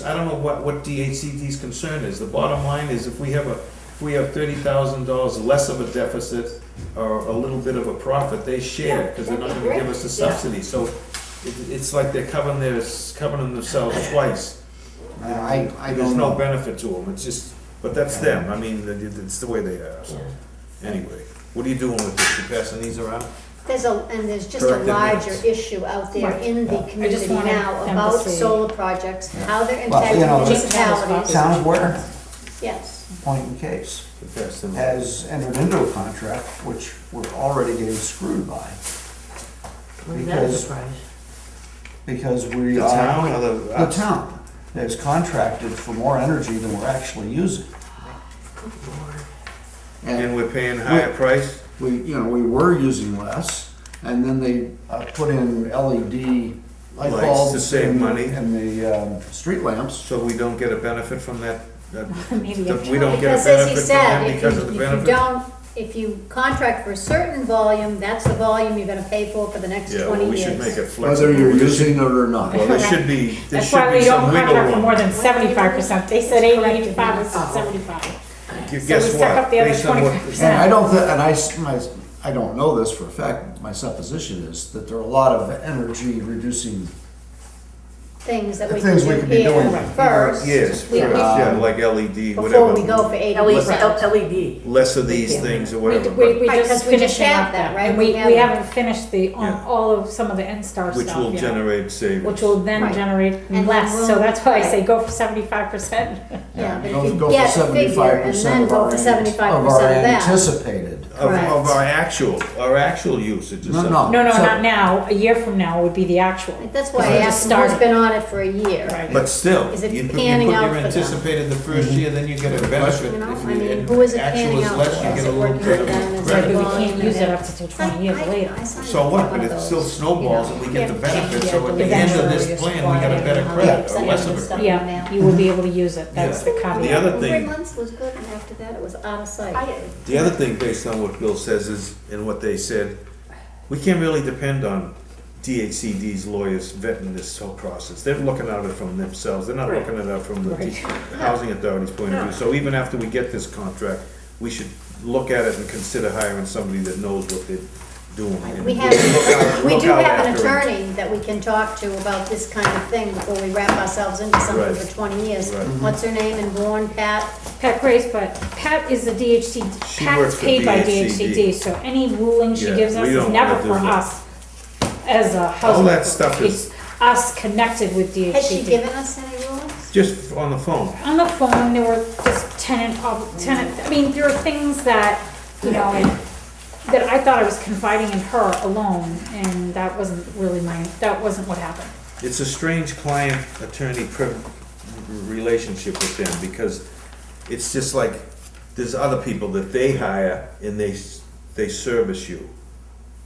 I don't know what DHCD's concern is. The bottom line is if we have $30,000 less of a deficit or a little bit of a profit, they share, because they're not gonna give us a subsidy. So it's like they're covering themselves twice. I There's don't no know. benefit to them, it's just, but that's them, I mean, it's the way they are, so. Anyway, what are you doing with this? You passing these around? There's just a Corrective larger minutes. issue out there Right. in the Yeah. community wanted now them to about see. solar projects, how they're Well, you impacting know, municipalities. Town of Wareham, Yes, point in case, You pass them. has entered into a contract which we're already getting screwed by. Where's that Because- surprise? Because we The are. town or The town has contracted for more energy than we're actually using. And we're paying higher price? We were using less, and then they put in LED light Lights to bulbs save in money. the street lamps. So we don't get a benefit from that? Maybe We don't get a because as he benefit from said, them because of the if you benefit? don't, if you contract for a certain volume, that's the volume you're gonna pay for the next Yeah, 20 well, years. we should make it flexible. Whether you're There should- using it or not. Well, there should be, there That's should why be we don't some wiggle contract for more room. than 75%. They said 85, we said 75. You- So Guess we suck what? up the other Based on what- 25%. And I don't, and I don't know this for a fact, my supposition is that there are a lot of energy reducing, Things that we Things we can could do be doing here first. Yes, We- first, we- yeah, like LED, Before whatever. we go for 80%. LED. Less of these things or We whatever, we but- Right, 'cause just we just finishing have up that, that, right? and We we have that. haven't finished Yeah. all of some of the N-Star which stuff will yet. generate savings. Which will then Right. generate then less, we'll- so that's why I say right. go for 75%. Yeah, but Go- if you go for get a figure and 75% then of go our for an- 75% of our of that. anticipated. Correct. Of our actual usage or No, something. no. No, So- not now, a year from now would be the actual. That's why I Because we asked just him who's started. been on it for a year. Right. But still, Is it you put panning out your for them? anticipated the first year, then you get a benefit. You know, If I mean, and who is it actual panning is out less, for? you Is get a it little working bit for of them? Is it credit. But we volume can't use and it up to 20 years later. I signed So up what, for but one it of still those, snowballs you and know. we get the Yeah. benefit, Yeah, so at the the end of eventually this you plan, supply we get a it. better Yeah. credit, or Send less them of the a stuff. credit. Yeah, you will be able to use it, that's the Yeah. caveat. The other 3 thing- months was good, and after that, it was out of sight. The other thing, based on what Bill says is, and what they said, we can't really depend on DHCD's lawyers vetting this whole process. They're looking at it from themselves, they're not Right. looking at it from the Right. housing authority's point of view. So even after we get this contract, we should look at it and consider hiring somebody that knows what they're doing. and We have, we look do out have an after it. attorney that we can talk to about this kind of thing before we wrap ourselves into something Right. for 20 years. Right. What's her name, and Warren, Pat? Pat Grace, but Pat is the DHC, She Pat's works for paid by DHCD. DHCD, so any ruling she Yeah, gives us we is don't never wanna do for that. us as a housing. that authority. stuff is- It's us connected with DHCD. Has she given us any rulings? Just on the phone. On the phone, there were just tenant, I mean, there are things that, you know, that I thought I was confiding in her alone, and that wasn't really that wasn't what happened. It's a strange client-attorney relationship with them, because it's just like, there's other people that they hire and they service you,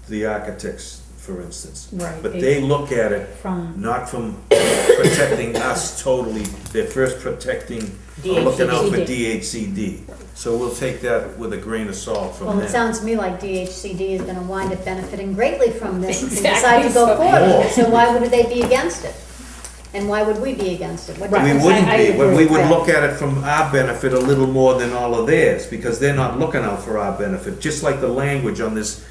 the architects, for instance. Right. But they look at it From, not from protecting us totally, they're first protecting, or looking out for DHCD. So we'll take that with a grain of salt from Well, it them. sounds to me like DHCD is gonna wind up benefiting greatly from this if they decide Exactly, to go so- forward with it. More. So why would they be against it? And why would we be against it? What Right. We difference- wouldn't I be, agree but we with would that. look at it from our benefit a little more than all of theirs, because they're not looking out for our benefit. Just like the language on this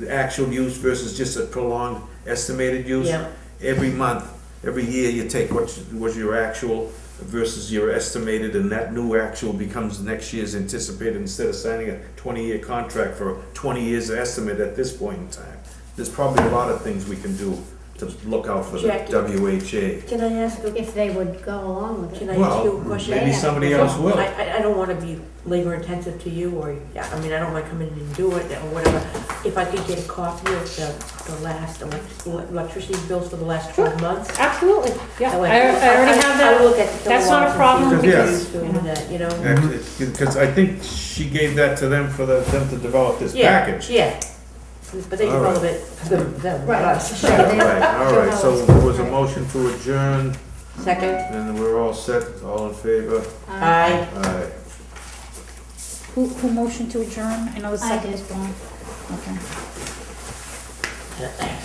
actual use versus just a prolonged estimated use. Yeah. Every month, every year, you take what was your actual versus your estimated, and that new actual becomes next year's anticipated, instead of signing a 20-year contract for 20 years estimate at this point in time. There's probably a lot of things we can do to look out for the Jackie. WHA. Can I ask, If they would go along with can it. I ask you a Well, question? maybe somebody else will. I don't wanna be labor intensive to you, or, yeah, I mean, I don't wanna come in and do it, or whatever. If I could get a copy of the last electricity bills for the last 12 months. Absolutely, yeah, That way- I already have I that. look at the That's not a kilowatts and problem see because- what he's doing with that, you know? Actually, because I think she gave that to them for them to develop this Yeah, package. yeah. But they All right. develop it them, not Right. us. Sure. Right, all right, so there was a motion to adjourn, Second? and we're all set, all in favor? Aye. Aye. Who motioned to adjourn? I know the I second did. was gone. Okay.